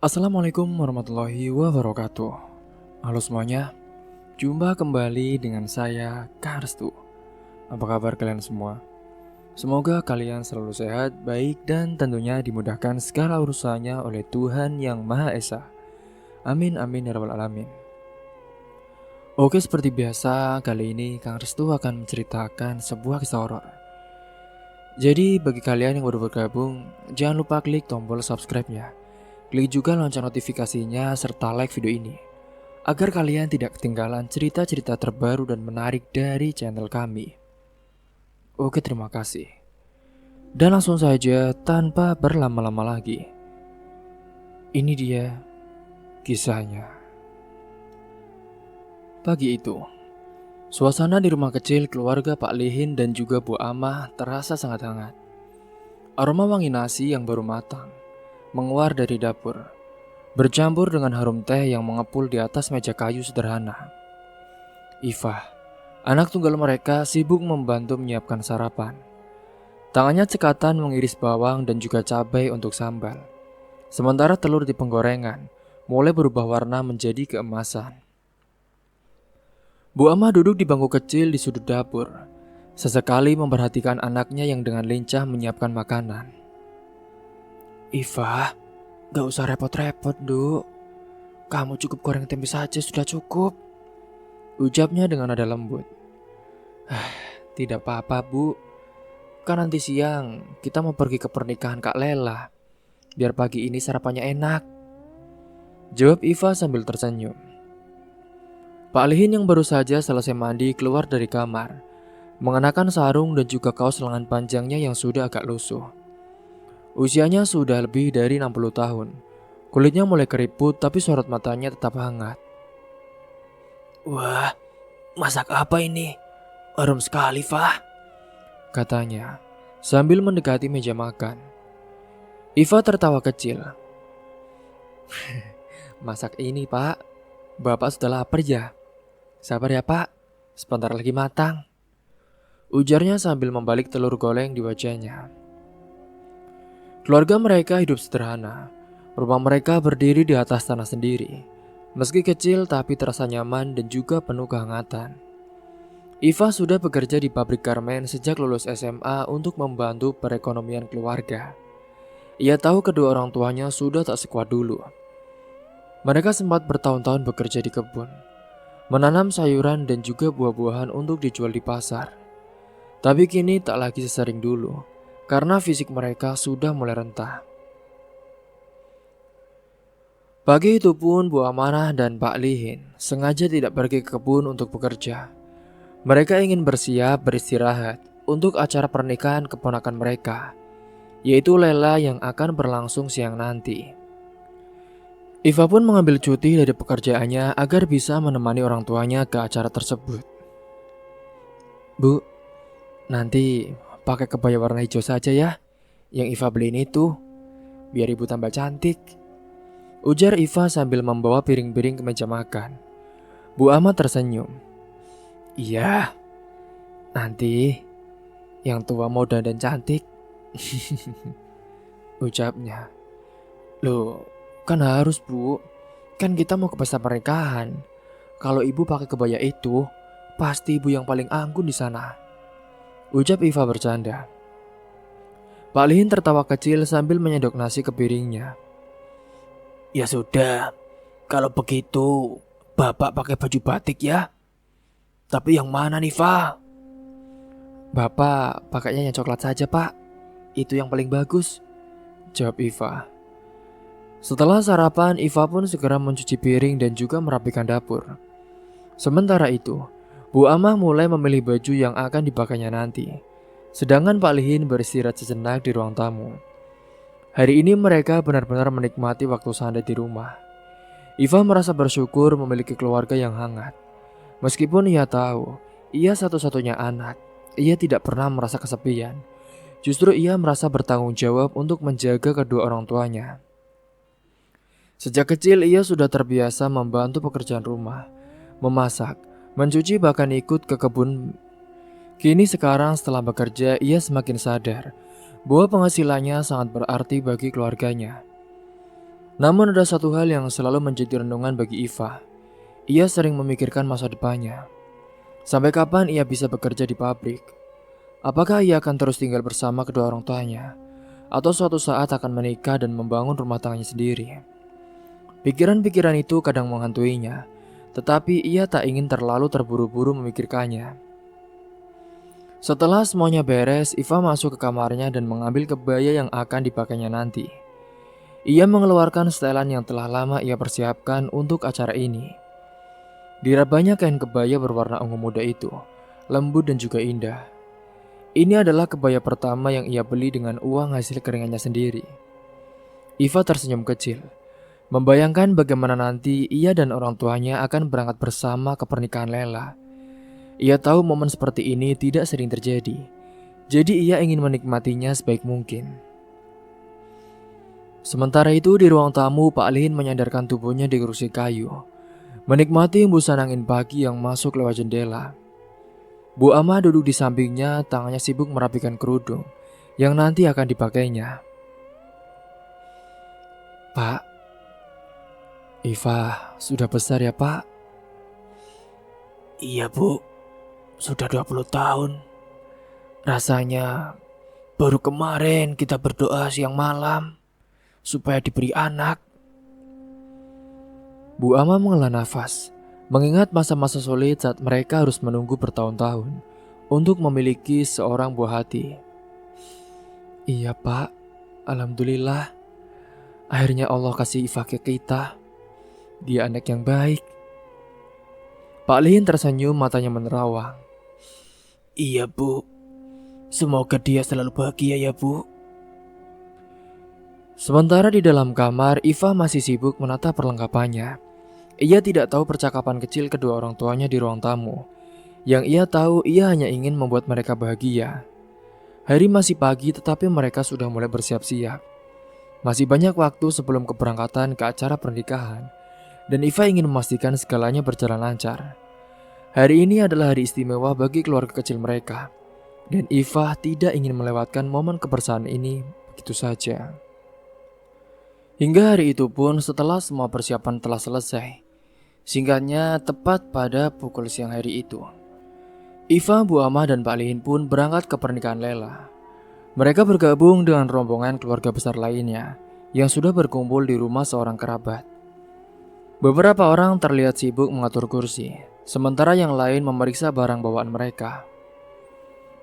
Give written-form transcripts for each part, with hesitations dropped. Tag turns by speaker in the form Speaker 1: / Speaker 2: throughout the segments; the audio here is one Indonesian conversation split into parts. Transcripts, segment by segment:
Speaker 1: Assalamualaikum warahmatullahi wabarakatuh. Halo semuanya, jumpa kembali dengan saya, Kak Restu. Apa kabar kalian semua? Semoga kalian selalu sehat, baik, dan tentunya dimudahkan segala urusannya oleh Tuhan Yang Maha Esa. Amin amin ya rabbal alamin. Oke, seperti biasa, kali ini Kang Restu akan menceritakan sebuah kisah horor. Jadi bagi kalian yang baru bergabung, jangan lupa klik tombol subscribe-nya. Klik juga lonceng notifikasinya serta like video ini agar kalian tidak ketinggalan cerita-cerita terbaru dan menarik dari channel kami. Oke, terima kasih. Dan langsung saja tanpa berlama-lama lagi. Ini dia kisahnya. Pagi itu, suasana di rumah kecil keluarga Pak Lihin dan juga Bu Amah terasa sangat hangat. Aroma wangi nasi yang baru matang menguar dari dapur, bercampur dengan harum teh yang mengepul di atas meja kayu sederhana. Ifah, anak tunggal mereka, sibuk membantu menyiapkan sarapan. Tangannya cekatan mengiris bawang dan juga cabai untuk sambal. Sementara telur di penggorengan mulai berubah warna menjadi keemasan. Bu Amah duduk di bangku kecil di sudut dapur, sesekali memperhatikan anaknya yang dengan lincah menyiapkan makanan. Ifah, gak usah repot-repot, Duk. Kamu cukup goreng tempe saja sudah cukup, ucapnya dengan nada lembut. Tidak apa-apa, Bu. Kan nanti siang kita mau pergi ke pernikahan Kak Lela. Biar pagi ini sarapannya enak, jawab Iva sambil tersenyum. Pak Lihin yang baru saja selesai mandi keluar dari kamar, mengenakan sarung dan juga kaos lengan panjangnya yang sudah agak lusuh. Usianya sudah lebih dari 60 tahun. Kulitnya mulai keriput tapi sorot matanya tetap hangat. Wah, masak apa ini? Harum sekali, Fah, katanya sambil mendekati meja makan. Iva tertawa kecil. Masak ini, Pak. Bapak sudah lapar ya? Sabar ya, Pak. Sebentar lagi matang, ujarnya sambil membalik telur goreng di wajahnya. Keluarga mereka hidup sederhana. Rumah mereka berdiri di atas tanah sendiri. Meski kecil tapi terasa nyaman dan juga penuh kehangatan. Iva sudah bekerja di pabrik garmen sejak lulus SMA untuk membantu perekonomian keluarga. Ia tahu kedua orang tuanya sudah tak sekuat dulu. Mereka sempat bertahun-tahun bekerja di kebun, menanam sayuran dan juga buah-buahan untuk dijual di pasar. Tapi kini tak lagi sesering dulu, karena fisik mereka sudah mulai rentah. Pagi itu pun Bu Amanah dan Pak Lihin sengaja tidak pergi ke kebun untuk bekerja. Mereka ingin bersiap beristirahat untuk acara pernikahan keponakan mereka, yaitu Lela yang akan berlangsung siang nanti. Iva pun mengambil cuti dari pekerjaannya agar bisa menemani orang tuanya ke acara tersebut. Bu, nanti pakai kebaya warna hijau saja ya, yang Iva beliin itu, biar ibu tambah cantik, ujar Iva sambil membawa piring-piring ke meja makan. Bu Ama tersenyum. Iya, nanti yang tua muda dan cantik, ucapnya. Loh, kan harus, Bu. Kan kita mau ke pesta pernikahan. Kalau ibu pakai kebaya itu, pasti ibu yang paling anggun di sana, ucap Iva bercanda. Pak Lihin tertawa kecil sambil menyendok nasi ke piringnya. Ya sudah, kalau begitu Bapak pakai baju batik ya. Tapi yang mana nih, Fa? Bapak pakainya yang coklat saja, Pak. Itu yang paling bagus, jawab Iva. Setelah sarapan, Iva pun segera mencuci piring dan juga merapikan dapur. Sementara itu, Bu Amah mulai memilih baju yang akan dipakainya nanti. Sedangkan Pak Lihin beristirahat sejenak di ruang tamu. Hari ini mereka benar-benar menikmati waktu santai di rumah. Iva merasa bersyukur memiliki keluarga yang hangat. Meskipun ia tahu, ia satu-satunya anak, ia tidak pernah merasa kesepian. Justru ia merasa bertanggung jawab untuk menjaga kedua orang tuanya. Sejak kecil ia sudah terbiasa membantu pekerjaan rumah, memasak, mencuci bahkan ikut ke kebun. Kini sekarang setelah bekerja ia semakin sadar bahwa penghasilannya sangat berarti bagi keluarganya. Namun ada satu hal yang selalu menjadi renungan bagi Iva. Ia sering memikirkan masa depannya. Sampai kapan ia bisa bekerja di pabrik? Apakah ia akan terus tinggal bersama kedua orang tuanya? Atau suatu saat akan menikah dan membangun rumah tangganya sendiri? Pikiran-pikiran itu kadang menghantuinya, tetapi ia tak ingin terlalu terburu-buru memikirkannya. Setelah semuanya beres, Iva masuk ke kamarnya dan mengambil kebaya yang akan dipakainya nanti. Ia mengeluarkan setelan yang telah lama ia persiapkan untuk acara ini. Dirabanya kain kebaya berwarna ungu muda itu, lembut dan juga indah. Ini adalah kebaya pertama yang ia beli dengan uang hasil keringatnya sendiri. Iva tersenyum kecil, membayangkan bagaimana nanti ia dan orang tuanya akan berangkat bersama ke pernikahan Lela. Ia tahu momen seperti ini tidak sering terjadi, jadi ia ingin menikmatinya sebaik mungkin. Sementara itu di ruang tamu, Pak Lin menyandarkan tubuhnya di kursi kayu, menikmati hembusan angin pagi yang masuk lewat jendela. Bu Ama duduk di sampingnya, tangannya sibuk merapikan kerudung yang nanti akan dipakainya. Pak, Iva sudah besar ya Pak?
Speaker 2: Iya Bu, sudah 20 tahun. Rasanya baru kemarin kita berdoa siang malam supaya diberi anak.
Speaker 1: Bu Ama menghela nafas, mengingat masa-masa sulit saat mereka harus menunggu bertahun-tahun untuk memiliki seorang buah hati. Iya Pak, alhamdulillah. Akhirnya Allah kasih Iva ke kita. Dia anak yang baik. Pak Lin tersenyum, matanya menerawang.
Speaker 2: Iya Bu, semoga dia selalu bahagia ya Bu.
Speaker 1: Sementara di dalam kamar, Iva masih sibuk menata perlengkapannya. Ia tidak tahu percakapan kecil kedua orang tuanya di ruang tamu. Yang ia tahu, ia hanya ingin membuat mereka bahagia. Hari masih pagi tetapi mereka sudah mulai bersiap-siap. Masih banyak waktu sebelum keberangkatan ke acara pernikahan. Dan Iva ingin memastikan segalanya berjalan lancar. Hari ini adalah hari istimewa bagi keluarga kecil mereka. Dan Iva tidak ingin melewatkan momen kebersamaan ini begitu saja. Hingga hari itu pun setelah semua persiapan telah selesai. Singkatnya tepat pada pukul siang hari itu, Iva, Bu Ama dan Pak Lihin pun berangkat ke pernikahan Lela. Mereka bergabung dengan rombongan keluarga besar lainnya yang sudah berkumpul di rumah seorang kerabat. Beberapa orang terlihat sibuk mengatur kursi, sementara yang lain memeriksa barang bawaan mereka.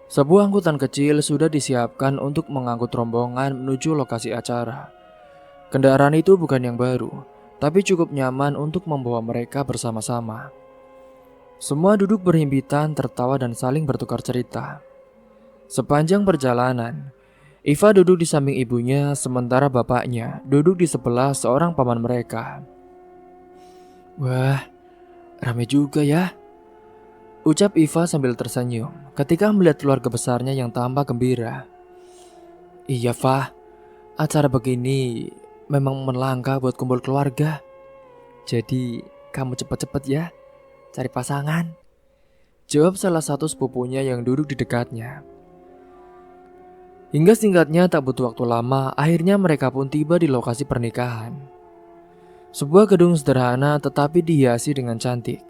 Speaker 1: Sebuah angkutan kecil sudah disiapkan untuk mengangkut rombongan menuju lokasi acara. Kendaraan itu bukan yang baru, tapi cukup nyaman untuk membawa mereka bersama-sama. Semua duduk berhimpitan, tertawa dan saling bertukar cerita. Sepanjang perjalanan, Iva duduk di samping ibunya, sementara bapaknya duduk di sebelah seorang paman mereka. Wah, ramai juga ya, ucap Iva sambil tersenyum ketika melihat keluarga besarnya yang tampak gembira. Iya, Fah, acara begini memang melangkah buat kumpul keluarga. Jadi kamu cepet-cepet ya cari pasangan, jawab salah satu sepupunya yang duduk di dekatnya. Hingga singkatnya tak butuh waktu lama, akhirnya mereka pun tiba di lokasi pernikahan. Sebuah gedung sederhana tetapi dihiasi dengan cantik.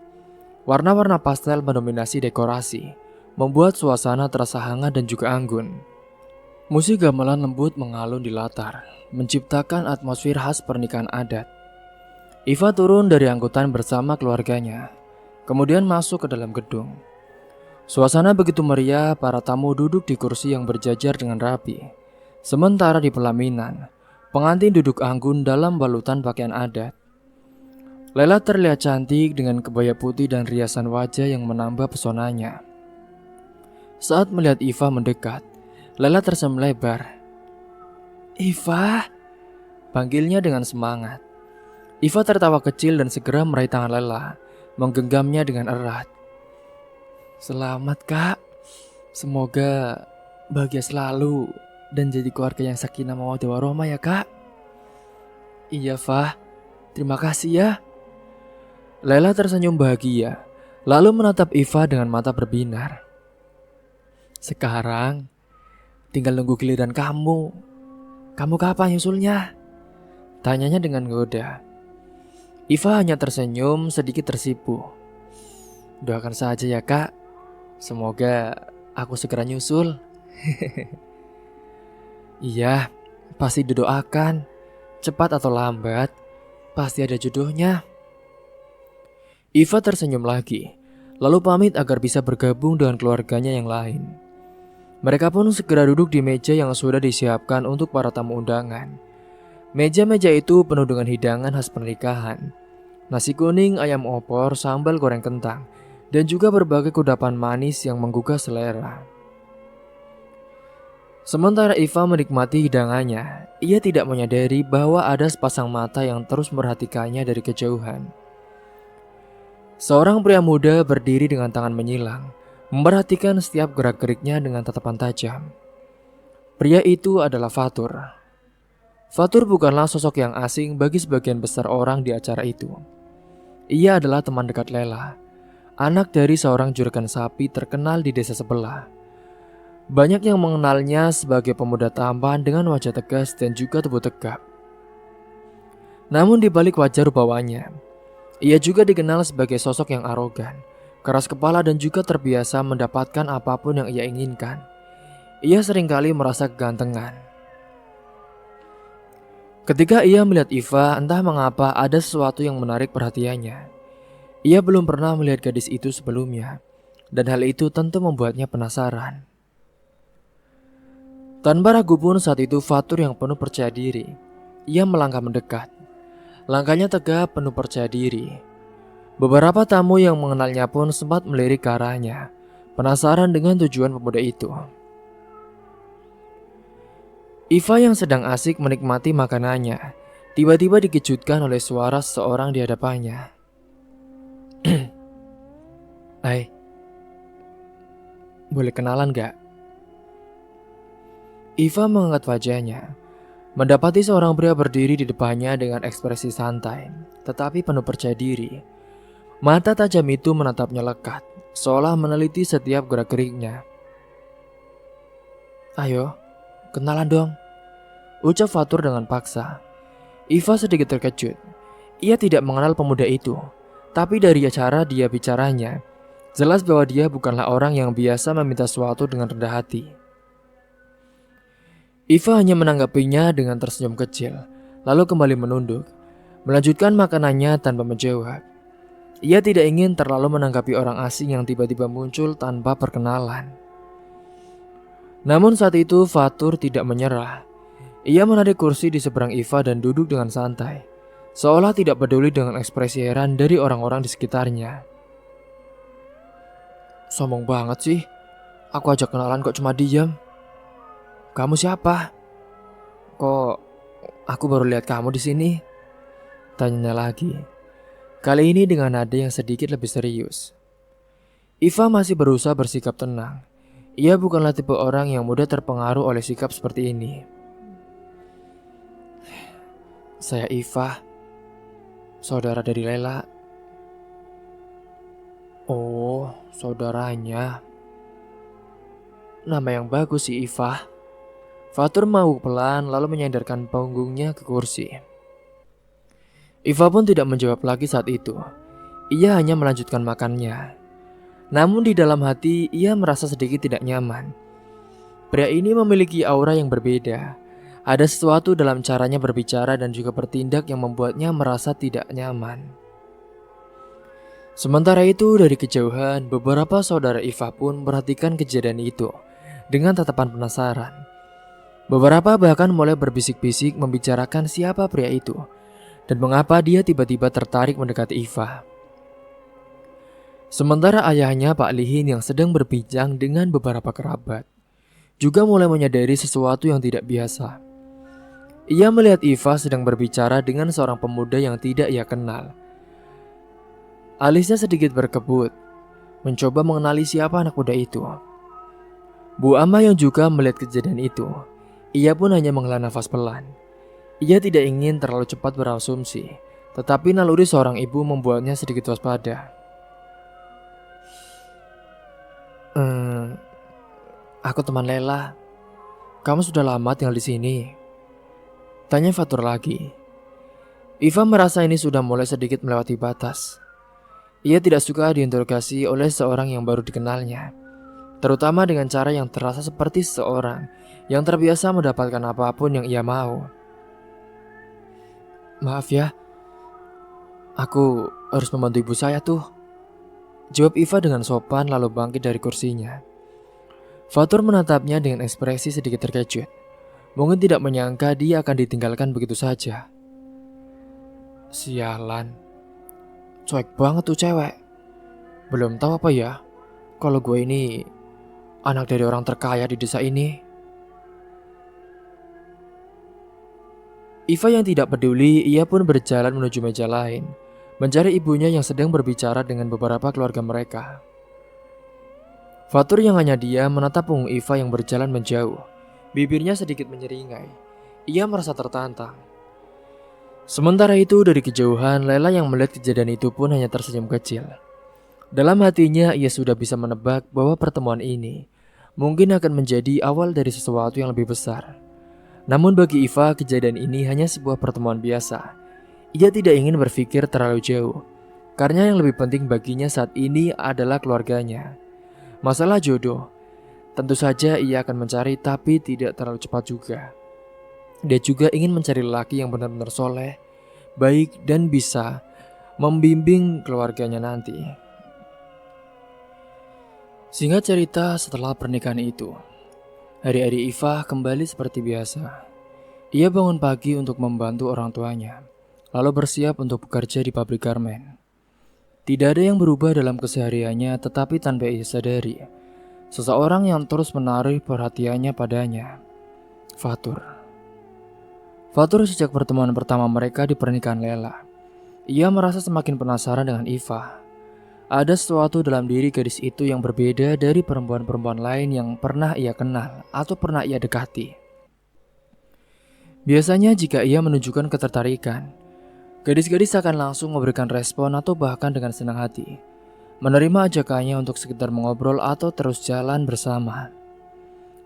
Speaker 1: Warna-warna pastel mendominasi dekorasi, membuat suasana terasa hangat dan juga anggun. Musik gamelan lembut mengalun di latar, menciptakan atmosfer khas pernikahan adat. Iva turun dari angkutan bersama keluarganya, kemudian masuk ke dalam gedung. Suasana begitu meriah, para tamu duduk di kursi yang berjajar dengan rapi. Sementara di pelaminan, pengantin duduk anggun dalam balutan pakaian adat. Lela terlihat cantik dengan kebaya putih dan riasan wajah yang menambah pesonanya. Saat melihat Iva mendekat, Lela tersenyum lebar. Iva, panggilnya dengan semangat. Iva tertawa kecil dan segera meraih tangan Lela, menggenggamnya dengan erat. Selamat Kak, semoga bahagia selalu dan jadi keluarga yang sakinah mawaddah warahmah ya Kak. Iya Fah, terima kasih ya. Lela tersenyum bahagia, lalu menatap Iva dengan mata berbinar. Sekarang tinggal nunggu giliran kamu. Kamu kapan nyusulnya? Tanyanya dengan goda. Iva hanya tersenyum sedikit tersipu. Doakan saja ya kak. Semoga aku segera nyusul. Iya, pasti didoakan. Cepat atau lambat, pasti ada jodohnya. Iva tersenyum lagi, lalu pamit agar bisa bergabung dengan keluarganya yang lain. Mereka pun segera duduk di meja yang sudah disiapkan untuk para tamu undangan. Meja-meja itu penuh dengan hidangan khas pernikahan. Nasi kuning, ayam opor, sambal goreng kentang, dan juga berbagai kudapan manis yang menggugah selera. Sementara Iva menikmati hidangannya, ia tidak menyadari bahwa ada sepasang mata yang terus memperhatikannya dari kejauhan. Seorang pria muda berdiri dengan tangan menyilang, memperhatikan setiap gerak-geriknya dengan tatapan tajam. Pria itu adalah Fatur. Fatur bukanlah sosok yang asing bagi sebagian besar orang di acara itu. Ia adalah teman dekat Lela, anak dari seorang juragan sapi terkenal di desa sebelah. Banyak yang mengenalnya sebagai pemuda tampan dengan wajah tegas dan juga tubuh tegap. Namun di balik wajah rupawanya, ia juga dikenal sebagai sosok yang arogan, keras kepala dan juga terbiasa mendapatkan apapun yang ia inginkan. Ia seringkali merasa kegantengan. Ketika ia melihat Iva, entah mengapa ada sesuatu yang menarik perhatiannya. Ia belum pernah melihat gadis itu sebelumnya, dan hal itu tentu membuatnya penasaran. Tanpa ragu pun saat itu Fatur yang penuh percaya diri. Ia melangkah mendekat. Langkahnya tegap penuh percaya diri. Beberapa tamu yang mengenalnya pun sempat melirik ke arahnya, penasaran dengan tujuan pemuda itu. Iva yang sedang asik menikmati makanannya, tiba-tiba dikejutkan oleh suara seseorang di hadapannya. Hai, boleh kenalan gak? Iva mengangkat wajahnya, mendapati seorang pria berdiri di depannya dengan ekspresi santai, tetapi penuh percaya diri. Mata tajam itu menatapnya lekat, seolah meneliti setiap gerak-geriknya. Ayo, kenalan dong, ucap Fatur dengan paksa. Iva sedikit terkejut. Ia tidak mengenal pemuda itu, tapi dari cara dia bicaranya, jelas bahwa dia bukanlah orang yang biasa meminta sesuatu dengan rendah hati. Iva hanya menanggapinya dengan tersenyum kecil, lalu kembali menunduk, melanjutkan makanannya tanpa menjawab. Ia tidak ingin terlalu menanggapi orang asing yang tiba-tiba muncul tanpa perkenalan. Namun saat itu Fatur tidak menyerah. Ia menarik kursi di seberang Iva dan duduk dengan santai, seolah tidak peduli dengan ekspresi heran dari orang-orang di sekitarnya. Sombong banget sih, aku ajak kenalan kok cuma diam. Kamu siapa? Kok aku baru lihat kamu di sini? Tanyanya lagi. Kali ini dengan nada yang sedikit lebih serius. Iva masih berusaha bersikap tenang. Ia bukanlah tipe orang yang mudah terpengaruh oleh sikap seperti ini. Saya Iva, saudara dari Lela. Oh, saudaranya. Nama yang bagus sih Iva. Fatur mau pelan lalu menyandarkan punggungnya ke kursi. Iva pun tidak menjawab lagi saat itu. Ia hanya melanjutkan makannya. Namun di dalam hati ia merasa sedikit tidak nyaman. Pria ini memiliki aura yang berbeda. Ada sesuatu dalam caranya berbicara dan juga bertindak yang membuatnya merasa tidak nyaman. Sementara itu dari kejauhan, beberapa saudara Iva pun memperhatikan kejadian itu dengan tatapan penasaran. Beberapa bahkan mulai berbisik-bisik membicarakan siapa pria itu dan mengapa dia tiba-tiba tertarik mendekati Iva. Sementara ayahnya Pak Lihin yang sedang berbincang dengan beberapa kerabat juga mulai menyadari sesuatu yang tidak biasa. Ia melihat Iva sedang berbicara dengan seorang pemuda yang tidak ia kenal. Alisnya sedikit berkebut, mencoba mengenali siapa anak muda itu. Bu Amma yang juga melihat kejadian itu, ia pun hanya menghela nafas pelan. Ia tidak ingin terlalu cepat berasumsi, tetapi naluri seorang ibu membuatnya sedikit waspada. Aku teman Lela. Kamu sudah lama tinggal di sini? Tanya Fatur lagi. Iva merasa ini sudah mulai sedikit melewati batas. Ia tidak suka diinterogasi oleh seorang yang baru dikenalnya, terutama dengan cara yang terasa seperti seorang yang terbiasa mendapatkan apapun yang ia mau. "Maaf ya, aku harus membantu ibu saya tuh," jawab Iva dengan sopan lalu bangkit dari kursinya. Fatur menatapnya dengan ekspresi sedikit terkejut. Mungkin tidak menyangka dia akan ditinggalkan begitu saja. Sialan, cuek banget tuh cewek. Belum tahu apa ya, kalau gue ini anak dari orang terkaya di desa ini. Iva yang tidak peduli, ia pun berjalan menuju meja lain, mencari ibunya yang sedang berbicara dengan beberapa keluarga mereka. Fatur yang hanya dia menatap punggung Iva yang berjalan menjauh. Bibirnya sedikit menyeringai. Ia merasa tertantang. Sementara itu dari kejauhan, Lela yang melihat kejadian itu pun hanya tersenyum kecil. Dalam hatinya ia sudah bisa menebak bahwa pertemuan ini mungkin akan menjadi awal dari sesuatu yang lebih besar. Namun bagi Iva kejadian ini hanya sebuah pertemuan biasa. Ia tidak ingin berpikir terlalu jauh, karena yang lebih penting baginya saat ini adalah keluarganya. Masalah jodoh, tentu saja ia akan mencari tapi tidak terlalu cepat juga. Dia juga ingin mencari lelaki yang benar-benar soleh, baik dan bisa membimbing keluarganya nanti. Singkat cerita, setelah pernikahan itu, hari-hari Iva kembali seperti biasa. Ia bangun pagi untuk membantu orang tuanya, lalu bersiap untuk bekerja di pabrik garmen. Tidak ada yang berubah dalam kesehariannya, tetapi tanpa ia sadari, seseorang yang terus menarik perhatiannya padanya, Fatur. Fatur sejak pertemuan pertama mereka di pernikahan Lela. Ia merasa semakin penasaran dengan Iva. Ada sesuatu dalam diri gadis itu yang berbeda dari perempuan-perempuan lain yang pernah ia kenal atau pernah ia dekati. Biasanya jika ia menunjukkan ketertarikan, gadis-gadis akan langsung memberikan respon atau bahkan dengan senang hati menerima ajakannya untuk sekedar mengobrol atau terus jalan bersama.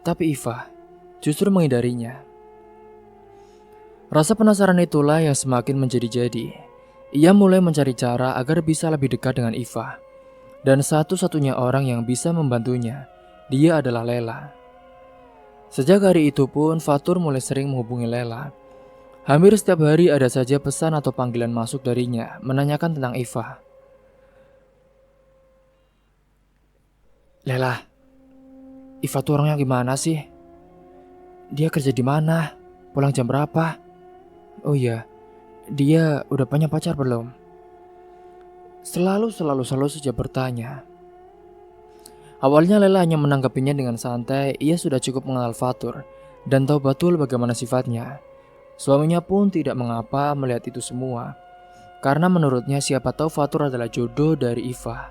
Speaker 1: Tapi Iva justru menghindarinya. Rasa penasaran itulah yang semakin menjadi-jadi. Ia mulai mencari cara agar bisa lebih dekat dengan Iva. Dan satu-satunya orang yang bisa membantunya, dia adalah Lela. Sejak hari itu pun Fatur mulai sering menghubungi Lela. Hampir setiap hari ada saja pesan atau panggilan masuk darinya menanyakan tentang Iva. "Lela, Iva tuh orangnya gimana sih? Dia kerja di mana? Pulang jam berapa? Oh iya, dia udah punya pacar belum?" Selalu saja bertanya. Awalnya Lela hanya menanggapinya dengan santai. Ia sudah cukup mengenal Fatur dan tahu betul bagaimana sifatnya. Suaminya pun tidak mengapa melihat itu semua, karena menurutnya siapa tahu Fatur adalah jodoh dari Iva.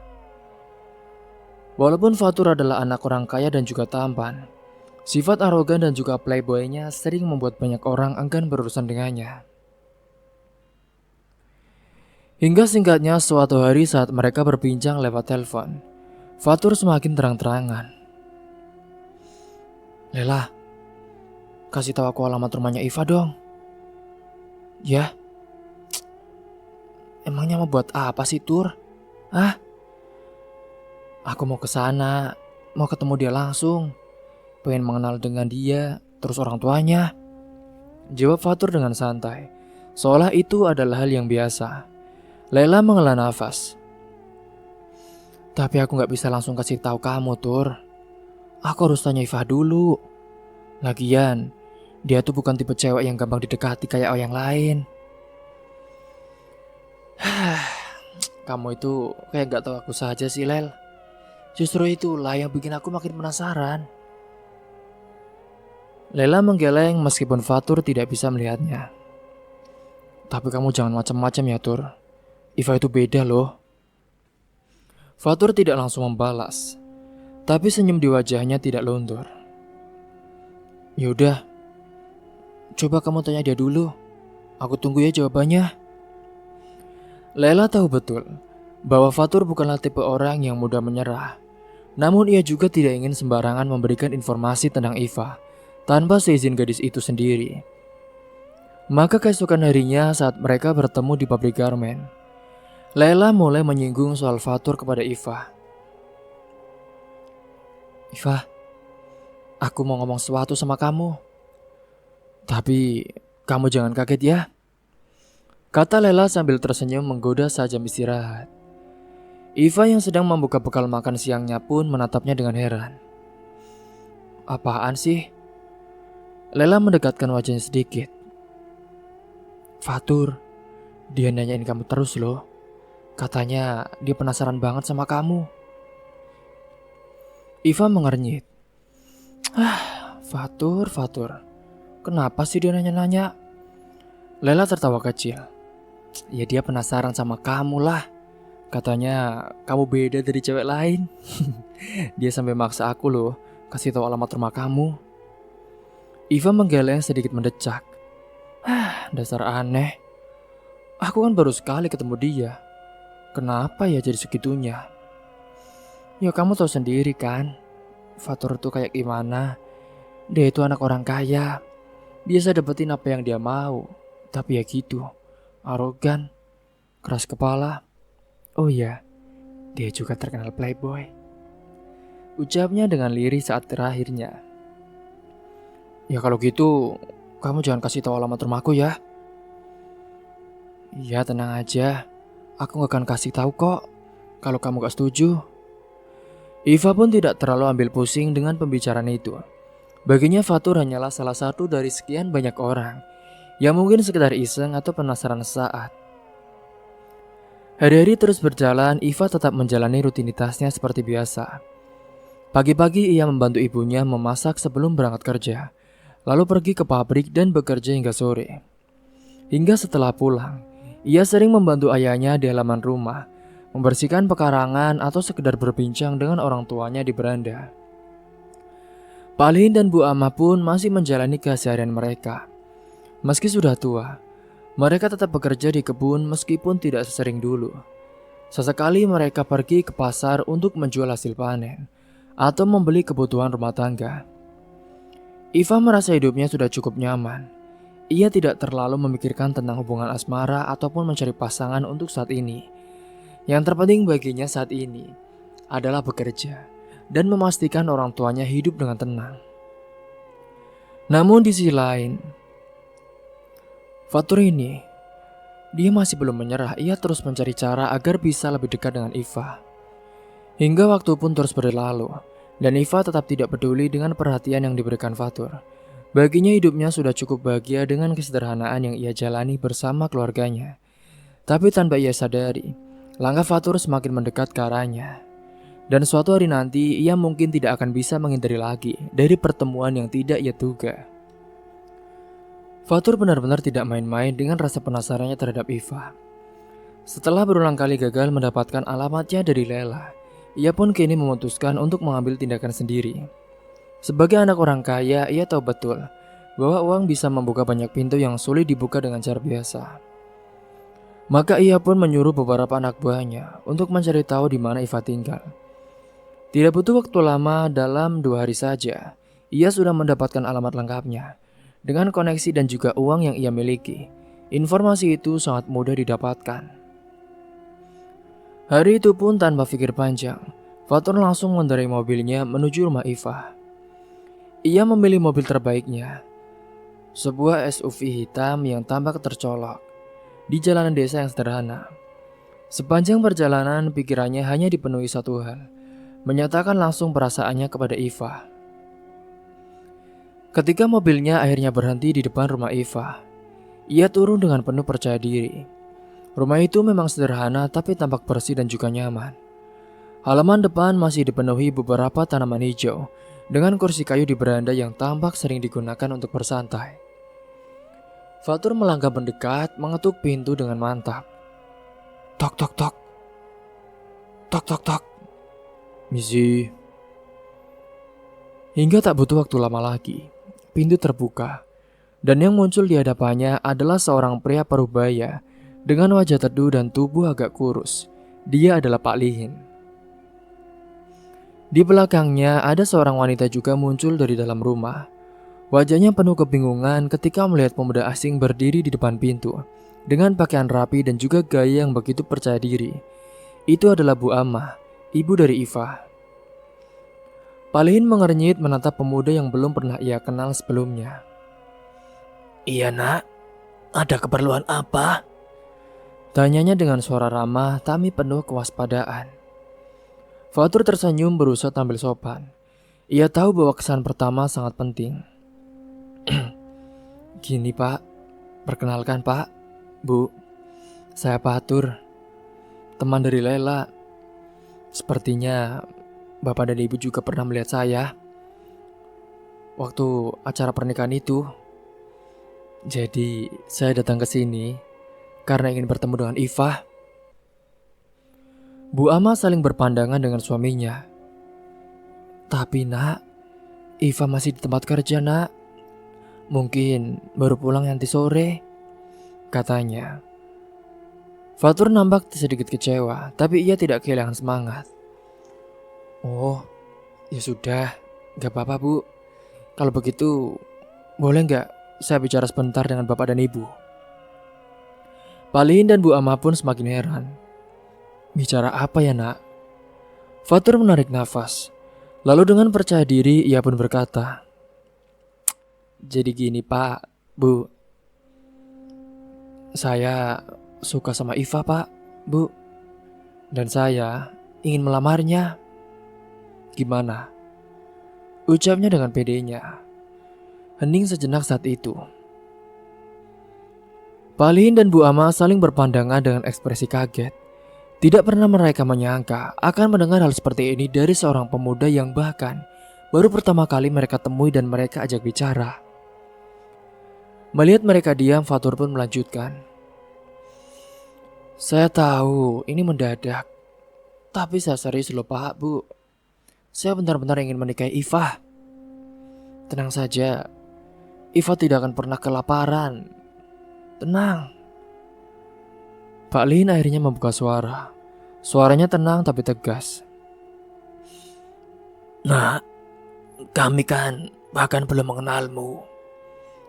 Speaker 1: Walaupun Fatur adalah anak orang kaya dan juga tampan, sifat arogan dan juga playboynya sering membuat banyak orang enggan berurusan dengannya. Hingga singkatnya suatu hari saat mereka berbincang lewat telepon, Fatur semakin terang-terangan. "Lela, kasih tahu aku alamat rumahnya Iva dong." "Ya, emangnya mau buat apa sih Tur? Ah, aku mau ke sana, mau ketemu dia langsung, pengen mengenal dengan dia, terus orang tuanya," jawab Fatur dengan santai, seolah itu adalah hal yang biasa. Lela menghela nafas. "Tapi aku gak bisa langsung kasih tahu kamu, Tur. Aku harus tanya Iva dulu. Lagian, dia tuh bukan tipe cewek yang gampang didekati kayak yang lain." "Kamu itu kayak gak tahu aku saja sih, Lel. Justru itulah yang bikin aku makin penasaran." Lela menggeleng meskipun Fatur tidak bisa melihatnya. "Tapi kamu jangan macam-macam ya, Tur. Iva itu beda loh." Fatur tidak langsung membalas, tapi senyum di wajahnya tidak luntur. "Yaudah, coba kamu tanya dia dulu. Aku tunggu ya jawabannya." Lela tahu betul bahwa Fatur bukanlah tipe orang yang mudah menyerah. Namun ia juga tidak ingin sembarangan memberikan informasi tentang Iva tanpa seizin gadis itu sendiri. Maka keesokan harinya saat mereka bertemu di pabrik garmen, Lela mulai menyinggung soal Fatur kepada Iva. Iva, aku mau ngomong sesuatu sama kamu. Tapi kamu jangan kaget ya, kata Lela sambil tersenyum menggoda saat jam istirahat. Iva yang sedang membuka bekal makan siangnya pun menatapnya dengan heran. Apaan sih? Lela mendekatkan wajahnya sedikit. Fatur, dia nanyain kamu terus loh. Katanya dia penasaran banget sama kamu. Iva mengernyit. Fatur. Kenapa sih dia nanya-nanya? Lela tertawa kecil. Ya dia penasaran sama kamu lah. Katanya kamu beda dari cewek lain. Dia sampai maksa aku loh kasih tahu alamat rumah kamu. Iva menggeleng sedikit mendecak. Dasar aneh. Aku kan baru sekali ketemu dia. Kenapa ya jadi segitunya? Ya kamu tahu sendiri kan, Fatur tuh kayak gimana. Dia itu anak orang kaya. Biasa dapetin apa yang dia mau. Tapi ya gitu, arogan, keras kepala. Oh iya, dia juga terkenal playboy, ucapnya dengan lirih saat terakhirnya. Ya kalau gitu, kamu jangan kasih tahu alamat rumahku ya. Iya tenang aja, aku gak akan kasih tahu kok kalau kamu gak setuju. Iva pun tidak terlalu ambil pusing dengan pembicaraan itu. Baginya Fatur hanyalah salah satu dari sekian banyak orang yang mungkin sekedar iseng atau penasaran sesaat. Hari-hari terus berjalan, Iva tetap menjalani rutinitasnya seperti biasa. Pagi-pagi ia membantu ibunya memasak sebelum berangkat kerja, lalu pergi ke pabrik dan bekerja hingga sore. Hingga setelah pulang, ia sering membantu ayahnya di halaman rumah, membersihkan pekarangan atau sekedar berbincang dengan orang tuanya di beranda. Pak Lin dan Bu Ama pun masih menjalani keseharian mereka. Meski sudah tua, mereka tetap bekerja di kebun meskipun tidak sesering dulu. Sesekali mereka pergi ke pasar untuk menjual hasil panen atau membeli kebutuhan rumah tangga. Iva merasa hidupnya sudah cukup nyaman. Ia tidak terlalu memikirkan tentang hubungan asmara ataupun mencari pasangan untuk saat ini. Yang terpenting baginya saat ini adalah bekerja dan memastikan orang tuanya hidup dengan tenang. Namun di sisi lain, Fatur ini, dia masih belum menyerah. Ia terus mencari cara agar bisa lebih dekat dengan Iva. Hingga waktu pun terus berlalu, dan Iva tetap tidak peduli dengan perhatian yang diberikan Fatur. Baginya hidupnya sudah cukup bahagia dengan kesederhanaan yang ia jalani bersama keluarganya. Tapi tanpa ia sadari, langkah Fatur semakin mendekat ke arahnya. Dan suatu hari nanti ia mungkin tidak akan bisa menghindari lagi dari pertemuan yang tidak ia duga. Fatur benar-benar tidak main-main dengan rasa penasarannya terhadap Iva. Setelah berulang kali gagal mendapatkan alamatnya dari Lela, ia pun kini memutuskan untuk mengambil tindakan sendiri. Sebagai anak orang kaya, ia tahu betul bahwa uang bisa membuka banyak pintu yang sulit dibuka dengan cara biasa. Maka ia pun menyuruh beberapa anak buahnya untuk mencari tahu di mana Iva tinggal. Tidak butuh waktu lama, dalam 2 hari saja, ia sudah mendapatkan alamat lengkapnya. Dengan koneksi dan juga uang yang ia miliki, informasi itu sangat mudah didapatkan. Hari itu pun tanpa pikir panjang, Fatur langsung mengendarai mobilnya menuju rumah Iva. Ia memilih mobil terbaiknya, sebuah SUV hitam yang tampak tercolok di jalanan desa yang sederhana. Sepanjang perjalanan pikirannya hanya dipenuhi satu hal, menyatakan langsung perasaannya kepada Iva. Ketika mobilnya akhirnya berhenti di depan rumah Iva, ia turun dengan penuh percaya diri. Rumah itu memang sederhana tapi tampak bersih dan juga nyaman. Halaman depan masih dipenuhi beberapa tanaman hijau dengan kursi kayu di beranda yang tampak sering digunakan untuk bersantai. Fatur melangkah mendekat, mengetuk pintu dengan mantap. Tok tok tok. Tok tok tok. Misi. Hingga tak butuh waktu lama lagi, pintu terbuka, dan yang muncul di hadapannya adalah seorang pria parubaya dengan wajah teduh dan tubuh agak kurus. Dia adalah Pak Lihin. Di belakangnya ada seorang wanita juga muncul dari dalam rumah. Wajahnya penuh kebingungan ketika melihat pemuda asing berdiri di depan pintu dengan pakaian rapi dan juga gaya yang begitu percaya diri. Itu adalah Bu Amah, ibu dari Iva. Palihin mengernyit menatap pemuda yang belum pernah ia kenal sebelumnya.
Speaker 2: Iya nak, ada keperluan apa?
Speaker 1: Tanyanya dengan suara ramah tapi penuh kewaspadaan. Fatur tersenyum berusaha tampil sopan. Ia tahu bahwa kesan pertama sangat penting. Gini Pak, perkenalkan Pak, Bu, saya Fatur, teman dari Lela. Sepertinya Bapak dan Ibu juga pernah melihat saya waktu acara pernikahan itu. Jadi saya datang ke sini karena ingin bertemu dengan Iva. Bu Ama saling berpandangan dengan suaminya. Tapi nak, Iva masih di tempat kerja nak. Mungkin baru pulang nanti sore, katanya. Fatur nampak sedikit kecewa, tapi ia tidak kehilangan semangat. Oh, ya sudah, gak apa-apa Bu. Kalau begitu, boleh gak saya bicara sebentar dengan Bapak dan Ibu? Palihin dan Bu Ama pun semakin heran. Bicara apa ya nak? Fatur menarik nafas. Lalu dengan percaya diri ia pun berkata, jadi gini Pak, Bu. Saya suka sama Iva Pak, Bu. Dan saya ingin melamarnya. Gimana? Ucapnya dengan pedenya. Hening sejenak saat itu. Palihin dan Bu Ama saling berpandangan dengan ekspresi kaget. Tidak pernah mereka menyangka akan mendengar hal seperti ini dari seorang pemuda yang bahkan baru pertama kali mereka temui dan mereka ajak bicara. Melihat mereka diam, Fatur pun melanjutkan. Saya tahu ini mendadak, tapi saya serius loh Pak, Bu. Saya benar-benar ingin menikahi Iva. Tenang saja, Iva tidak akan pernah kelaparan. Tenang. Pak Lin akhirnya membuka suara. Suaranya tenang tapi tegas.
Speaker 2: Nak, kami kan bahkan belum mengenalmu.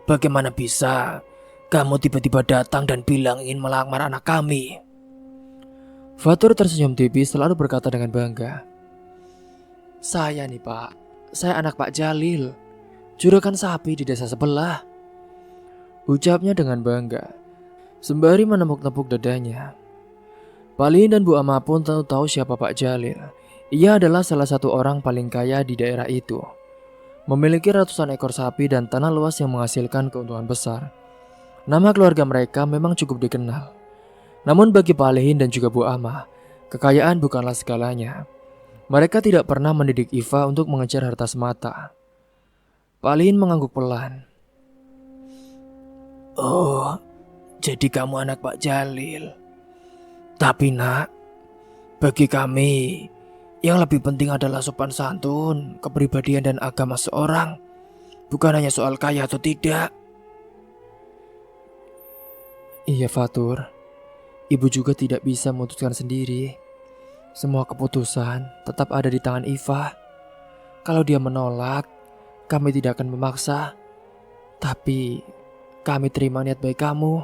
Speaker 2: Bagaimana bisa kamu tiba-tiba datang dan bilang ingin melamar anak kami?
Speaker 1: Fatur tersenyum tipis selalu berkata dengan bangga. Saya nih Pak, saya anak Pak Jalil, juragan sapi di desa sebelah. Ucapnya dengan bangga, sembari menepuk-nepuk dadanya. Palin dan Bu Ama pun tentu tahu siapa Pak Jalil. Ia adalah salah satu orang paling kaya di daerah itu. Memiliki ratusan ekor sapi dan tanah luas yang menghasilkan keuntungan besar. Nama keluarga mereka memang cukup dikenal. Namun bagi Palihin dan juga Bu Ama, kekayaan bukanlah segalanya. Mereka tidak pernah mendidik Iva untuk mengejar harta semata. Palihin mengangguk pelan.
Speaker 2: Oh, jadi kamu anak Pak Jalil. Tapi nak, bagi kami yang lebih penting adalah sopan santun, kepribadian dan agama seorang. Bukan hanya soal kaya atau tidak.
Speaker 1: Iya Fatur, Ibu juga tidak bisa memutuskan sendiri. Semua keputusan tetap ada di tangan Iva. Kalau dia menolak, kami tidak akan memaksa. Tapi kami terima niat baik kamu.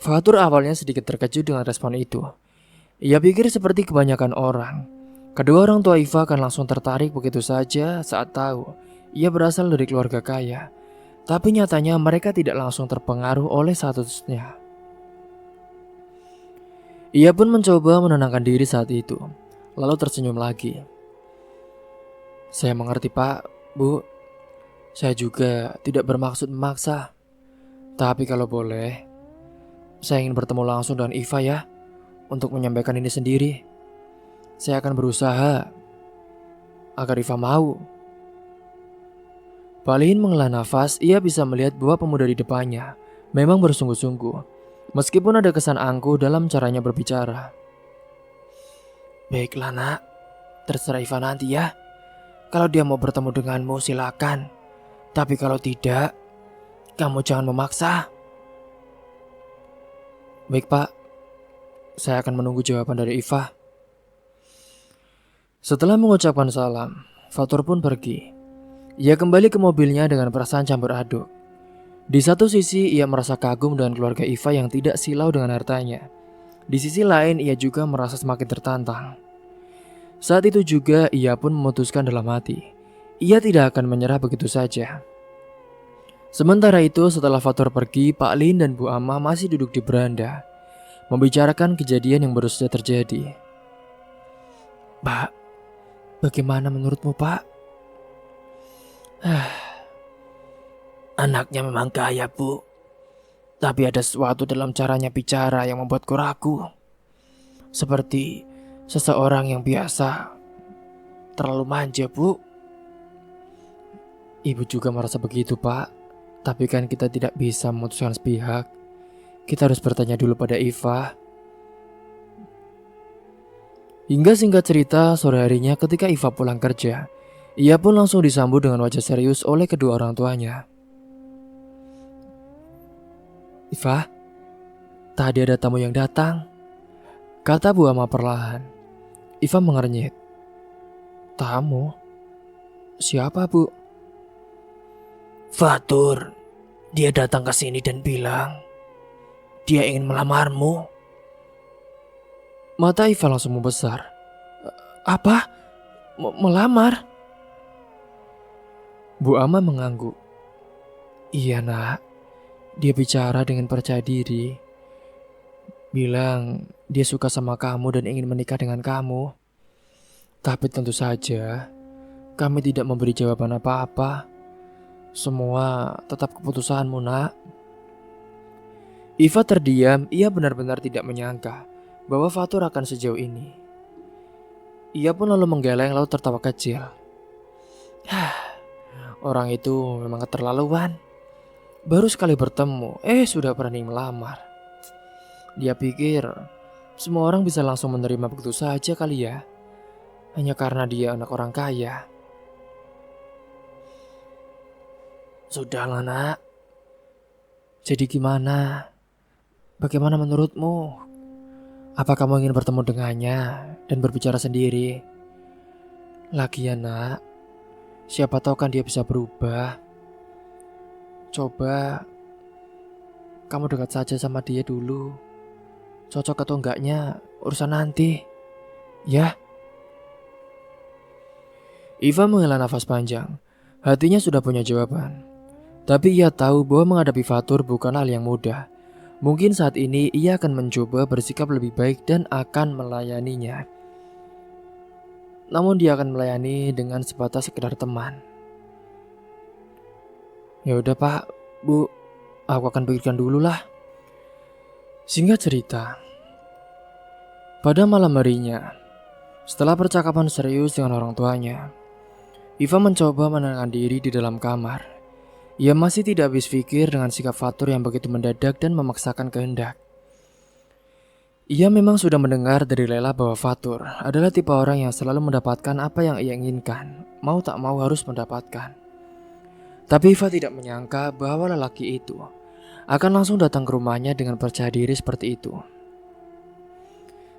Speaker 1: Fatur awalnya sedikit terkejut dengan respon itu. Ia pikir seperti kebanyakan orang, kedua orang tua Iva akan langsung tertarik begitu saja saat tahu ia berasal dari keluarga kaya. Tapi nyatanya mereka tidak langsung terpengaruh oleh statusnya. Ia pun mencoba menenangkan diri saat itu, lalu tersenyum lagi. Saya mengerti Pak, Bu. Saya juga tidak bermaksud memaksa. Tapi kalau boleh, saya ingin bertemu langsung dengan Iva ya, untuk menyampaikan ini sendiri. Saya akan berusaha agar Iva mau. Palihin menghela nafas, ia bisa melihat bahwa pemuda di depannya memang bersungguh-sungguh, meskipun ada kesan angkuh dalam caranya berbicara.
Speaker 2: Baiklah nak, terserah Iva nanti ya. Kalau dia mau bertemu denganmu silakan. Tapi kalau tidak, kamu jangan memaksa.
Speaker 1: Baik Pak, saya akan menunggu jawaban dari Iva. Setelah mengucapkan salam, Fatur pun pergi. Ia kembali ke mobilnya dengan perasaan campur aduk. Di satu sisi ia merasa kagum dengan keluarga Iva yang tidak silau dengan hartanya. Di sisi lain ia juga merasa semakin tertantang. Saat itu juga ia pun memutuskan dalam hati, ia tidak akan menyerah begitu saja. Sementara itu setelah Fatur pergi, Pak Lin dan Bu Ama masih duduk di beranda, membicarakan kejadian yang baru saja terjadi.
Speaker 2: Pak, bagaimana menurutmu, Pak? Anaknya memang kaya, Bu. Tapi ada sesuatu dalam caranya bicara yang membuatku ragu. Seperti seseorang yang biasa terlalu manja, Bu.
Speaker 1: Ibu juga merasa begitu, Pak. Tapi kan kita tidak bisa memutuskan sepihak. Kita harus bertanya dulu pada Iva. Hingga singkat cerita, sore harinya ketika Iva pulang kerja, ia pun langsung disambut dengan wajah serius oleh kedua orang tuanya. Iva, tadi ada tamu yang datang, kata Bu Ama perlahan. Iva mengernyit. Tamu? Siapa, Bu?
Speaker 2: Fatur, dia datang ke sini dan bilang dia ingin melamarmu.
Speaker 1: Mata Iva langsung membesar. Apa? Melamar? Bu Ama mengangguk. Iya nak, dia bicara dengan percaya diri. Bilang dia suka sama kamu dan ingin menikah dengan kamu. Tapi tentu saja kami tidak memberi jawaban apa-apa. Semua tetap keputusanmu nak. Iva terdiam, ia benar-benar tidak menyangka bahwa Fatur akan sejauh ini. Ia pun lalu menggeleng lalu tertawa kecil. Orang itu memang keterlaluan. Baru sekali bertemu, sudah berani melamar. Dia pikir semua orang bisa langsung menerima begitu saja kali ya. Hanya karena dia anak orang kaya.
Speaker 2: Sudahlah nak.
Speaker 1: Jadi gimana? Bagaimana menurutmu? Apa kamu ingin bertemu dengannya dan berbicara sendiri? Lagian nak, siapa tahu kan dia bisa berubah. Coba kamu dekat saja sama dia dulu. Cocok atau enggaknya urusan nanti. Ya. Iva menghela nafas panjang. Hatinya sudah punya jawaban. Tapi ia tahu bahwa menghadapi Fatur bukan hal yang mudah. Mungkin saat ini ia akan mencoba bersikap lebih baik dan akan melayaninya. Namun dia akan melayani dengan sebatas sekedar teman. Ya udah Pak, Bu, aku akan pikirkan dulu lah. Singkat cerita, pada malam harinya, setelah percakapan serius dengan orang tuanya, Iva mencoba menenangkan diri di dalam kamar. Ia masih tidak habis pikir dengan sikap Fatur yang begitu mendadak dan memaksakan kehendak. Ia memang sudah mendengar dari Lela bahwa Fatur adalah tipe orang yang selalu mendapatkan apa yang ia inginkan, mau tak mau harus mendapatkan. Tapi Iva tidak menyangka bahwa lelaki itu akan langsung datang ke rumahnya dengan percaya diri seperti itu.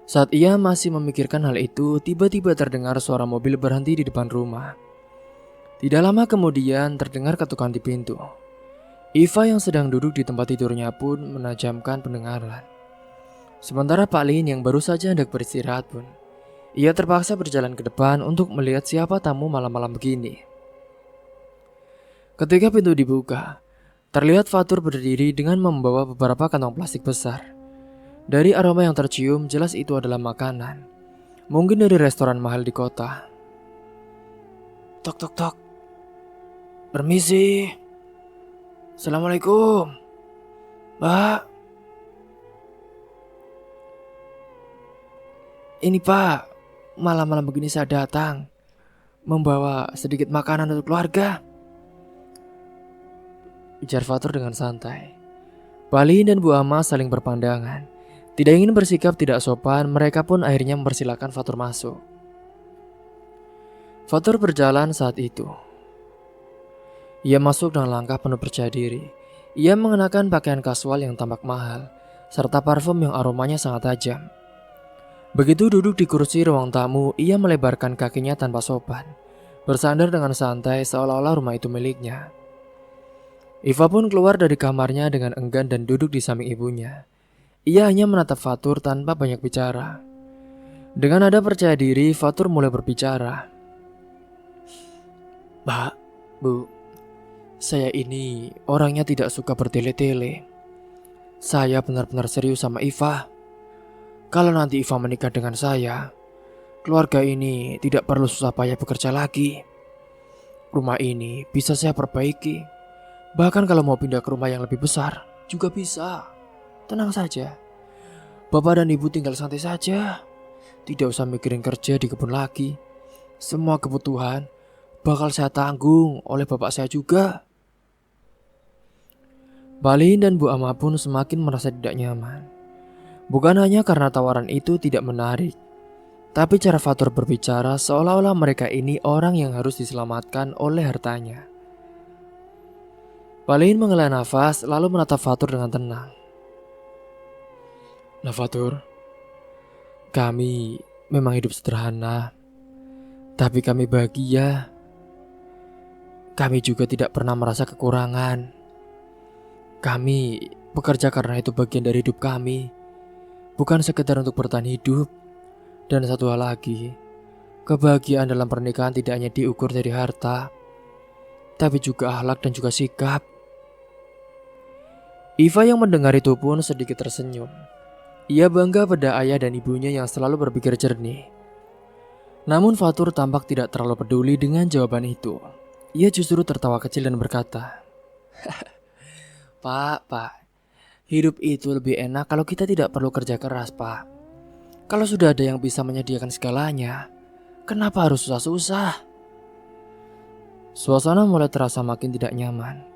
Speaker 1: Saat ia masih memikirkan hal itu, tiba-tiba terdengar suara mobil berhenti di depan rumah. Tidak lama kemudian terdengar ketukan di pintu. Iva yang sedang duduk di tempat tidurnya pun menajamkan pendengaran. Sementara Pak Lin yang baru saja hendak beristirahat pun, ia terpaksa berjalan ke depan untuk melihat siapa tamu malam-malam begini. Ketika pintu dibuka, terlihat Fatur berdiri dengan membawa beberapa kantong plastik besar. Dari aroma yang tercium, jelas itu adalah makanan. Mungkin dari restoran mahal di kota. Tok tok tok. Permisi. Assalamualaikum. Pak. Ini Pak, malam-malam begini saya datang membawa sedikit makanan untuk keluarga. Ujar Fatur dengan santai. Bali dan Bu Ama saling berpandangan. Tidak ingin bersikap tidak sopan, mereka pun akhirnya mempersilahkan Fatur masuk. Fatur berjalan saat itu. Ia masuk dengan langkah penuh percaya diri. Ia mengenakan pakaian kasual yang tampak mahal, serta parfum yang aromanya sangat tajam. Begitu duduk di kursi ruang tamu, ia melebarkan kakinya tanpa sopan. bersandar dengan santai seolah-olah rumah itu miliknya. Iva pun keluar dari kamarnya dengan enggan dan duduk di samping ibunya. Ia hanya menatap Fatur tanpa banyak bicara. Dengan nada percaya diri, Fatur mulai berbicara. Pak, Bu, saya ini orangnya tidak suka bertele-tele. Saya benar-benar serius sama Iva. Kalau nanti Iva menikah dengan saya, keluarga ini tidak perlu susah payah bekerja lagi. Rumah ini bisa saya perbaiki. Bahkan kalau mau pindah ke rumah yang lebih besar, juga bisa. Tenang saja. Bapak dan Ibu tinggal santai saja. Tidak usah mikirin kerja di kebun lagi. Semua kebutuhan bakal saya tanggung oleh bapak saya juga. Balin dan Bu Ama pun semakin merasa tidak nyaman. Bukan hanya karena tawaran itu tidak menarik, tapi cara Fatur berbicara seolah-olah mereka ini orang yang harus diselamatkan oleh hartanya. Balin menghela nafas lalu menatap Fatur dengan tenang. Nah Fatur, kami memang hidup sederhana, tapi kami bahagia. Kami juga tidak pernah merasa kekurangan. Kami bekerja karena itu bagian dari hidup kami, bukan sekedar untuk bertahan hidup. Dan satu hal lagi, kebahagiaan dalam pernikahan tidak hanya diukur dari harta, tapi juga akhlak dan juga sikap. Iva yang mendengar itu pun sedikit tersenyum. Ia bangga pada ayah dan ibunya yang selalu berpikir jernih. Namun Fatur tampak tidak terlalu peduli dengan jawaban itu. Ia justru tertawa kecil dan berkata, Pak, hidup itu lebih enak kalau kita tidak perlu kerja keras, Pak. Kalau sudah ada yang bisa menyediakan segalanya, kenapa harus susah-susah? Suasana mulai terasa makin tidak nyaman.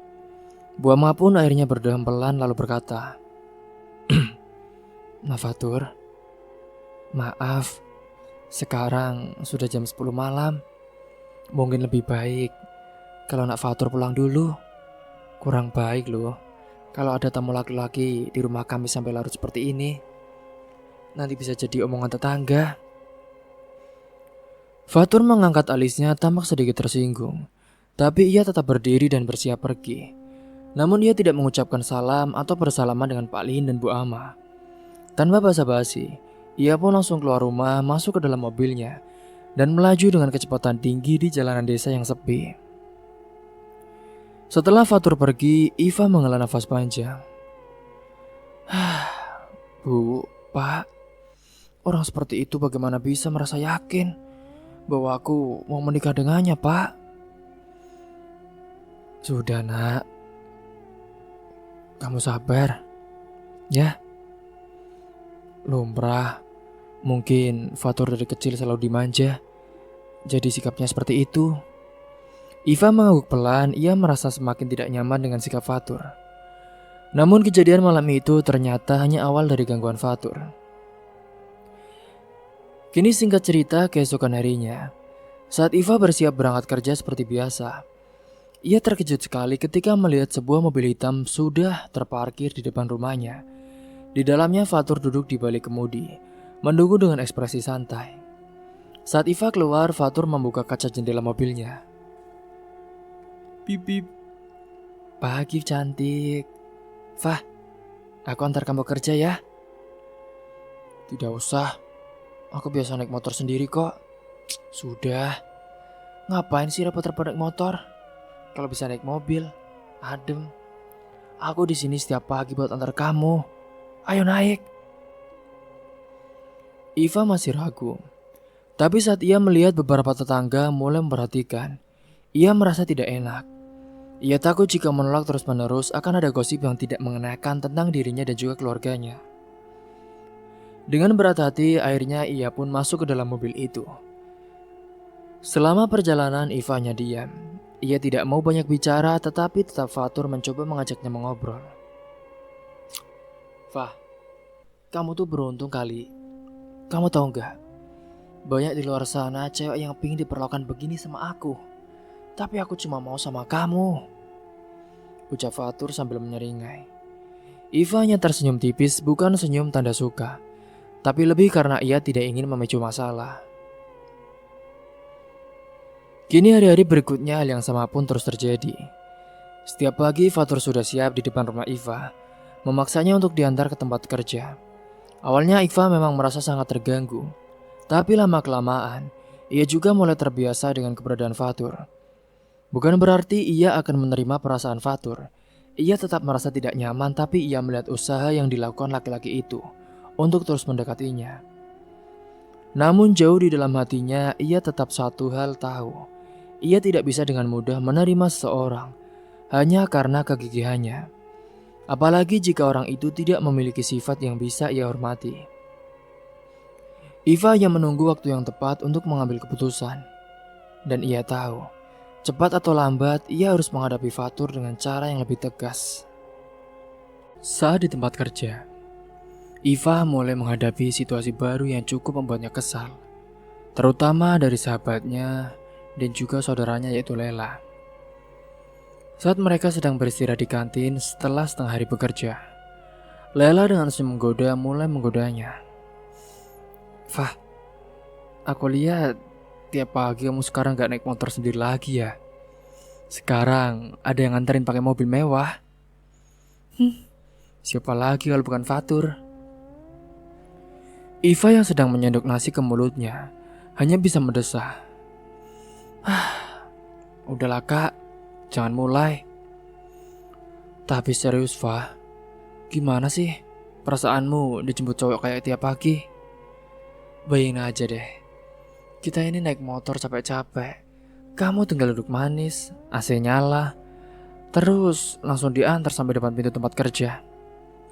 Speaker 1: Bu Ama pun akhirnya berdeham pelan lalu berkata, Nah Fatur, maaf, sekarang sudah jam 10 malam. Mungkin lebih baik kalau Nak Fatur pulang dulu. Kurang baik loh kalau ada tamu laki-laki di rumah kami sampai larut seperti ini. Nanti bisa jadi omongan tetangga. Fatur mengangkat alisnya tampak sedikit tersinggung. Tapi ia tetap berdiri dan bersiap pergi. Namun ia tidak mengucapkan salam atau bersalaman dengan Pak Lin dan Bu Ama. Tanpa basa-basi, ia pun langsung keluar rumah, masuk ke dalam mobilnya, dan melaju dengan kecepatan tinggi di jalanan desa yang sepi. Setelah Fatur pergi, Iva menghela nafas panjang. Bu, Pak, orang seperti itu bagaimana bisa merasa yakin bahwa aku mau menikah dengannya, Pak? Sudah, Nak. Kamu sabar, ya. Lumrah, mungkin Fatur dari kecil selalu dimanja, jadi sikapnya seperti itu. Iva mengangguk pelan, ia merasa semakin tidak nyaman dengan sikap Fatur. Namun kejadian malam itu ternyata hanya awal dari gangguan Fatur. Kini singkat cerita, keesokan harinya, saat Iva bersiap berangkat kerja seperti biasa, ia terkejut sekali ketika melihat sebuah mobil hitam sudah terparkir di depan rumahnya. Di dalamnya Fatur duduk di balik kemudi, menunggu dengan ekspresi santai. Saat Iva keluar, Fatur membuka kaca jendela mobilnya. Bip bip. Pagi cantik. Fah, aku antar kamu kerja ya. Tidak usah, aku biasa naik motor sendiri kok. Sudah, ngapain sih repot-repot naik motor? Kalau bisa naik mobil, adem. Aku di sini setiap pagi buat antar kamu. Ayo naik. Iva masih ragu. Tapi saat ia melihat beberapa tetangga mulai memperhatikan, ia merasa tidak enak. Ia takut jika menolak terus-menerus akan ada gosip yang tidak mengenakan tentang dirinya dan juga keluarganya. Dengan berat hati, akhirnya ia pun masuk ke dalam mobil itu. Selama perjalanan, Iva hanya diam. Ia tidak mau banyak bicara, tetapi tetap Fatur mencoba mengajaknya mengobrol. Fah, kamu tuh beruntung kali. Kamu tahu nggak? Banyak di luar sana cewek yang pingin diperlakukan begini sama aku. Tapi aku cuma mau sama kamu, ucap Fatur sambil menyeringai. Iva hanya tersenyum tipis, bukan senyum tanda suka, tapi lebih karena ia tidak ingin memicu masalah. Kini hari-hari berikutnya hal yang sama pun terus terjadi. Setiap pagi Fatur sudah siap di depan rumah Iva, memaksanya untuk diantar ke tempat kerja. Awalnya Iva memang merasa sangat terganggu, tapi lama-kelamaan ia juga mulai terbiasa dengan keberadaan Fatur. Bukan berarti ia akan menerima perasaan Fatur. Ia tetap merasa tidak nyaman, tapi ia melihat usaha yang dilakukan laki-laki itu untuk terus mendekatinya. Namun jauh di dalam hatinya, ia tetap satu hal tahu. Ia tidak bisa dengan mudah menerima seseorang hanya karena kegigihannya. Apalagi jika orang itu tidak memiliki sifat yang bisa ia hormati. Iva yang menunggu waktu yang tepat untuk mengambil keputusan. Dan ia tahu, cepat atau lambat ia harus menghadapi Fatur dengan cara yang lebih tegas. Saat di tempat kerja, Iva mulai menghadapi situasi baru yang cukup membuatnya kesal. Terutama dari sahabatnya dan juga saudaranya yaitu Lela. Saat mereka sedang beristirahat di kantin setelah setengah hari bekerja, Lela dengan senyum menggoda mulai menggodanya. Fah, aku lihat tiap pagi kamu sekarang gak naik motor sendiri lagi ya. Sekarang ada yang nganterin pakai mobil mewah. Siapa lagi kalau bukan Fatur? Iva yang sedang menyendok nasi ke mulutnya hanya bisa mendesah. Udahlah kak, jangan mulai. Tapi serius Fah, gimana sih perasaanmu dijemput cowok kayak tiap pagi? Bayangin aja deh, kita ini naik motor capek-capek, kamu tinggal duduk manis, AC nyala, terus langsung diantar sampai depan pintu tempat kerja.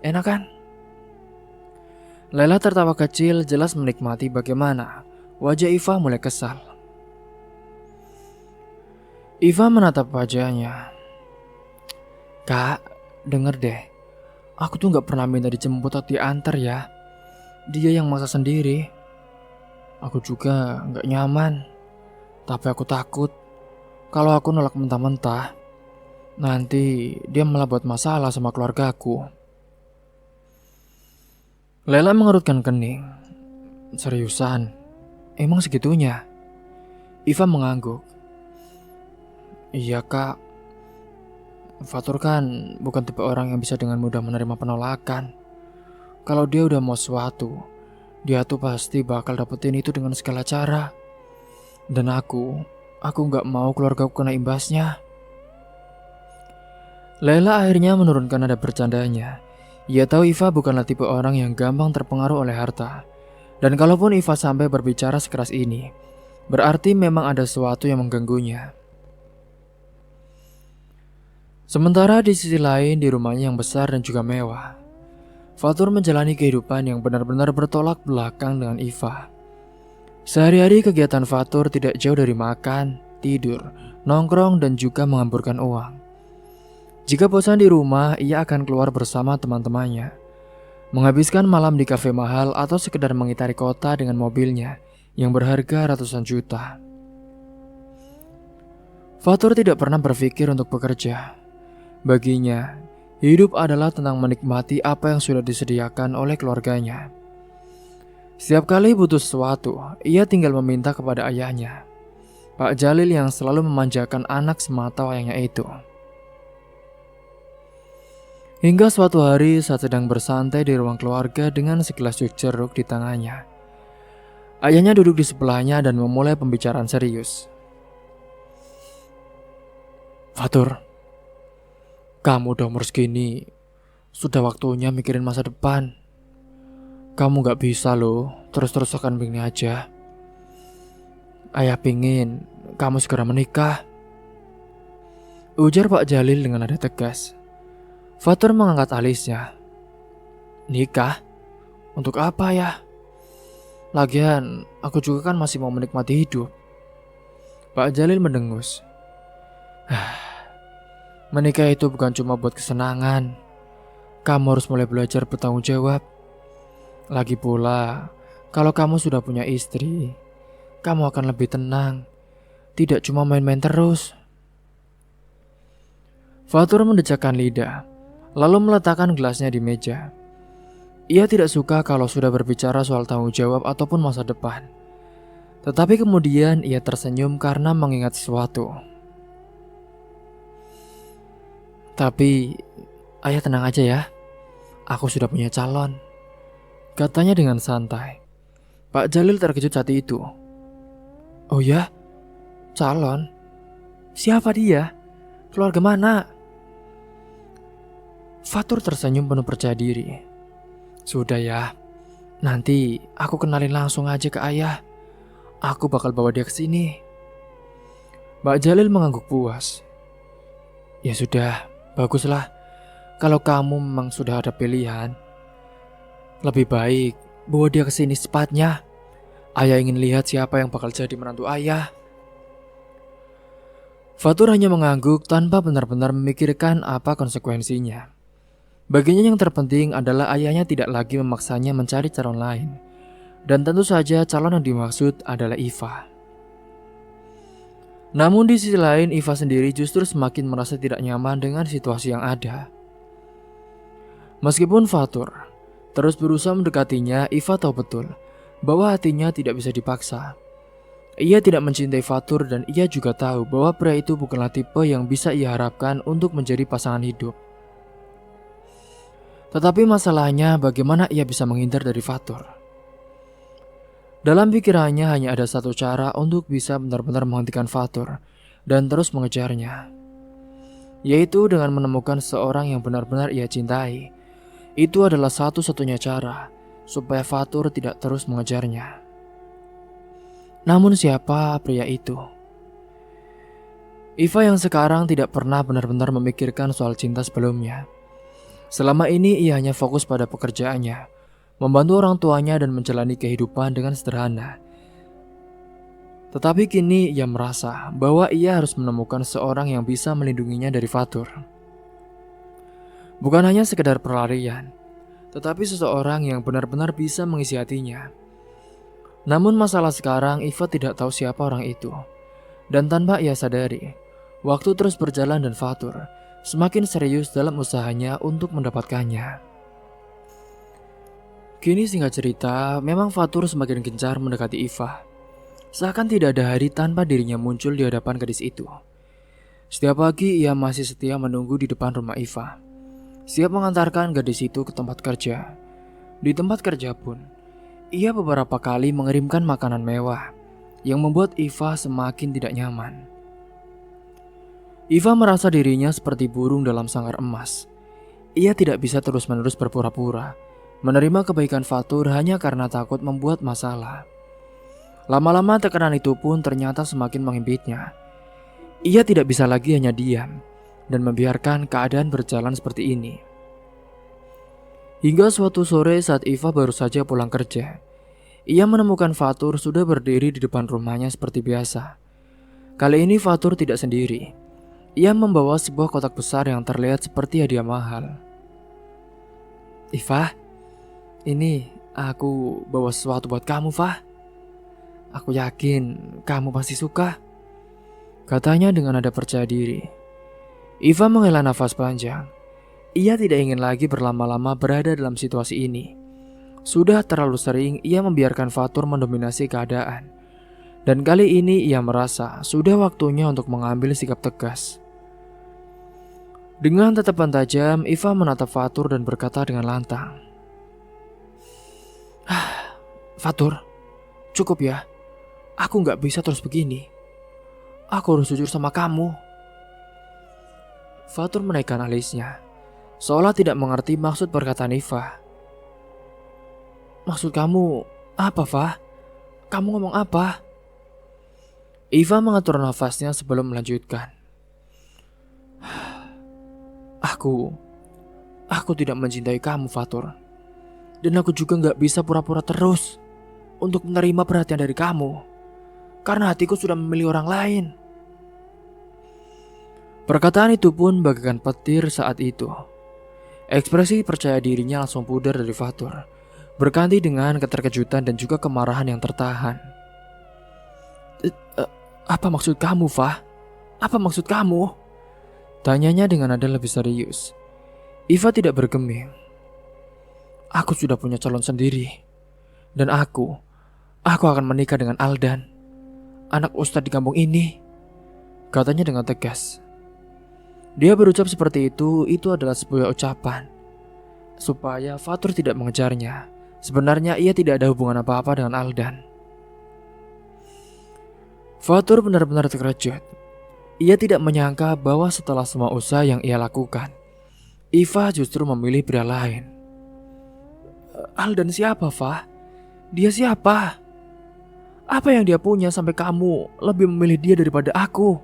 Speaker 1: Enak kan? Lela tertawa kecil, jelas menikmati bagaimana wajah Iva mulai kesal. Iva menatap wajahnya. Kak, denger deh, aku tuh gak pernah minta dijemput atau diantar ya. Dia yang maksa sendiri. Aku juga gak nyaman. Tapi aku takut kalau aku nolak mentah-mentah, nanti dia malah buat masalah sama keluargaku. Lela mengerutkan kening. Seriusan? Emang segitunya? Iva mengangguk. Iya kak, Fatur kan bukan tipe orang yang bisa dengan mudah menerima penolakan. Kalau dia udah mau sesuatu, dia tuh pasti bakal dapetin itu dengan segala cara. Dan aku gak mau keluargaku kena imbasnya. Lela akhirnya menurunkan nada bercandanya. Ia tahu Iva bukanlah tipe orang yang gampang terpengaruh oleh harta. Dan kalaupun Iva sampai berbicara sekeras ini, berarti memang ada sesuatu yang mengganggunya. Sementara di sisi lain di rumahnya yang besar dan juga mewah, Fatur menjalani kehidupan yang benar-benar bertolak belakang dengan Iva. Sehari-hari kegiatan Fatur tidak jauh dari makan, tidur, nongkrong dan juga menghamburkan uang. Jika bosan di rumah, ia akan keluar bersama teman-temannya, menghabiskan malam di kafe mahal atau sekedar mengitari kota dengan mobilnya yang berharga ratusan juta. Fatur tidak pernah berpikir untuk bekerja. Baginya, hidup adalah tentang menikmati apa yang sudah disediakan oleh keluarganya. Setiap kali butuh sesuatu, ia tinggal meminta kepada ayahnya, Pak Jalil yang selalu memanjakan anak semata wayangnya itu. Hingga suatu hari saat sedang bersantai di ruang keluarga dengan segelas jus jeruk di tangannya, ayahnya duduk di sebelahnya dan memulai pembicaraan serius. Fatur, kamu udah umur segini, sudah waktunya mikirin masa depan. Kamu gak bisa loh terus-terusan begini aja. Ayah pingin kamu segera menikah, ujar Pak Jalil dengan nada tegas. Fatur mengangkat alisnya. Nikah? Untuk apa ya? Lagian aku juga kan masih mau menikmati hidup. Pak Jalil mendengus. Menikah itu bukan cuma buat kesenangan. Kamu harus mulai belajar bertanggung jawab. Lagi pula, kalau kamu sudah punya istri, kamu akan lebih tenang. Tidak cuma main-main terus. Fatur mendecakkan lidah, lalu meletakkan gelasnya di meja. Ia tidak suka kalau sudah berbicara soal tanggung jawab ataupun masa depan. Tetapi kemudian ia tersenyum karena mengingat sesuatu. Tapi ayah tenang aja ya, aku sudah punya calon, katanya dengan santai. Pak Jalil terkejut saat itu. Oh ya? Calon? Siapa dia? Keluarga mana? Fatur tersenyum penuh percaya diri. Sudah ya, nanti aku kenalin langsung aja ke ayah. Aku bakal bawa dia ke sini. Mbak Jalil mengangguk puas. Ya sudah, baguslah. Kalau kamu memang sudah ada pilihan, lebih baik bawa dia ke sini secepatnya. Ayah ingin lihat siapa yang bakal jadi menantu ayah. Fatur hanya mengangguk tanpa benar-benar memikirkan apa konsekuensinya. Baginya yang terpenting adalah ayahnya tidak lagi memaksanya mencari calon lain. Dan tentu saja calon yang dimaksud adalah Iva. Namun di sisi lain, Iva sendiri justru semakin merasa tidak nyaman dengan situasi yang ada. Meskipun Fatur terus berusaha mendekatinya, Iva tahu betul bahwa hatinya tidak bisa dipaksa. Ia tidak mencintai Fatur dan ia juga tahu bahwa pria itu bukanlah tipe yang bisa ia harapkan untuk menjadi pasangan hidup. Tetapi masalahnya bagaimana ia bisa menghindar dari Fatur. Dalam pikirannya hanya ada satu cara untuk bisa benar-benar menghentikan Fatur dan terus mengejarnya, yaitu dengan menemukan seorang yang benar-benar ia cintai. Itu adalah satu-satunya cara supaya Fatur tidak terus mengejarnya. Namun siapa pria itu? Iva yang sekarang tidak pernah benar-benar memikirkan soal cinta sebelumnya. Selama ini ia hanya fokus pada pekerjaannya, membantu orang tuanya dan menjalani kehidupan dengan sederhana. Tetapi kini ia merasa bahwa ia harus menemukan seorang yang bisa melindunginya dari Fatur. Bukan hanya sekedar pelarian, tetapi seseorang yang benar-benar bisa mengisi hatinya. Namun masalah sekarang, Iva tidak tahu siapa orang itu. Dan tanpa ia sadari, waktu terus berjalan dan Fatur semakin serius dalam usahanya untuk mendapatkannya. Kini singkat cerita, memang Fatur semakin gencar mendekati Iva. Seakan tidak ada hari tanpa dirinya muncul di hadapan gadis itu. Setiap pagi ia masih setia menunggu di depan rumah Iva, siap mengantarkan gadis itu ke tempat kerja. Di tempat kerja pun, ia beberapa kali mengirimkan makanan mewah yang membuat Iva semakin tidak nyaman. Iva merasa dirinya seperti burung dalam sangkar emas. Ia tidak bisa terus-menerus berpura-pura menerima kebaikan Fatur hanya karena takut membuat masalah. Lama-lama tekanan itu pun ternyata semakin mengimpitnya. Ia tidak bisa lagi hanya diam dan membiarkan keadaan berjalan seperti ini. Hingga suatu sore saat Iva baru saja pulang kerja, ia menemukan Fatur sudah berdiri di depan rumahnya seperti biasa. Kali ini Fatur tidak sendiri. Ia membawa sebuah kotak besar yang terlihat seperti hadiah mahal. Iva, ini aku bawa sesuatu buat kamu, Fah. Aku yakin kamu pasti suka, katanya dengan nada percaya diri. Iva menghela nafas panjang. Ia tidak ingin lagi berlama-lama berada dalam situasi ini. Sudah terlalu sering ia membiarkan Fatur mendominasi keadaan. Dan kali ini ia merasa sudah waktunya untuk mengambil sikap tegas. Dengan tatapan tajam, Iva menatap Fatur dan berkata dengan lantang. Fatur, cukup ya. Aku gak bisa terus begini. Aku harus jujur sama kamu. Fatur menaikkan alisnya, seolah tidak mengerti maksud perkataan Iva. Maksud kamu apa, Fah? Kamu ngomong apa? Iva mengatur nafasnya sebelum melanjutkan. Aku tidak mencintai kamu, Fatur. Dan aku juga gak bisa pura-pura terus untuk menerima perhatian dari kamu, karena hatiku sudah memilih orang lain. Perkataan itu pun bagaikan petir saat itu. Ekspresi percaya dirinya langsung pudar dari Fatur, berganti dengan keterkejutan dan juga kemarahan yang tertahan. Apa maksud kamu, Fah? Apa maksud kamu? Tanyanya dengan nada lebih serius. Iva tidak bergeming. Aku sudah punya calon sendiri. Dan aku akan menikah dengan Aldan.
Speaker 2: anak ustadz di kampung ini, katanya dengan tegas. Dia berucap seperti itu adalah sebuah ucapan supaya Fatur tidak mengejarnya. Sebenarnya ia tidak ada hubungan apa-apa dengan Aldan. Fatur benar-benar terkejut. Ia tidak menyangka bahwa setelah semua usaha yang ia lakukan, Iva justru memilih pria lain. Aldan siapa, Fa? Dia siapa? Apa yang dia punya sampai kamu lebih memilih dia daripada aku?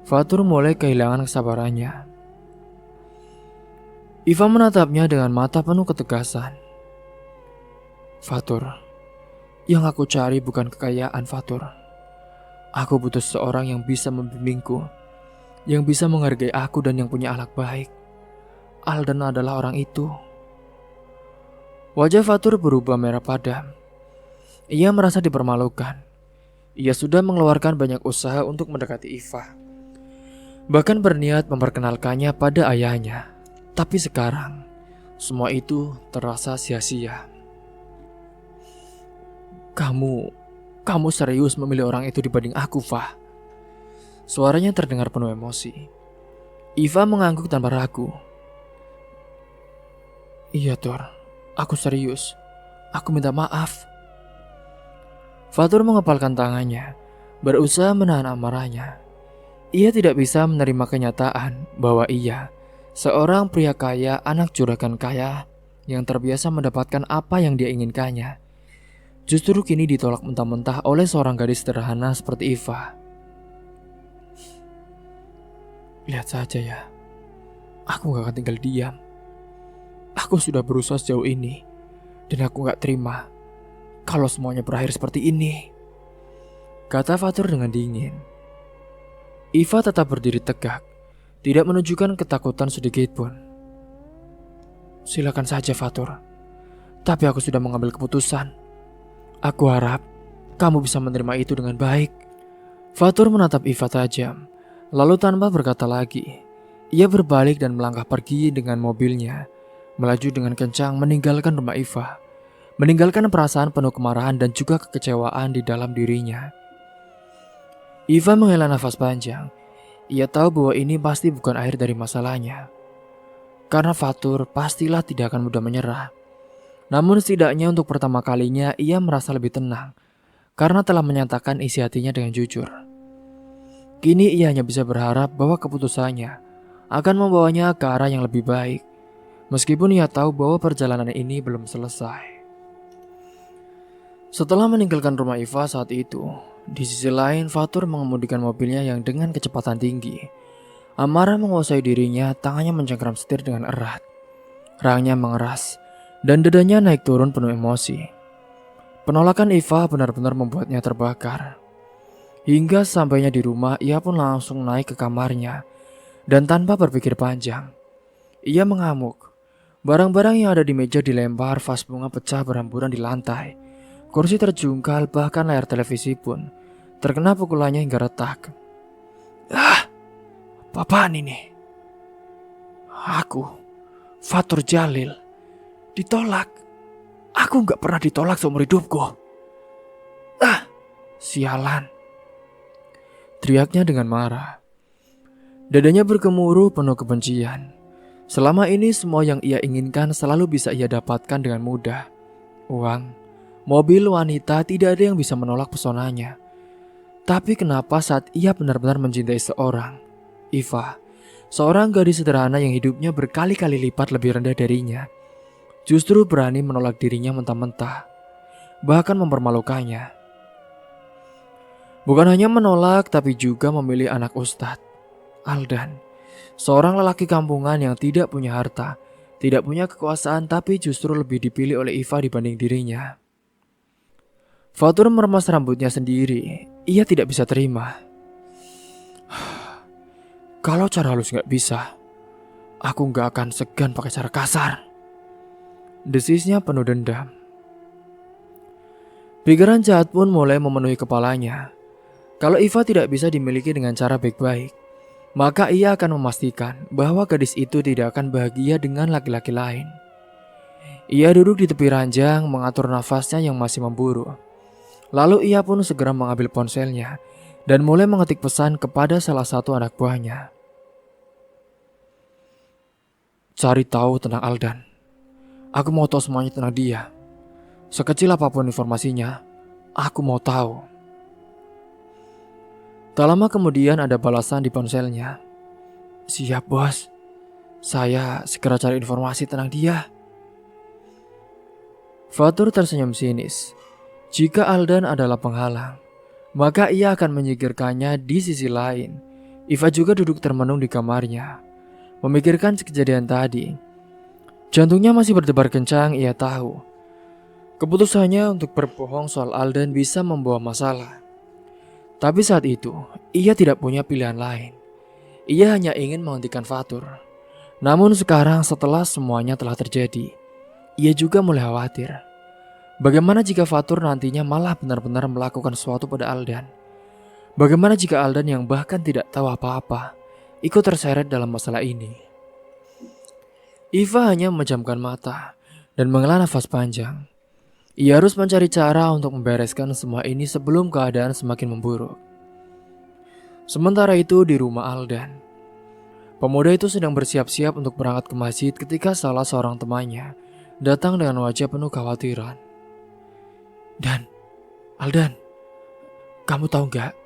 Speaker 2: Fatur mulai kehilangan kesabarannya. Iva menatapnya dengan mata penuh ketegasan. Fatur, yang aku cari bukan kekayaan, Fatur. Aku butuh seorang yang bisa membimbingku, yang bisa menghargai aku dan yang punya akhlak baik. Aldan adalah orang itu. Wajah Fatur berubah merah padam. Ia merasa dipermalukan. Ia sudah mengeluarkan banyak usaha untuk mendekati Iva. Bahkan berniat memperkenalkannya pada ayahnya. Tapi sekarang, semua itu terasa sia-sia. Kamu serius memilih orang itu dibanding aku, Fa? Suaranya terdengar penuh emosi. Iva mengangguk tanpa ragu. Iya, Tor. Aku serius. Aku minta maaf. Fatur mengepalkan tangannya, berusaha menahan amarahnya. Ia tidak bisa menerima kenyataan bahwa ia, seorang pria kaya, anak juragan kaya, yang terbiasa mendapatkan apa yang dia inginkannya, justru kini ditolak mentah-mentah oleh seorang gadis sederhana seperti Iva. Lihat saja ya, aku gak akan tinggal diam. Aku sudah berusaha sejauh ini, dan aku gak terima kalau semuanya berakhir seperti ini, kata Fatur dengan dingin. Iva tetap berdiri tegak, tidak menunjukkan ketakutan sedikit pun. Silakan saja, Fatur, tapi aku sudah mengambil keputusan. Aku harap kamu bisa menerima itu dengan baik. Fatur menatap Iva tajam, lalu tanpa berkata lagi, ia berbalik dan melangkah pergi dengan mobilnya, melaju dengan kencang meninggalkan rumah Iva, meninggalkan perasaan penuh kemarahan dan juga kekecewaan di dalam dirinya. Iva menghela nafas panjang. Ia tahu bahwa ini pasti bukan akhir dari masalahnya. Karena Fatur pastilah tidak akan mudah menyerah. Namun setidaknya untuk pertama kalinya ia merasa lebih tenang karena telah menyatakan isi hatinya dengan jujur. Kini ia hanya bisa berharap bahwa keputusannya akan membawanya ke arah yang lebih baik. Meskipun ia tahu bahwa perjalanan ini belum selesai. Setelah meninggalkan rumah Iva saat itu, di sisi lain Fatur mengemudikan mobilnya yang dengan kecepatan tinggi. Amarah menguasai dirinya, tangannya mencengkram setir dengan erat. Rahangnya mengeras, dan dadanya naik turun penuh emosi. Penolakan Iva benar-benar membuatnya terbakar. Hingga sampainya di rumah, ia pun langsung naik ke kamarnya. Dan tanpa berpikir panjang, ia mengamuk. Barang-barang yang ada di meja dilempar, vas bunga pecah berhamburan di lantai. Kursi terjungkal, bahkan layar televisi pun terkena pukulannya hingga retak. Apaan ini? Aku, Fatur Jalil, ditolak. Aku gak pernah ditolak seumur hidupku. Sialan, teriaknya dengan marah. Dadanya bergemuruh penuh kebencian. Selama ini semua yang ia inginkan selalu bisa ia dapatkan dengan mudah. Uang, mobil, wanita, tidak ada yang bisa menolak pesonanya. Tapi kenapa saat ia benar-benar mencintai seorang, Iva, seorang gadis sederhana yang hidupnya berkali-kali lipat lebih rendah darinya, justru berani menolak dirinya mentah-mentah, bahkan mempermalukannya. Bukan hanya menolak, tapi juga memilih anak ustadz, Aldan, seorang lelaki kampungan yang tidak punya harta, tidak punya kekuasaan, tapi justru lebih dipilih oleh Iva dibanding dirinya. Fatur meremas rambutnya sendiri. Ia tidak bisa terima. Kalau cara halus gak bisa, aku gak akan segan pakai cara kasar. Desisnya penuh dendam. Pikiran jahat pun mulai memenuhi kepalanya. Kalau Iva tidak bisa dimiliki dengan cara baik-baik, maka ia akan memastikan bahwa gadis itu tidak akan bahagia dengan laki-laki lain. Ia duduk di tepi ranjang mengatur nafasnya yang masih memburu.
Speaker 1: Lalu ia pun segera mengambil ponselnya dan mulai mengetik pesan kepada salah satu anak buahnya. Cari tahu tentang Aldan. Aku mau tahu semuanya tentang dia. Sekecil apapun informasinya, aku mau tahu. Tak lama kemudian ada balasan di ponselnya. Siap bos, saya segera cari informasi tentang dia. Fatur tersenyum sinis. Jika Aldan adalah penghalang, maka ia akan menyingkirkannya. Di sisi lain, Iva juga duduk termenung di kamarnya, memikirkan kejadian tadi. Jantungnya masih berdebar kencang. Ia tahu keputusannya untuk berbohong soal Aldan bisa membawa masalah. Tapi saat itu, ia tidak punya pilihan lain. Ia hanya ingin menghentikan Fatur. Namun sekarang setelah semuanya telah terjadi, ia juga mulai khawatir. Bagaimana jika Fatur nantinya malah benar-benar melakukan sesuatu pada Aldan? Bagaimana jika Aldan yang bahkan tidak tahu apa-apa ikut terseret dalam masalah ini? Iva hanya memejamkan mata dan menghela nafas panjang. Ia harus mencari cara untuk membereskan semua ini sebelum keadaan semakin memburuk. Sementara itu di rumah Aldan, pemuda itu sedang bersiap-siap untuk berangkat ke masjid ketika salah seorang temannya datang dengan wajah penuh kekhawatiran. Dan, Aldan, kamu tahu gak?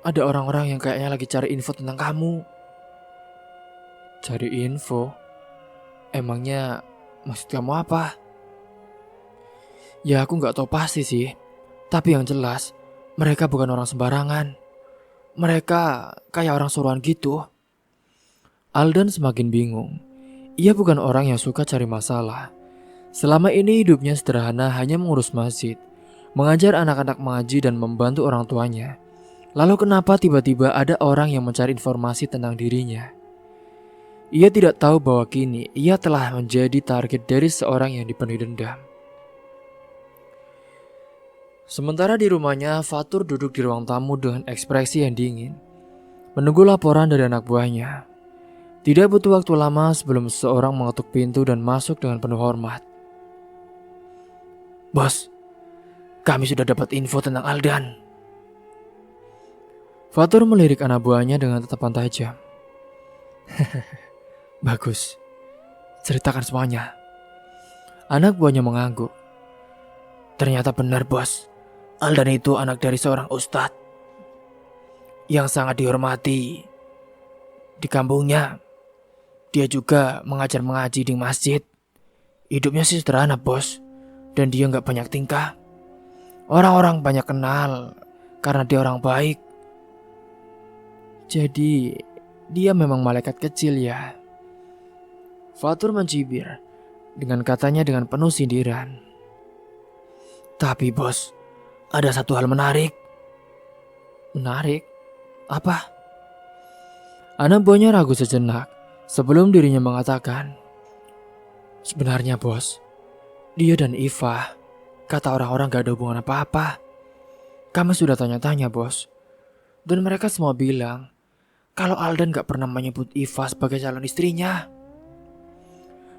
Speaker 1: Ada orang-orang yang kayaknya lagi cari info tentang kamu. Cari info? Emangnya maksud kamu apa? Ya aku gak tahu pasti sih. Tapi yang jelas, mereka bukan orang sembarangan. Mereka kayak orang suruhan gitu. Aldan semakin bingung. Ia bukan orang yang suka cari masalah. Selama ini hidupnya sederhana, hanya mengurus masjid, mengajar anak-anak mengaji dan membantu orang tuanya. Lalu kenapa tiba-tiba ada orang yang mencari informasi tentang dirinya? Ia tidak tahu bahwa kini ia telah menjadi target dari seorang yang dipenuhi dendam. Sementara di rumahnya, Fatur duduk di ruang tamu dengan ekspresi yang dingin, menunggu laporan dari anak buahnya. Tidak butuh waktu lama sebelum seseorang mengetuk pintu dan masuk dengan penuh hormat. Bos, kami sudah dapat info tentang Aldan. Fatur melirik anak buahnya dengan tatapan tajam. Bagus, ceritakan semuanya. Anak buahnya mengangguk. Ternyata benar bos, Aldan itu anak dari seorang ustadz yang sangat dihormati di kampungnya. Dia juga mengajar mengaji di masjid. Hidupnya sih sederhana bos, dan dia gak banyak tingkah. Orang-orang banyak kenal karena dia orang baik. Jadi dia memang malaikat kecil ya. Fatur mencibir dengan katanya dengan penuh sindiran. Tapi bos, ada satu hal menarik. Menarik? Apa? Anak buahnya ragu sejenak sebelum dirinya mengatakan, sebenarnya bos, dia dan Iva, kata orang-orang gak ada hubungan apa-apa. Kami sudah tanya-tanya bos, dan mereka semua bilang kalau Aldan gak pernah menyebut Iva sebagai calon istrinya.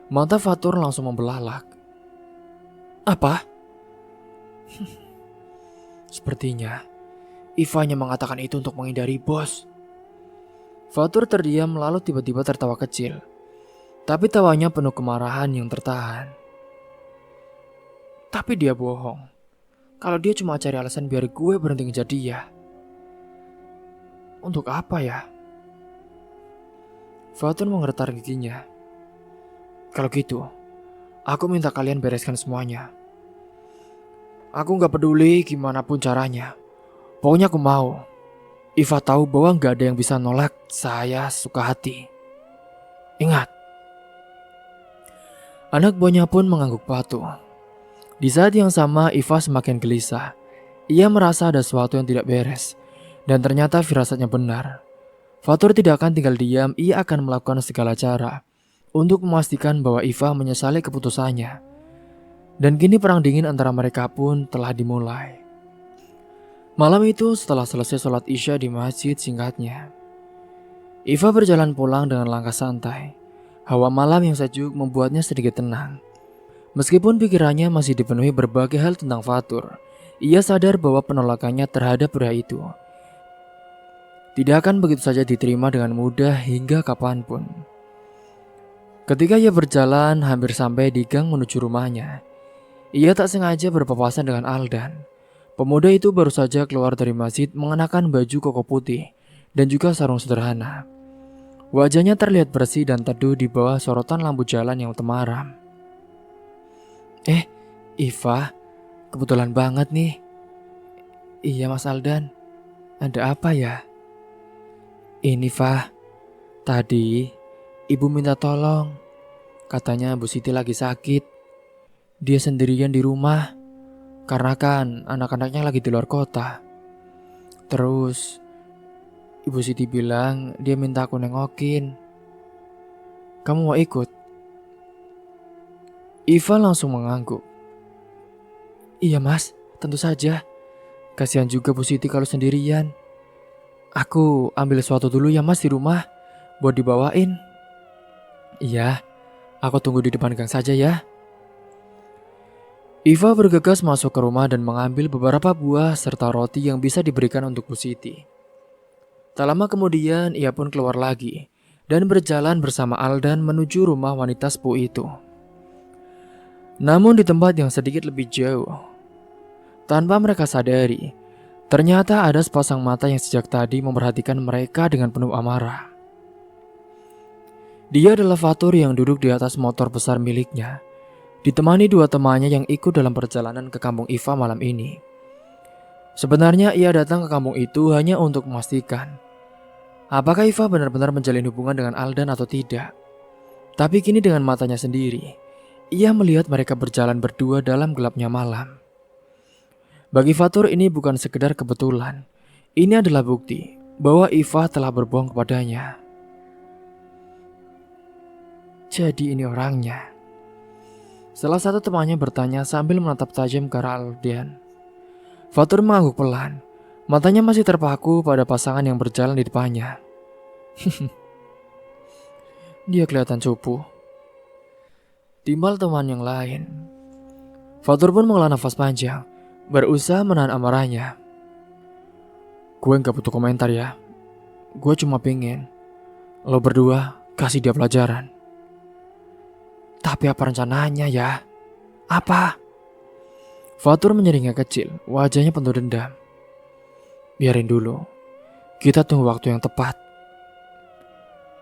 Speaker 1: Mata Fatur langsung membelalak. Apa? Sepertinya Iva hanya mengatakan itu untuk menghindari bos. Fatur terdiam lalu tiba-tiba tertawa kecil. Tapi tawanya penuh kemarahan yang tertahan. Tapi dia bohong. Kalau dia cuma cari alasan biar gue berhenti ngejar dia. Untuk apa ya? Fatur menggetar giginya. Kalau gitu, aku minta kalian bereskan semuanya. Aku gak peduli gimana pun caranya. Pokoknya aku mau Iva tahu bahwa gak ada yang bisa nolak saya suka hati. Ingat. Anak buahnya pun mengangguk patuh. Di saat yang sama Iva semakin gelisah. Ia merasa ada sesuatu yang tidak beres. Dan ternyata firasatnya benar. Fatur tidak akan tinggal diam. Ia akan melakukan segala cara untuk memastikan bahwa Iva menyesali keputusannya. Dan kini perang dingin antara mereka pun telah dimulai. Malam itu setelah selesai sholat isya di masjid singkatnya, Iva berjalan pulang dengan langkah santai. Hawa malam yang sejuk membuatnya sedikit tenang. Meskipun pikirannya masih dipenuhi berbagai hal tentang Fatur Ia sadar bahwa penolakannya terhadap pria itu tidak akan begitu saja diterima dengan mudah hingga kapanpun. Ketika ia berjalan hampir sampai di gang menuju rumahnya, ia tak sengaja berpapasan dengan Aldan. Pemuda itu baru saja keluar dari masjid mengenakan baju koko putih dan juga sarung sederhana. Wajahnya terlihat bersih dan teduh di bawah sorotan lampu jalan yang temaram. Iva, kebetulan banget nih. Iya Mas Aldan, ada apa ya? Ini Fah, tadi ibu minta tolong. Katanya Bu Siti lagi sakit. Dia sendirian di rumah, karena kan anak-anaknya lagi di luar kota. Terus Ibu Siti bilang dia minta aku nengokin. Kamu mau ikut? Iva langsung mengangguk. Iya Mas, tentu saja. Kasihan juga Bu Siti kalau sendirian. Aku ambil sesuatu dulu ya Mas di rumah, buat dibawain. Iya, aku tunggu di depan gang saja ya. Iva bergegas masuk ke rumah dan mengambil beberapa buah serta roti yang bisa diberikan untuk Bu Siti. Tak lama kemudian ia pun keluar lagi dan berjalan bersama Aldan menuju rumah wanita sepuh itu. Namun di tempat yang sedikit lebih jauh, tanpa mereka sadari, ternyata ada sepasang mata yang sejak tadi memperhatikan mereka dengan penuh amarah. Dia adalah Fatur yang duduk di atas motor besar miliknya, ditemani dua temannya yang ikut dalam perjalanan ke kampung Iva malam ini. Sebenarnya ia datang ke kampung itu hanya untuk memastikan apakah Iva benar-benar menjalin hubungan dengan Aldan atau tidak. Tapi kini dengan matanya sendiri, ia melihat mereka berjalan berdua dalam gelapnya malam. Bagi Fatur ini bukan sekedar kebetulan. Ini adalah bukti bahwa Iva telah berbohong kepadanya. Jadi ini orangnya. Salah satu temannya bertanya sambil menatap tajam ke arah Aldan. Fatur mengangguk pelan. Matanya masih terpaku pada pasangan yang berjalan di depannya. Dia kelihatan cupu. Timbal teman yang lain. Fatur pun menghela nafas panjang, berusaha menahan amarahnya. Gue gak butuh komentar ya. Gue cuma pengen lo berdua kasih dia pelajaran. Tapi apa rencananya ya? Apa? Fatur menyeringnya kecil, wajahnya penuh dendam. Biarin dulu, kita tunggu waktu yang tepat.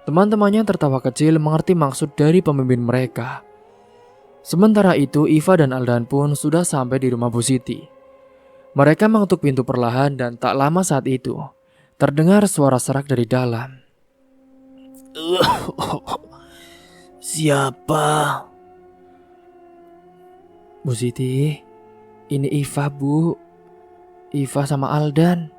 Speaker 1: Teman-temannya tertawa kecil mengerti maksud dari pemimpin mereka. Sementara itu Iva dan Aldan pun sudah sampai di rumah Bu Siti. Mereka mengetuk pintu perlahan dan tak lama saat itu terdengar suara serak dari dalam.
Speaker 2: Siapa?
Speaker 1: Bu Siti, ini Iva Bu. Iva sama Aldan.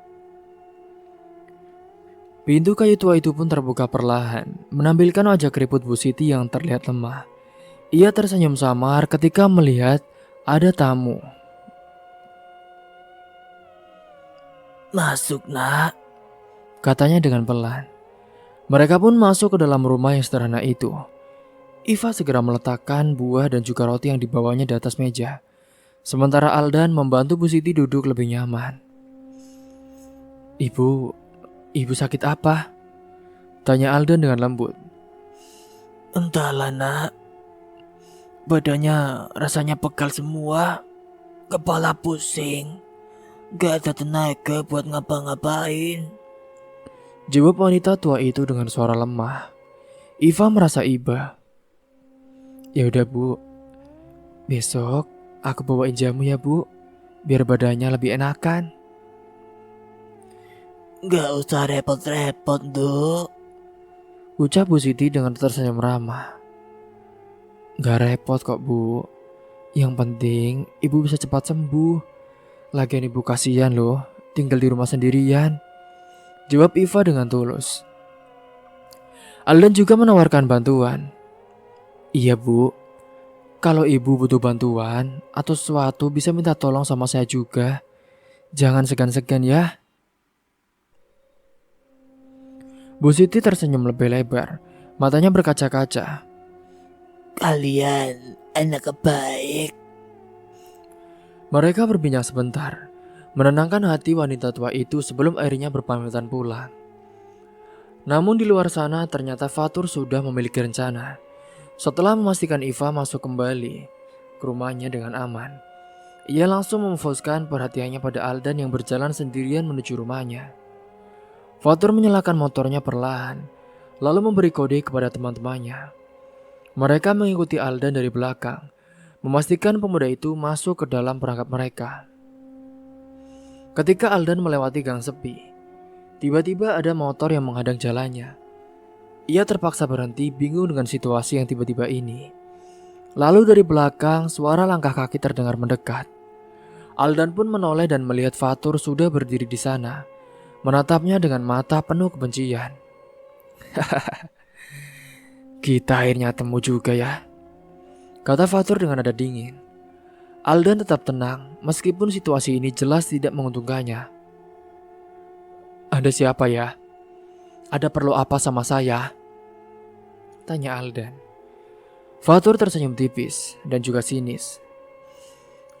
Speaker 1: Pintu kayu tua itu pun terbuka perlahan, menampilkan wajah keriput Bu Siti yang terlihat lemah. Ia tersenyum samar ketika melihat ada tamu.
Speaker 2: Masuk nak,
Speaker 1: Katanya dengan pelan. Mereka pun masuk ke dalam rumah yang sederhana itu. Iva segera meletakkan buah dan juga roti yang dibawanya di atas meja. Sementara Aldan membantu Bu Siti duduk lebih nyaman. Ibu sakit apa? Tanya Aldan dengan lembut.
Speaker 2: Entahlah nak. Badannya rasanya pegal semua. Kepala pusing. Gak ada tenaga buat ngapa-ngapain.
Speaker 1: Jawab wanita tua itu dengan suara lemah. Iva merasa iba. Ya udah Bu, besok aku bawain jamu ya Bu, biar badannya lebih enakan.
Speaker 2: Gak usah repot-repot, Duk.
Speaker 1: Ucap Bu Siti dengan tersenyum ramah. Gak repot kok Bu, yang penting ibu bisa cepat sembuh. Lagian ibu kasihan loh, tinggal di rumah sendirian. Jawab Iva dengan tulus. Aldan juga menawarkan bantuan. Iya Bu, kalau ibu butuh bantuan atau sesuatu bisa minta tolong sama saya juga. Jangan segan-segan ya. Bu Siti tersenyum lebih lebar, matanya berkaca-kaca.
Speaker 2: Kalian anak baik.
Speaker 1: Mereka berbincang sebentar. menenangkan hati wanita tua itu sebelum akhirnya berpamitan pulang. Namun di luar sana ternyata Fatur sudah memiliki rencana. Setelah memastikan Iva masuk kembali ke rumahnya dengan aman, ia langsung memfokuskan perhatiannya pada Aldan yang berjalan sendirian menuju rumahnya. Fatur menyalakan motornya perlahan, lalu memberi kode kepada teman-temannya. Mereka mengikuti Aldan dari belakang, memastikan pemuda itu masuk ke dalam perangkap mereka. Ketika Aldan melewati gang sepi, tiba-tiba ada motor yang menghadang jalannya. Ia terpaksa berhenti, bingung dengan situasi yang tiba-tiba ini. Lalu dari belakang, suara langkah kaki terdengar mendekat. Aldan pun menoleh dan melihat Fatur sudah berdiri di sana, menatapnya dengan mata penuh kebencian. Kita akhirnya temu juga ya, kata Fatur dengan nada dingin. Aldan tetap tenang meskipun situasi ini jelas tidak menguntungkannya. Anda siapa ya? Ada perlu apa sama saya? Tanya Aldan. Fatur tersenyum tipis dan juga sinis.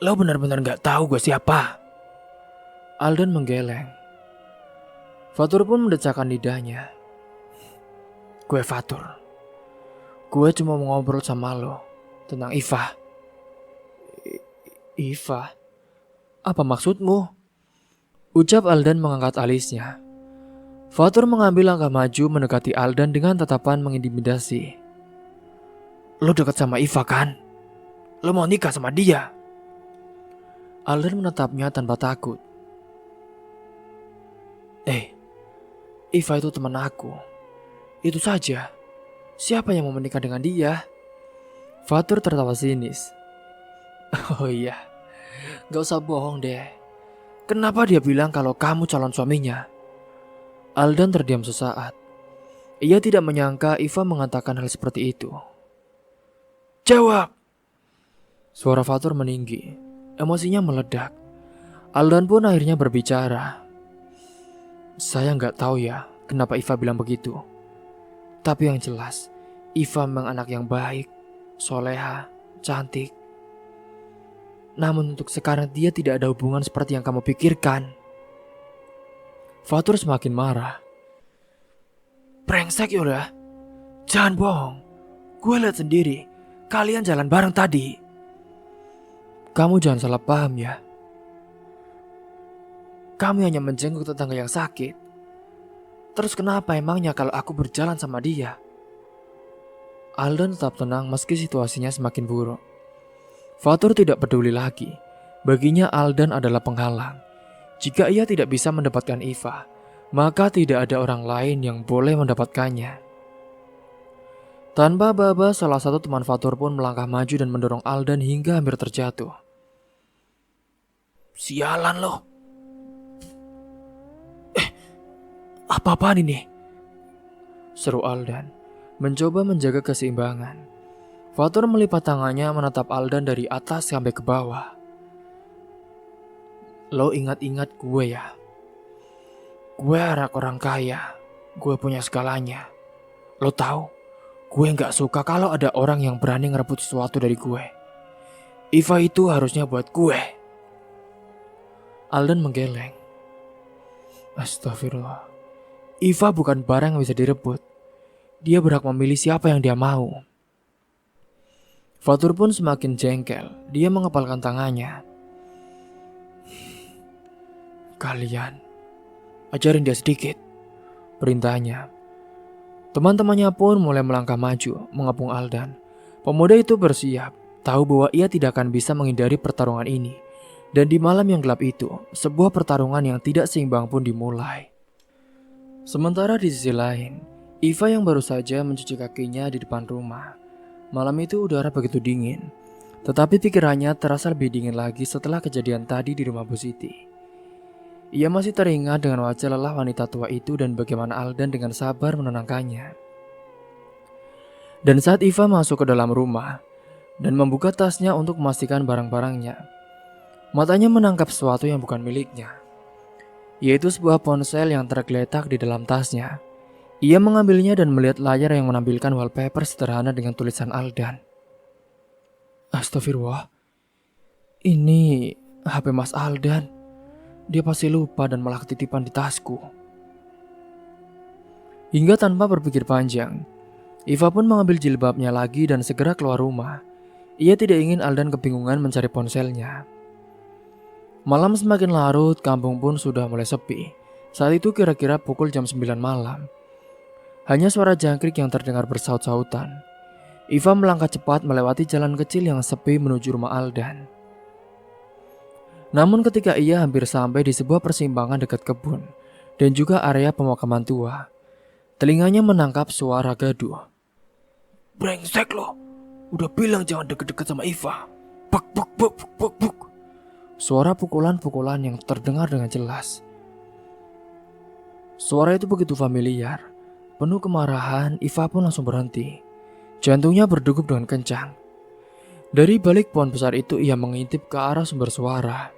Speaker 2: Lo benar-benar gak tahu gue siapa?
Speaker 1: Aldan menggeleng. Fatur pun mendecakkan lidahnya.
Speaker 2: Gue Fatur. Gue cuma mau ngobrol sama lo tentang Iva.
Speaker 1: Iva? Apa maksudmu? Ucap Aldan mengangkat alisnya. Fatur mengambil langkah maju mendekati Aldan dengan tatapan mengintimidasi.
Speaker 2: Lo dekat sama Iva kan? Lo mau nikah sama dia?
Speaker 1: Aldan menatapnya tanpa takut.
Speaker 2: Iva itu teman aku. Itu saja. Siapa yang mau menikah dengan dia?
Speaker 1: Fatur tertawa sinis.
Speaker 2: Oh iya, gak usah bohong deh. Kenapa dia bilang kalau kamu calon suaminya?
Speaker 1: Aldan terdiam sesaat. Ia tidak menyangka Iva mengatakan hal seperti itu.
Speaker 2: Jawab!
Speaker 1: Suara Fatur meninggi. Emosinya meledak. Aldan pun akhirnya berbicara. Saya nggak tahu ya kenapa Iva bilang begitu. Tapi yang jelas, Iva memang anak yang baik, soleha, cantik. Namun untuk sekarang dia tidak ada hubungan seperti yang kamu pikirkan. Fatur semakin marah.
Speaker 2: Brengsek Yoda. Jangan bohong. Gue lihat sendiri. Kalian jalan bareng tadi.
Speaker 1: Kamu jangan salah paham ya.
Speaker 2: Kamu hanya menjenguk tetangga yang sakit. Terus kenapa emangnya kalau aku berjalan sama dia?
Speaker 1: Aldan tetap tenang meski situasinya semakin buruk. Fatur tidak peduli lagi. Baginya Aldan adalah penghalang. Jika ia tidak bisa mendapatkan Iva, maka tidak ada orang lain yang boleh mendapatkannya. Tanpa baba, salah satu teman Fatur pun melangkah maju dan mendorong Aldan hingga hampir terjatuh.
Speaker 2: Sialan lo. Apa-apaan ini?
Speaker 1: Seru Aldan, mencoba menjaga keseimbangan. Fatur melipat tangannya menatap Aldan dari atas sampai ke bawah. Lo ingat-ingat gue ya.
Speaker 2: Gue anak orang kaya. Gue punya segalanya. Lo tahu, gue gak suka kalau ada orang yang berani ngerebut sesuatu dari gue. Iva itu harusnya buat gue.
Speaker 1: Aldan menggeleng. Astagfirullah.
Speaker 2: Iva bukan barang yang bisa direbut. Dia berhak memilih siapa yang dia mau.
Speaker 1: Fatur pun semakin jengkel. Dia mengepalkan tangannya.
Speaker 2: Kalian ajarin dia sedikit,
Speaker 1: perintahnya. Teman-temannya pun mulai melangkah maju mengepung Aldan. Pemuda itu bersiap, tahu bahwa ia tidak akan bisa menghindari pertarungan ini. Dan di malam yang gelap itu, sebuah pertarungan yang tidak seimbang pun dimulai. Sementara di sisi lain, Iva yang baru saja mencuci kakinya di depan rumah. Malam itu udara begitu dingin, tetapi pikirannya terasa lebih dingin lagi setelah kejadian tadi di rumah Bu Siti. Ia masih teringat dengan wajah lelah wanita tua itu dan bagaimana Aldan dengan sabar menenangkannya. Dan saat Iva masuk ke dalam rumah dan membuka tasnya untuk memastikan barang-barangnya, matanya menangkap sesuatu yang bukan miliknya, yaitu sebuah ponsel yang tergeletak di dalam tasnya. Ia mengambilnya dan melihat layar yang menampilkan wallpaper sederhana dengan tulisan Aldan. Astagfirullah, ini HP Mas Aldan. dia pasti lupa dan malah ketitipan di tasku. Hingga tanpa berpikir panjang, Iva pun mengambil jilbabnya lagi dan segera keluar rumah. Ia tidak ingin Aldan kebingungan mencari ponselnya. Malam semakin larut, kampung pun sudah mulai sepi. Saat itu kira-kira pukul jam 9 malam. Hanya suara jangkrik yang terdengar bersaut-sautan. Iva melangkah cepat melewati jalan kecil yang sepi menuju rumah Aldan. Namun ketika ia hampir sampai di sebuah persimpangan dekat kebun dan juga area pemakaman tua, telinganya menangkap suara gaduh.
Speaker 2: Brengsek lo, udah bilang jangan deket-deket sama Iva. Buk buk buk buk buk buk.
Speaker 1: Suara pukulan-pukulan yang terdengar dengan jelas. Suara itu begitu familiar. Penuh kemarahan, Iva pun langsung berhenti. Jantungnya berdegup dengan kencang. Dari balik pohon besar itu ia mengintip ke arah sumber suara.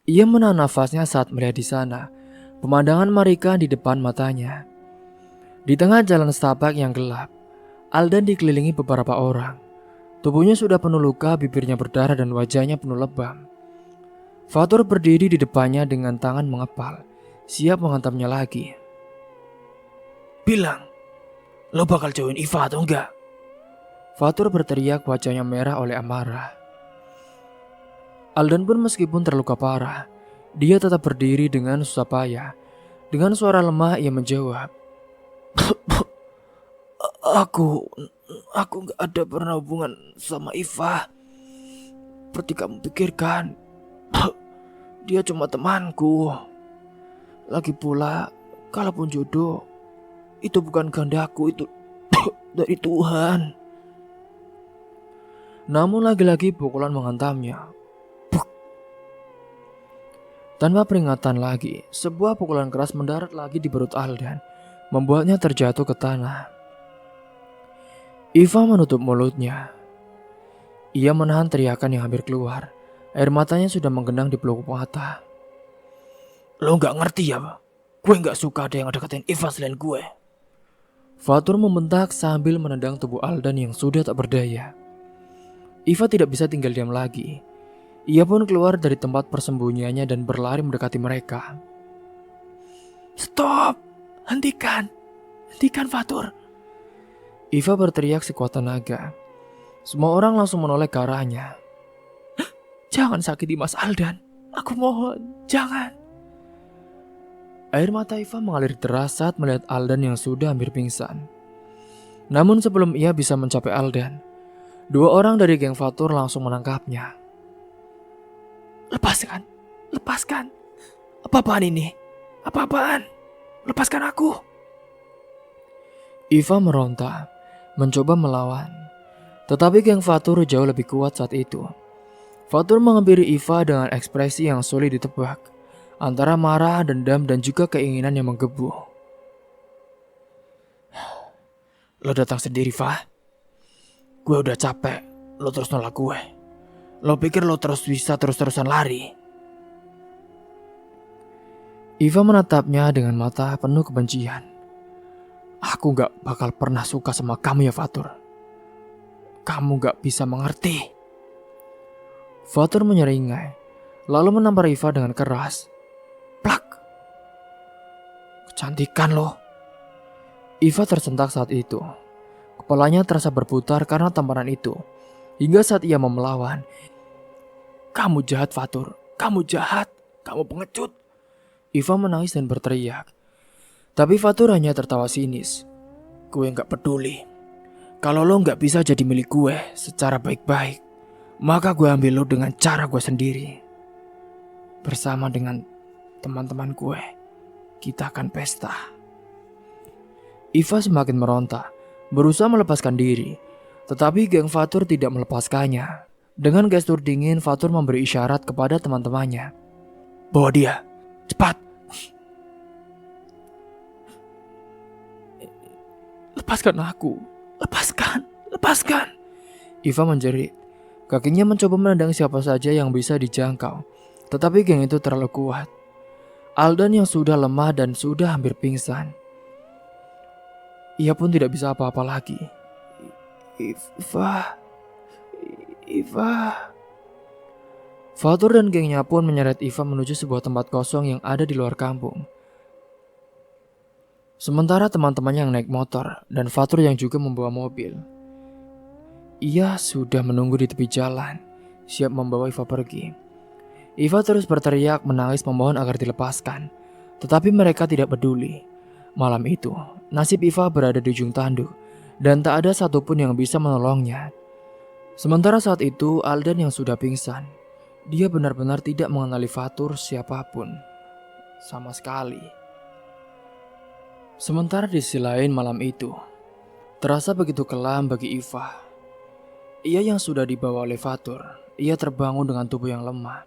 Speaker 1: Ia menahan nafasnya saat melihat di sana pemandangan mengerikan di depan matanya. Di tengah jalan setapak yang gelap, Aldan dikelilingi beberapa orang. Tubuhnya sudah penuh luka, bibirnya berdarah dan wajahnya penuh lebam. Fatur berdiri di depannya dengan tangan mengepal, siap menghantamnya lagi.
Speaker 2: Bilang, lo bakal jauhin Iva atau enggak?
Speaker 1: Fatur berteriak, wajahnya merah oleh amarah. Aldan pun meskipun terluka parah, dia tetap berdiri dengan susah payah. Dengan suara lemah ia menjawab,
Speaker 2: Aku gak ada pernah hubungan sama Iva. Seperti kamu pikirkan, dia cuma temanku. Lagi pula, kalaupun jodoh, itu bukan kehendakku, itu dari Tuhan.
Speaker 1: Namun lagi-lagi pukulan menghantamnya. Buk. Tanpa peringatan lagi, sebuah pukulan keras mendarat lagi di perut Aldan, membuatnya terjatuh ke tanah. Iva menutup mulutnya. Ia menahan teriakan yang hampir keluar. Air matanya sudah menggenang di pelupuk mata.
Speaker 2: Lo gak ngerti ya, gue gak suka ada yang deketin Iva selain gue.
Speaker 1: Fatur membentak sambil menendang tubuh Aldan yang sudah tak berdaya. Iva tidak bisa tinggal diam lagi. Ia pun keluar dari tempat persembunyiannya dan berlari mendekati mereka.
Speaker 2: Stop! Hentikan! Hentikan Fatur!
Speaker 1: Iva berteriak sekuat tenaga. Semua orang langsung menoleh ke arahnya.
Speaker 2: Jangan sakiti Mas Aldan. Aku mohon, jangan.
Speaker 1: Air mata Iva mengalir deras saat melihat Aldan yang sudah hampir pingsan. Namun sebelum ia bisa mencapai Aldan, dua orang dari geng Fatur langsung menangkapnya.
Speaker 2: Lepaskan, lepaskan. Apa-apaan ini? Apa-apaan? Lepaskan aku.
Speaker 1: Iva meronta, mencoba melawan. Tetapi geng Fatur jauh lebih kuat saat itu. Fatur menghampiri Iva dengan ekspresi yang sulit ditebak, antara marah, dendam, dan juga keinginan yang menggebu.
Speaker 2: Lo datang sendiri, Fa. Gue udah capek, lo terus nolak gue. Lo pikir lo terus bisa terus-terusan lari?
Speaker 1: Iva menatapnya dengan mata penuh kebencian. Aku gak bakal pernah suka sama kamu ya Fatur. Kamu gak bisa mengerti. Fatur menyeringai, lalu menampar Iva dengan keras. Plak! Kecantikan lo. Iva tersentak saat itu. Kepalanya terasa berputar karena tamparan itu. Hingga saat ia mau melawan.
Speaker 2: Kamu jahat Fatur, kamu jahat, kamu pengecut.
Speaker 1: Iva menangis dan berteriak. Tapi Fatur hanya tertawa sinis.
Speaker 2: Gue gak peduli. Kalau lo gak bisa jadi milik gue secara baik-baik, maka gue ambil lo dengan cara gue sendiri. Bersama dengan teman-teman gue, kita akan pesta.
Speaker 1: Iva semakin meronta, berusaha melepaskan diri. Tetapi geng Fatur tidak melepaskannya. Dengan gestur dingin, Fatur memberi isyarat kepada teman-temannya.
Speaker 2: Bawa dia, cepat. Lepaskan aku, lepaskan.
Speaker 1: Iva menjerit. Kakinya mencoba menendang siapa saja yang bisa dijangkau. Tetapi geng itu terlalu kuat. Aldan yang sudah lemah dan sudah hampir pingsan. Ia pun tidak bisa apa-apa lagi.
Speaker 2: Iva.
Speaker 1: Fatur dan gengnya pun menyeret Iva menuju sebuah tempat kosong yang ada di luar kampung. Sementara teman-temannya yang naik motor dan Fatur yang juga membawa mobil. Ia sudah menunggu di tepi jalan, siap membawa Iva pergi. Iva terus berteriak menangis memohon agar dilepaskan, tetapi mereka tidak peduli. Malam itu, nasib Iva berada di ujung tanduk dan tak ada satupun yang bisa menolongnya. Sementara saat itu, Aldan yang sudah pingsan, dia benar-benar tidak mengenali Fatur siapapun sama sekali. Sementara di sisi lain malam itu, terasa begitu kelam bagi Iva. Ia yang sudah dibawa oleh Fatur, ia terbangun dengan tubuh yang lemah.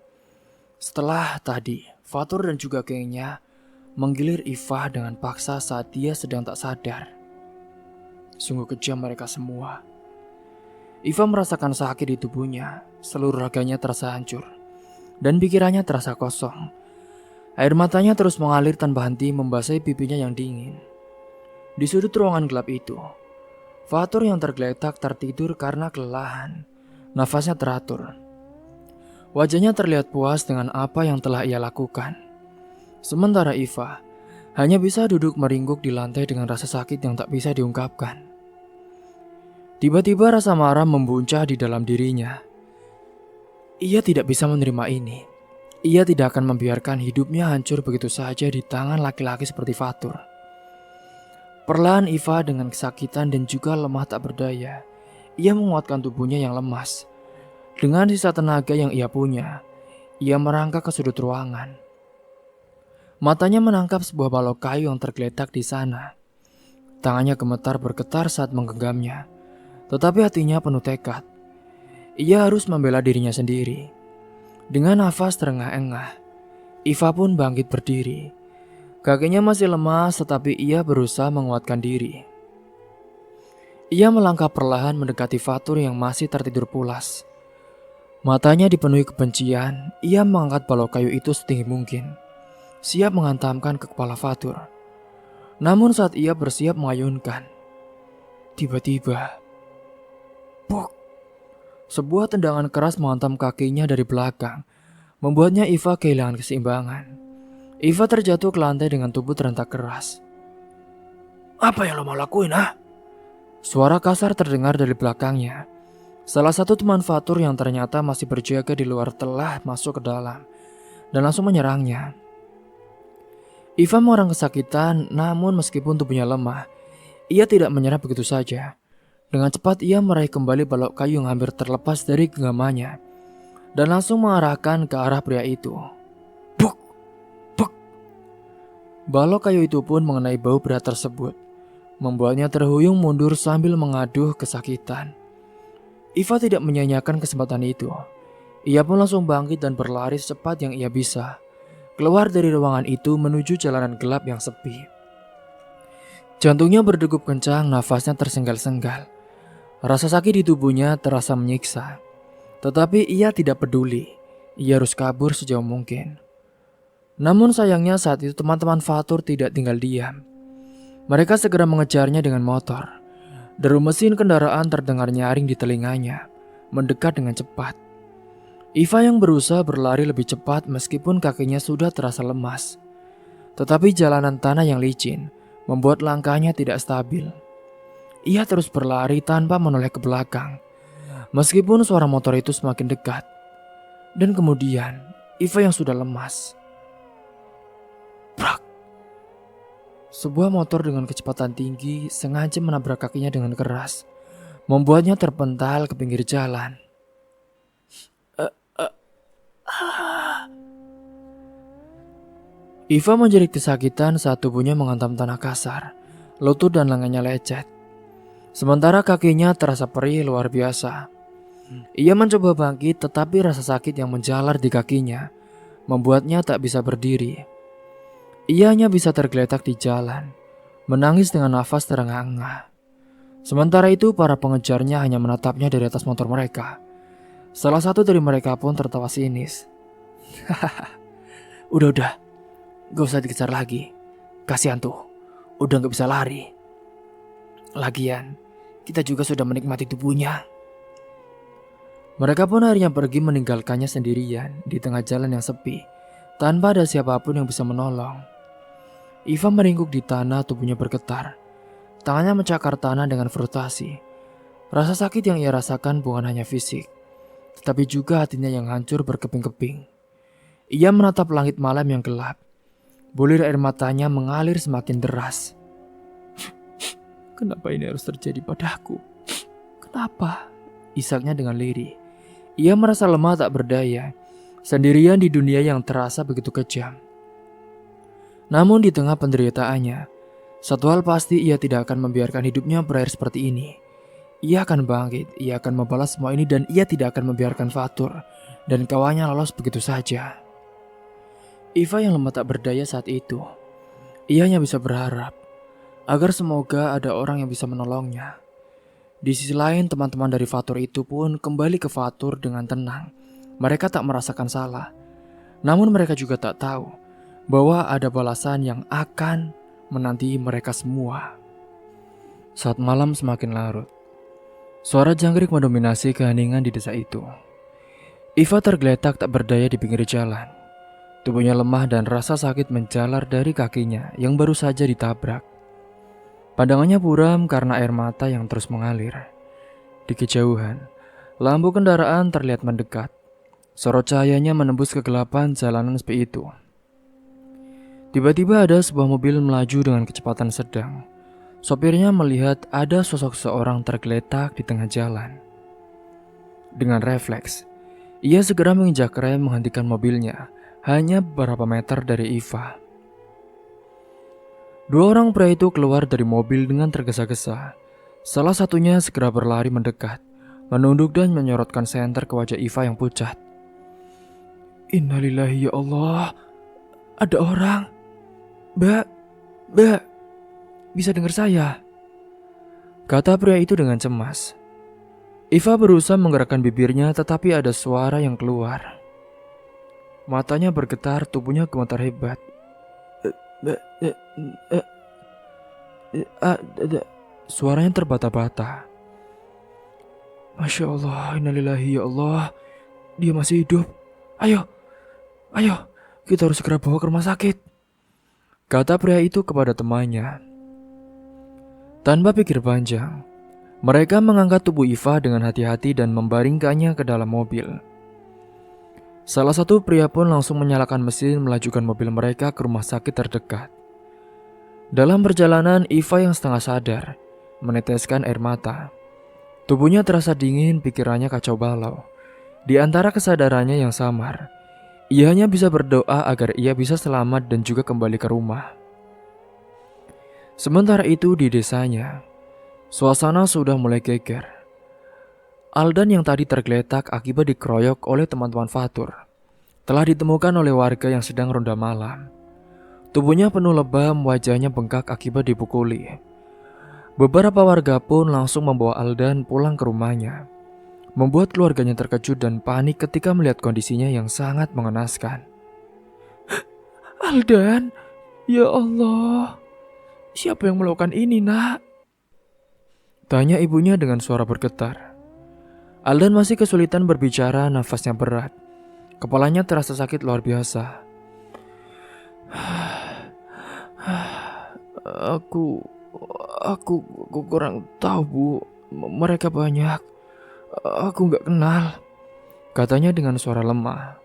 Speaker 1: Setelah tadi, Fatur dan juga gengnya menggilir Iva dengan paksa saat dia sedang tak sadar. Sungguh kejam mereka semua. Iva merasakan sakit di tubuhnya, seluruh raganya terasa hancur, dan pikirannya terasa kosong. Air matanya terus mengalir tanpa henti membasahi pipinya yang dingin. Di sudut ruangan gelap itu, Fatur yang tergeletak tertidur karena kelelahan. Nafasnya teratur. Wajahnya terlihat puas dengan apa yang telah ia lakukan. Sementara Iva hanya bisa duduk meringkuk di lantai dengan rasa sakit yang tak bisa diungkapkan. Tiba-tiba rasa marah membuncah di dalam dirinya. Ia tidak bisa menerima ini. Ia tidak akan membiarkan hidupnya hancur begitu saja di tangan laki-laki seperti Fatur. Perlahan Iva dengan kesakitan dan juga lemah tak berdaya, ia menguatkan tubuhnya yang lemas. Dengan sisa tenaga yang ia punya, ia merangkak ke sudut ruangan. Matanya menangkap sebuah balok kayu yang tergeletak di sana. Tangannya gemetar bergetar saat menggenggamnya, tetapi hatinya penuh tekad. Ia harus membela dirinya sendiri. Dengan nafas terengah-engah, Iva pun bangkit berdiri. Kakinya masih lemas tetapi ia berusaha menguatkan diri. Ia melangkah perlahan mendekati Fatur yang masih tertidur pulas. Matanya dipenuhi kebencian, ia mengangkat balok kayu itu setinggi mungkin, siap menghantamkan ke kepala Fatur. Namun saat ia bersiap mengayunkan, tiba-tiba, puk! Sebuah tendangan keras menghantam kakinya dari belakang, membuatnya Iva kehilangan keseimbangan. Iva terjatuh ke lantai dengan tubuh terentak keras.
Speaker 2: Apa yang lo mau lakuin, ah?
Speaker 1: Suara kasar terdengar dari belakangnya. Salah satu teman Fatur yang ternyata masih berjaga di luar telah masuk ke dalam dan langsung menyerangnya. Iva mengerang kesakitan, namun meskipun tubuhnya lemah, ia tidak menyerah begitu saja. Dengan cepat ia meraih kembali balok kayu yang hampir terlepas dari genggamannya dan langsung mengarahkan ke arah pria itu. Buk! Buk! Balok kayu itu pun mengenai bahu pria tersebut, membuatnya terhuyung mundur sambil mengaduh kesakitan. Iva tidak menyia-nyiakan kesempatan itu. Ia pun langsung bangkit dan berlari secepat yang ia bisa, keluar dari ruangan itu menuju jalanan gelap yang sepi. Jantungnya berdegup kencang, nafasnya tersenggal-senggal. Rasa sakit di tubuhnya terasa menyiksa. Tetapi ia tidak peduli. Ia harus kabur sejauh mungkin. Namun sayangnya saat itu teman-teman Fatur tidak tinggal diam. Mereka segera mengejarnya dengan motor. Deru mesin kendaraan terdengar nyaring di telinganya, mendekat dengan cepat. Iva yang berusaha berlari lebih cepat meskipun kakinya sudah terasa lemas. Tetapi jalanan tanah yang licin membuat langkahnya tidak stabil. Ia terus berlari tanpa menoleh ke belakang, meskipun suara motor itu semakin dekat. Dan kemudian, Iva yang sudah lemas. Brak! Sebuah motor dengan kecepatan tinggi sengaja menabrak kakinya dengan keras, membuatnya terpental ke pinggir jalan. Iva menjerit kesakitan saat tubuhnya menghantam tanah kasar, lutut dan lengannya lecet. Sementara kakinya terasa perih luar biasa. Ia mencoba bangkit tetapi rasa sakit yang menjalar di kakinya membuatnya tak bisa berdiri. Ia hanya bisa tergeletak di jalan, menangis dengan nafas terengah-engah. Sementara itu para pengejarnya hanya menatapnya dari atas motor mereka. Salah satu dari mereka pun tertawa sinis. Udah, gak usah dikejar lagi. Kasihan tuh, udah gak bisa lari. Lagian, kita juga sudah menikmati tubuhnya. Mereka pun akhirnya pergi meninggalkannya sendirian di tengah jalan yang sepi, tanpa ada siapapun yang bisa menolong. Iva meringkuk di tanah, tubuhnya bergetar. Tangannya mencakar tanah dengan frustasi. Rasa sakit yang ia rasakan bukan hanya fisik, tetapi juga hatinya yang hancur berkeping-keping. Ia menatap langit malam yang gelap. Bulir air matanya mengalir semakin deras. Kenapa ini harus terjadi padaku? Kenapa? Isaknya dengan lirih. Ia merasa lemah tak berdaya, sendirian di dunia yang terasa begitu kejam. Namun di tengah penderitaannya, satu hal pasti, ia tidak akan membiarkan hidupnya berakhir seperti ini. Ia akan bangkit, ia akan membalas semua ini, dan ia tidak akan membiarkan Fatur dan kawannya lolos begitu saja. Iva yang lemah tak berdaya saat itu, ia hanya bisa berharap agar semoga ada orang yang bisa menolongnya. Di sisi lain, teman-teman dari Fatur itu pun kembali ke Fatur dengan tenang. Mereka tak merasakan salah. Namun mereka juga tak tahu bahwa ada balasan yang akan menanti mereka semua. Saat malam semakin larut, suara jangkrik mendominasi keheningan di desa itu. Iva tergeletak tak berdaya di pinggir jalan. Tubuhnya lemah dan rasa sakit menjalar dari kakinya yang baru saja ditabrak. Pandangannya buram karena air mata yang terus mengalir. Di kejauhan, lampu kendaraan terlihat mendekat. Sorot cahayanya menembus kegelapan jalanan sepi itu. Tiba-tiba ada sebuah mobil melaju dengan kecepatan sedang. Sopirnya melihat ada sosok seorang tergeletak di tengah jalan. Dengan refleks, ia segera menginjak rem menghentikan mobilnya hanya beberapa meter dari Iva. Dua orang pria itu keluar dari mobil dengan tergesa-gesa. Salah satunya segera berlari mendekat, menunduk dan menyorotkan senter ke wajah Iva yang pucat. Innalillahi ya Allah, ada orang. Mbak, bisa dengar saya? Kata pria itu dengan cemas. Iva berusaha menggerakkan bibirnya tetapi ada suara yang keluar. Matanya bergetar, tubuhnya gemetar hebat. Suaranya terbata-bata. Masya Allah, innalillahi ya Allah, dia masih hidup. Ayo, kita harus segera bawa ke rumah sakit, kata pria itu kepada temannya. Tanpa pikir panjang, mereka mengangkat tubuh Iva dengan hati-hati dan membaringkannya ke dalam mobil. Salah satu pria pun langsung menyalakan mesin melajukan mobil mereka ke rumah sakit terdekat. Dalam perjalanan, Iva yang setengah sadar meneteskan air mata. Tubuhnya terasa dingin, pikirannya kacau balau. Di antara kesadarannya yang samar, ia hanya bisa berdoa agar ia bisa selamat dan juga kembali ke rumah. Sementara itu di desanya, suasana sudah mulai geger. Aldan yang tadi tergeletak akibat dikeroyok oleh teman-teman Fatur telah ditemukan oleh warga yang sedang ronda malam. Tubuhnya penuh lebam, wajahnya bengkak akibat dipukuli. Beberapa warga pun langsung membawa Aldan pulang ke rumahnya, membuat keluarganya terkejut dan panik ketika melihat kondisinya yang sangat mengenaskan. Aldan, ya Allah, siapa yang melakukan ini, nak? Tanya ibunya dengan suara bergetar. Aldan masih kesulitan berbicara, nafasnya berat. Kepalanya terasa sakit luar biasa. Aku kurang tahu, Bu. Mereka banyak. Aku nggak kenal, katanya dengan suara lemah.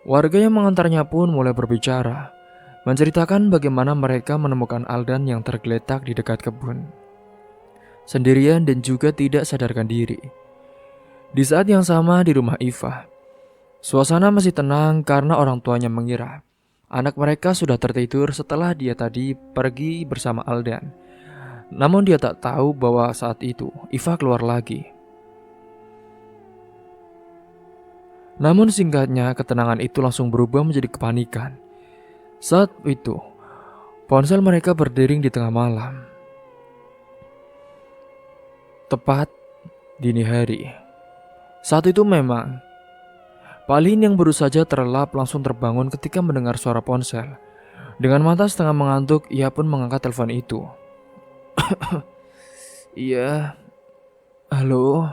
Speaker 1: Warga yang mengantarnya pun mulai berbicara, menceritakan bagaimana mereka menemukan Aldan yang tergeletak di dekat kebun, sendirian dan juga tidak sadarkan diri. Di saat yang sama di rumah Iva, suasana masih tenang karena orang tuanya mengira anak mereka sudah tertidur setelah dia tadi pergi bersama Aldan. Namun dia tak tahu bahwa saat itu Iva keluar lagi. Namun singkatnya, ketenangan itu langsung berubah menjadi kepanikan. Saat itu, ponsel mereka berdering di tengah malam. Tepat dini hari. Saat itu memang, Palin yang baru saja terlelap langsung terbangun ketika mendengar suara ponsel. Dengan mata setengah mengantuk, ia pun mengangkat telepon itu. Iya, halo.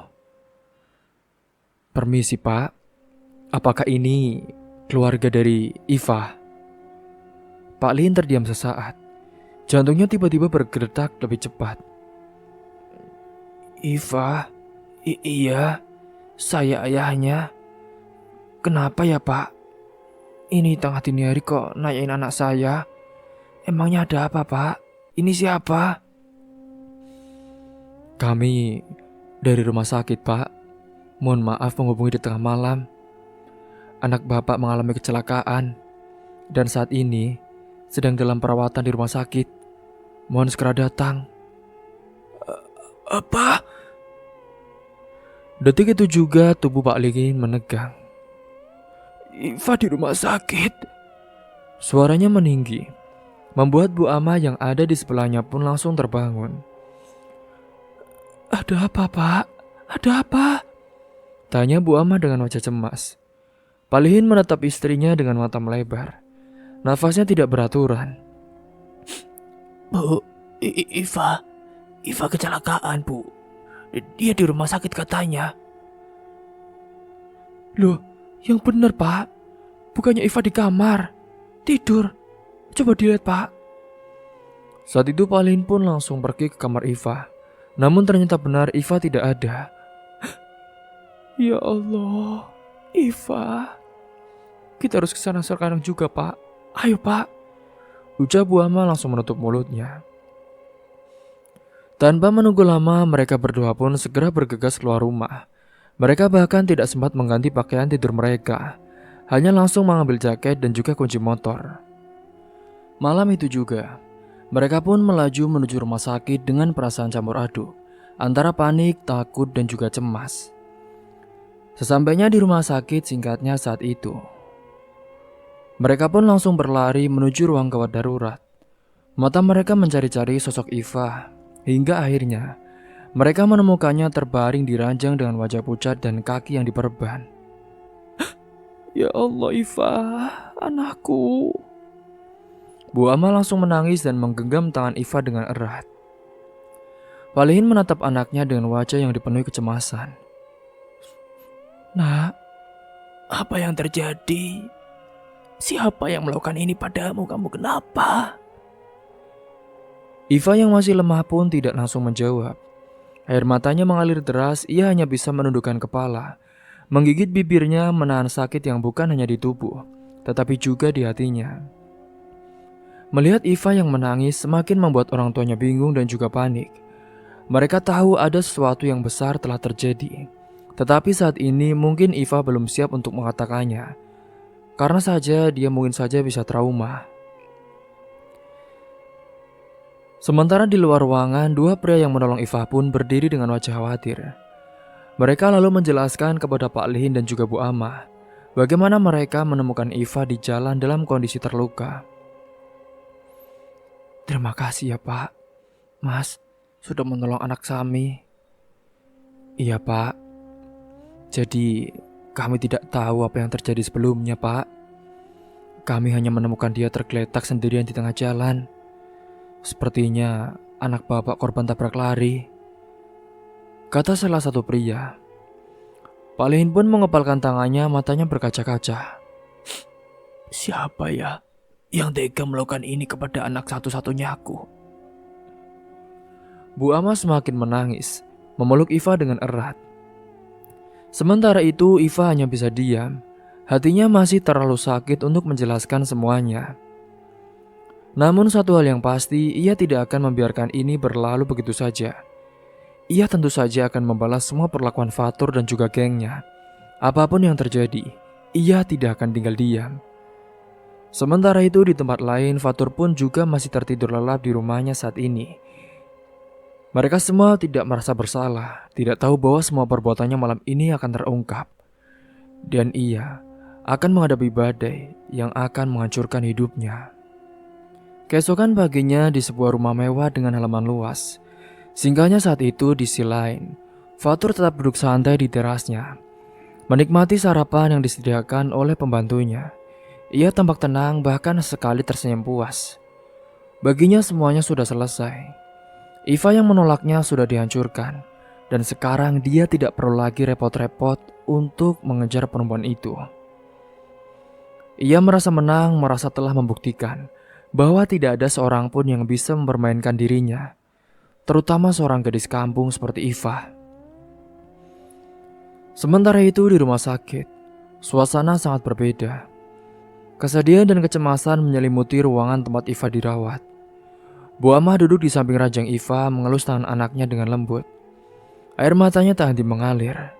Speaker 1: Permisi Pak, apakah ini keluarga dari Iva? Pak Lin terdiam sesaat. Jantungnya tiba-tiba bergetar lebih cepat.
Speaker 2: Iva, iya, saya ayahnya. Kenapa ya Pak? Ini tengah dini hari kok nanyain anak saya. Emangnya ada apa Pak? Ini siapa?
Speaker 1: Kami dari rumah sakit Pak. Mohon maaf menghubungi di tengah malam. Anak Bapak mengalami kecelakaan dan saat ini sedang dalam perawatan di rumah sakit. Mohon segera datang.
Speaker 2: Apa?
Speaker 1: Detik itu juga tubuh Pak Lin menegang.
Speaker 2: Iva di rumah sakit.
Speaker 1: Suaranya meninggi, membuat Bu Ama yang ada di sebelahnya pun langsung terbangun.
Speaker 2: Ada apa Pak? Ada apa?
Speaker 1: Tanya Bu Ama dengan wajah cemas. Pak Lin menatap istrinya dengan mata melebar. Nafasnya tidak beraturan.
Speaker 2: Bu, Iva kecelakaan Bu. Dia di rumah sakit katanya.
Speaker 1: Loh, yang benar Pak. Bukannya Iva di kamar tidur. Coba dilihat Pak. Saat itu Pak Lin pun langsung pergi ke kamar Iva. Namun ternyata benar Iva tidak ada. Ya Allah, Iva. Kita harus ke sana sekarang juga Pak. Ayo Pak. Ucap Bu Ama langsung menutup mulutnya. Tanpa menunggu lama, mereka berdua pun segera bergegas keluar rumah. Mereka bahkan tidak sempat mengganti pakaian tidur mereka. Hanya langsung mengambil jaket dan juga kunci motor. Malam itu juga, mereka pun melaju menuju rumah sakit dengan perasaan campur aduk, antara panik, takut, dan juga cemas. Sesampainya di rumah sakit singkatnya saat itu, mereka pun langsung berlari menuju ruang gawat darurat. Mata mereka mencari-cari sosok Iva, hingga akhirnya mereka menemukannya terbaring di ranjang dengan wajah pucat dan kaki yang diperban. Ya Allah Iva, anakku. Bu Ama langsung menangis dan menggenggam tangan Iva dengan erat. Pak Lin menatap anaknya dengan wajah yang dipenuhi kecemasan.
Speaker 2: Nak, apa yang terjadi? Siapa yang melakukan ini padamu? Kamu kenapa?
Speaker 1: Iva yang masih lemah pun tidak langsung menjawab. Air matanya mengalir deras, ia hanya bisa menundukkan kepala, menggigit bibirnya menahan sakit yang bukan hanya di tubuh, tetapi juga di hatinya. Melihat Iva yang menangis semakin membuat orang tuanya bingung dan juga panik. Mereka tahu ada sesuatu yang besar telah terjadi, tetapi saat ini mungkin Iva belum siap untuk mengatakannya. Karena saja dia mungkin saja bisa trauma. Sementara di luar ruangan, dua pria yang menolong Iva pun berdiri dengan wajah khawatir. Mereka lalu menjelaskan kepada Pak Lin dan juga Bu Ama bagaimana mereka menemukan Iva di jalan dalam kondisi terluka.
Speaker 2: Terima kasih ya Pak. Mas, sudah menolong anak kami.
Speaker 1: Iya Pak. Jadi kami tidak tahu apa yang terjadi sebelumnya Pak. Kami hanya menemukan dia tergeletak sendirian di tengah jalan. Sepertinya anak Bapak korban tabrak lari, kata salah satu pria. Pak Lin pun mengepalkan tangannya, matanya berkaca-kaca.
Speaker 2: Siapa ya yang tega melakukan ini kepada anak satu-satunya aku?
Speaker 1: Bu Ama semakin menangis, memeluk Iva dengan erat. Sementara itu Iva hanya bisa diam. Hatinya masih terlalu sakit untuk menjelaskan semuanya. Namun satu hal yang pasti, ia tidak akan membiarkan ini berlalu begitu saja. Ia tentu saja akan membalas semua perlakuan Fatur dan juga gengnya. Apapun yang terjadi, ia tidak akan tinggal diam. Sementara itu di tempat lain, Fatur pun juga masih tertidur lelap di rumahnya saat ini. Mereka semua tidak merasa bersalah, tidak tahu bahwa semua perbuatannya malam ini akan terungkap. Dan ia akan menghadapi badai yang akan menghancurkan hidupnya. Keesokan paginya di sebuah rumah mewah dengan halaman luas. Singkatnya saat itu di sisi lain, Fatur tetap duduk santai di terasnya, menikmati sarapan yang disediakan oleh pembantunya. Ia tampak tenang, bahkan sekali tersenyum puas. Baginya semuanya sudah selesai. Iva yang menolaknya sudah dihancurkan, dan sekarang dia tidak perlu lagi repot-repot untuk mengejar perempuan itu. Ia merasa menang, merasa telah membuktikan bahwa tidak ada seorang pun yang bisa mempermainkan dirinya, terutama seorang gadis kampung seperti Iva. Sementara itu di rumah sakit, suasana sangat berbeda. Kesedihan dan kecemasan menyelimuti ruangan tempat Iva dirawat. Bu Amah duduk di samping ranjang Iva mengelus tangan anaknya dengan lembut. Air matanya tak henti mengalir.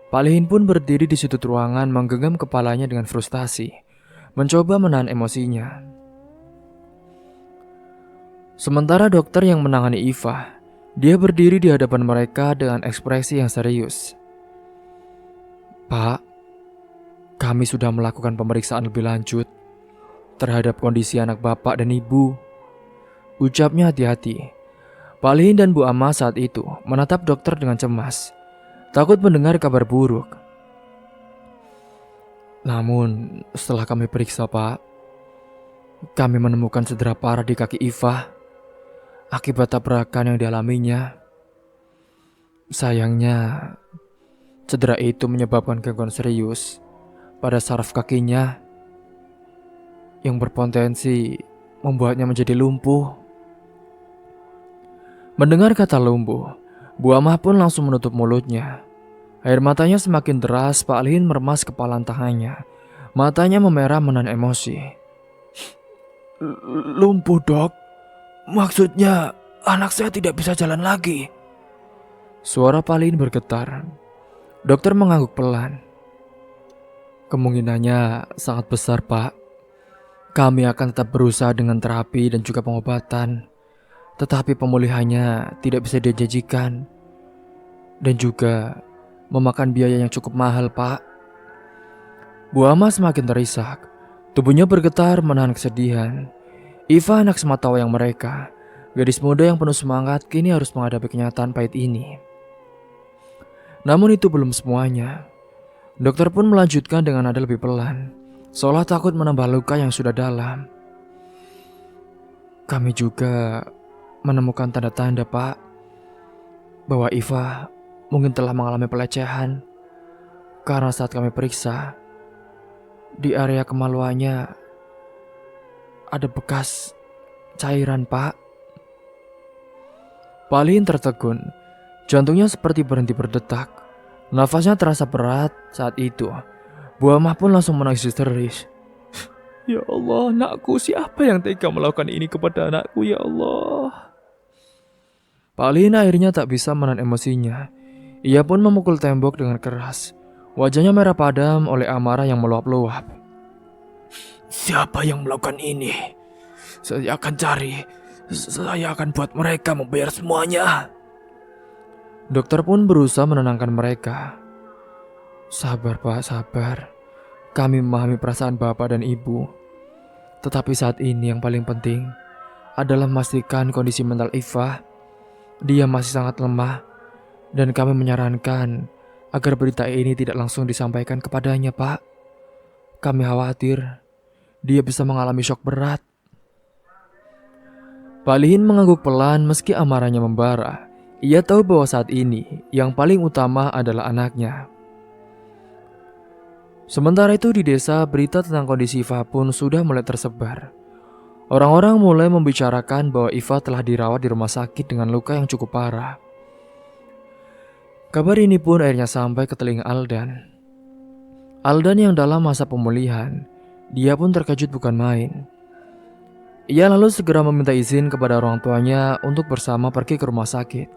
Speaker 1: Pak Lihin pun berdiri di sudut ruangan menggenggam kepalanya dengan frustasi, mencoba menahan emosinya. Sementara dokter yang menangani Iva, dia berdiri di hadapan mereka dengan ekspresi yang serius. Pak, kami sudah melakukan pemeriksaan lebih lanjut terhadap kondisi anak bapak dan ibu. Ucapnya hati-hati. Pak Lihin dan Bu Amah saat itu menatap dokter dengan cemas, takut mendengar kabar buruk. Namun setelah kami periksa Pak, kami menemukan cedera parah di kaki Iva akibat tabrakan yang dialaminya. Sayangnya, cedera itu menyebabkan gangguan serius pada saraf kakinya yang berpotensi membuatnya menjadi lumpuh. Mendengar kata lumpuh, Bu Amah pun langsung menutup mulutnya. Air matanya semakin deras, Pak Lihin meremas kepalan tangannya. Matanya memerah menahan emosi. Lumpuh dok? Maksudnya anak saya tidak bisa jalan lagi? Suara Pak Lihin bergetar. Dokter mengangguk pelan. Kemungkinannya sangat besar Pak. Kami akan tetap berusaha dengan terapi dan juga pengobatan. Tetapi pemulihannya tidak bisa dijanjikan. Dan juga memakan biaya yang cukup mahal Pak. Bu Amah semakin terisak. Tubuhnya bergetar menahan kesedihan. Iva anak sematawayang mereka. Gadis muda yang penuh semangat kini harus menghadapi kenyataan pahit ini. Namun itu belum semuanya. Dokter pun melanjutkan dengan nada lebih pelan, seolah takut menambah luka yang sudah dalam. Kami juga menemukan tanda-tanda Pak, bahwa Iva mungkin telah mengalami pelecehan. Karena saat kami periksa, di area kemaluannya ada bekas cairan Pak. Pak Lihin tertegun, jantungnya seperti berhenti berdetak. Nafasnya terasa berat saat itu. Bu Amah pun langsung menangis histeris. Ya Allah, anakku, siapa yang tega melakukan ini kepada anakku, ya Allah? Pak Lihin akhirnya tak bisa menahan emosinya. Ia pun memukul tembok dengan keras. Wajahnya merah padam oleh amarah yang meluap-luap. Siapa yang melakukan ini? Saya akan cari. Saya akan buat mereka membayar semuanya. Dokter pun berusaha menenangkan mereka. Sabar Pak, sabar. Kami memahami perasaan Bapak dan Ibu. Tetapi saat ini yang paling penting adalah memastikan kondisi mental Iva. Dia masih sangat lemah. Dan kami menyarankan agar berita ini tidak langsung disampaikan kepadanya Pak. Kami khawatir dia bisa mengalami syok berat. Pak Lihin mengangguk pelan meski amarahnya membara. Ia tahu bahwa saat ini yang paling utama adalah anaknya. Sementara itu di desa, berita tentang kondisi Iva pun sudah mulai tersebar. Orang-orang mulai membicarakan bahwa Iva telah dirawat di rumah sakit dengan luka yang cukup parah. Kabar ini pun akhirnya sampai ke telinga Aldan. Aldan yang dalam masa pemulihan, dia pun terkejut bukan main. Ia lalu segera meminta izin kepada orang tuanya untuk bersama pergi ke rumah sakit.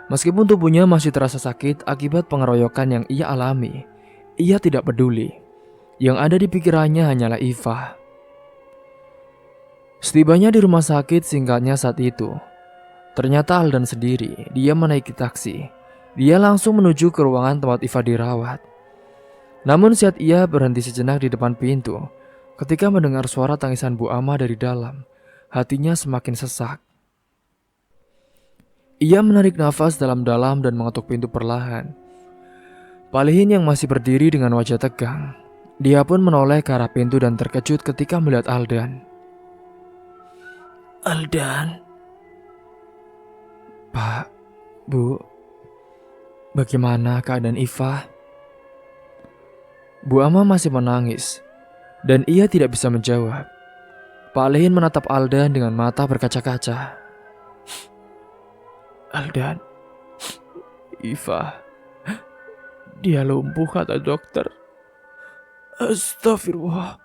Speaker 1: Meskipun tubuhnya masih terasa sakit akibat pengeroyokan yang ia alami, ia tidak peduli. Yang ada di pikirannya hanyalah Iva. Setibanya di rumah sakit singkatnya saat itu, ternyata Aldan sendiri. Dia menaiki taksi. Dia langsung menuju ke ruangan tempat Iva dirawat. Namun saat ia berhenti sejenak di depan pintu, ketika mendengar suara tangisan Bu Amah dari dalam, hatinya semakin sesak. Ia menarik nafas dalam-dalam dan mengetuk pintu perlahan. Pak Lihin yang masih berdiri dengan wajah tegang, dia pun menoleh ke arah pintu dan terkejut ketika melihat Aldan. Aldan? Pak, Bu, Bagaimana keadaan Iva? Bu Ama masih menangis, dan ia tidak bisa menjawab. Pak Lehin menatap Aldan dengan mata berkaca-kaca.
Speaker 2: Aldan, Iva, dia lumpuh kata dokter. Astagfirullah,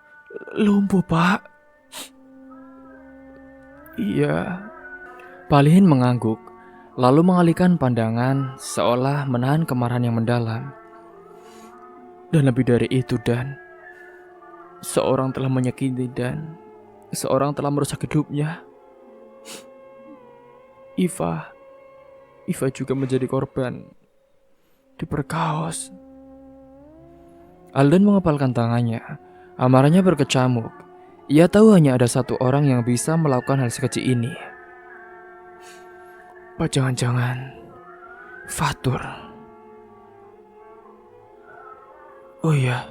Speaker 2: lumpuh pak. Iya.
Speaker 1: Pak Lehin mengangguk, lalu mengalihkan pandangan seolah menahan kemarahan yang mendalam.
Speaker 2: Dan lebih dari itu, Dan, seorang telah menyakiti Dan, seorang telah merusak hidupnya. Iva juga menjadi korban, diperkaos.
Speaker 1: Aldan mengepalkan tangannya, amarahnya berkecamuk. Ia tahu hanya ada satu orang yang bisa melakukan hal sekecil ini.
Speaker 2: Apa jangan-jangan Fatur? Oh iya,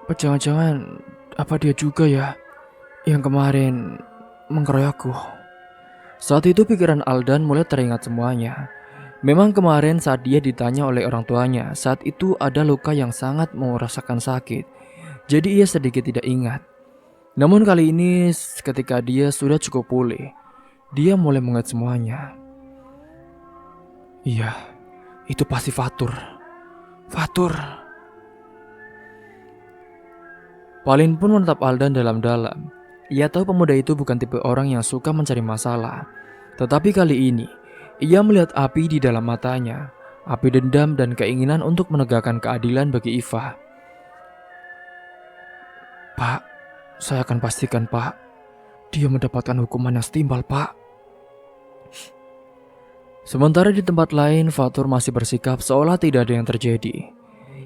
Speaker 2: apa jangan-jangan apa dia juga ya yang kemarin mengeroyokku?
Speaker 1: Saat itu pikiran Aldan mulai teringat semuanya. Memang kemarin saat dia ditanya oleh orang tuanya, saat itu ada luka yang sangat merasakan sakit. Jadi ia sedikit tidak ingat. Namun kali ini ketika dia sudah cukup pulih, dia mulai mengingat semuanya.
Speaker 2: Iya, itu pasti Fatur.
Speaker 1: Palin pun menatap Aldan dalam-dalam. Ia tahu pemuda itu bukan tipe orang yang suka mencari masalah. Tetapi kali ini, ia melihat api di dalam matanya. Api dendam dan keinginan untuk menegakkan keadilan bagi Iva.
Speaker 2: Pak, saya akan pastikan Pak, dia mendapatkan hukuman yang setimpal Pak.
Speaker 1: Sementara di tempat lain, Fatur masih bersikap seolah tidak ada yang terjadi.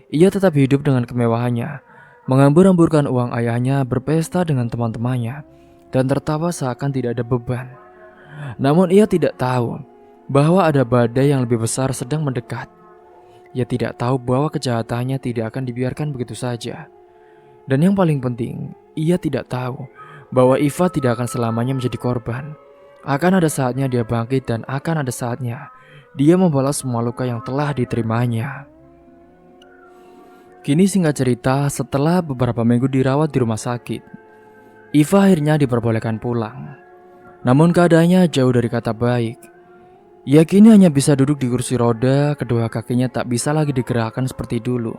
Speaker 1: Ia tetap hidup dengan kemewahannya, menghambur-hamburkan uang ayahnya, berpesta dengan teman-temannya, dan tertawa seakan tidak ada beban. Namun ia tidak tahu bahwa ada badai yang lebih besar sedang mendekat. Ia tidak tahu bahwa kejahatannya tidak akan dibiarkan begitu saja. Dan yang paling penting, ia tidak tahu bahwa Iva tidak akan selamanya menjadi korban. Akan ada saatnya dia bangkit dan akan ada saatnya dia membalas semua luka yang telah diterimanya. Kini singkat cerita, setelah beberapa minggu dirawat di rumah sakit, Iva akhirnya diperbolehkan pulang. Namun keadaannya jauh dari kata baik. Ia kini hanya bisa duduk di kursi roda, kedua kakinya tak bisa lagi digerakkan seperti dulu.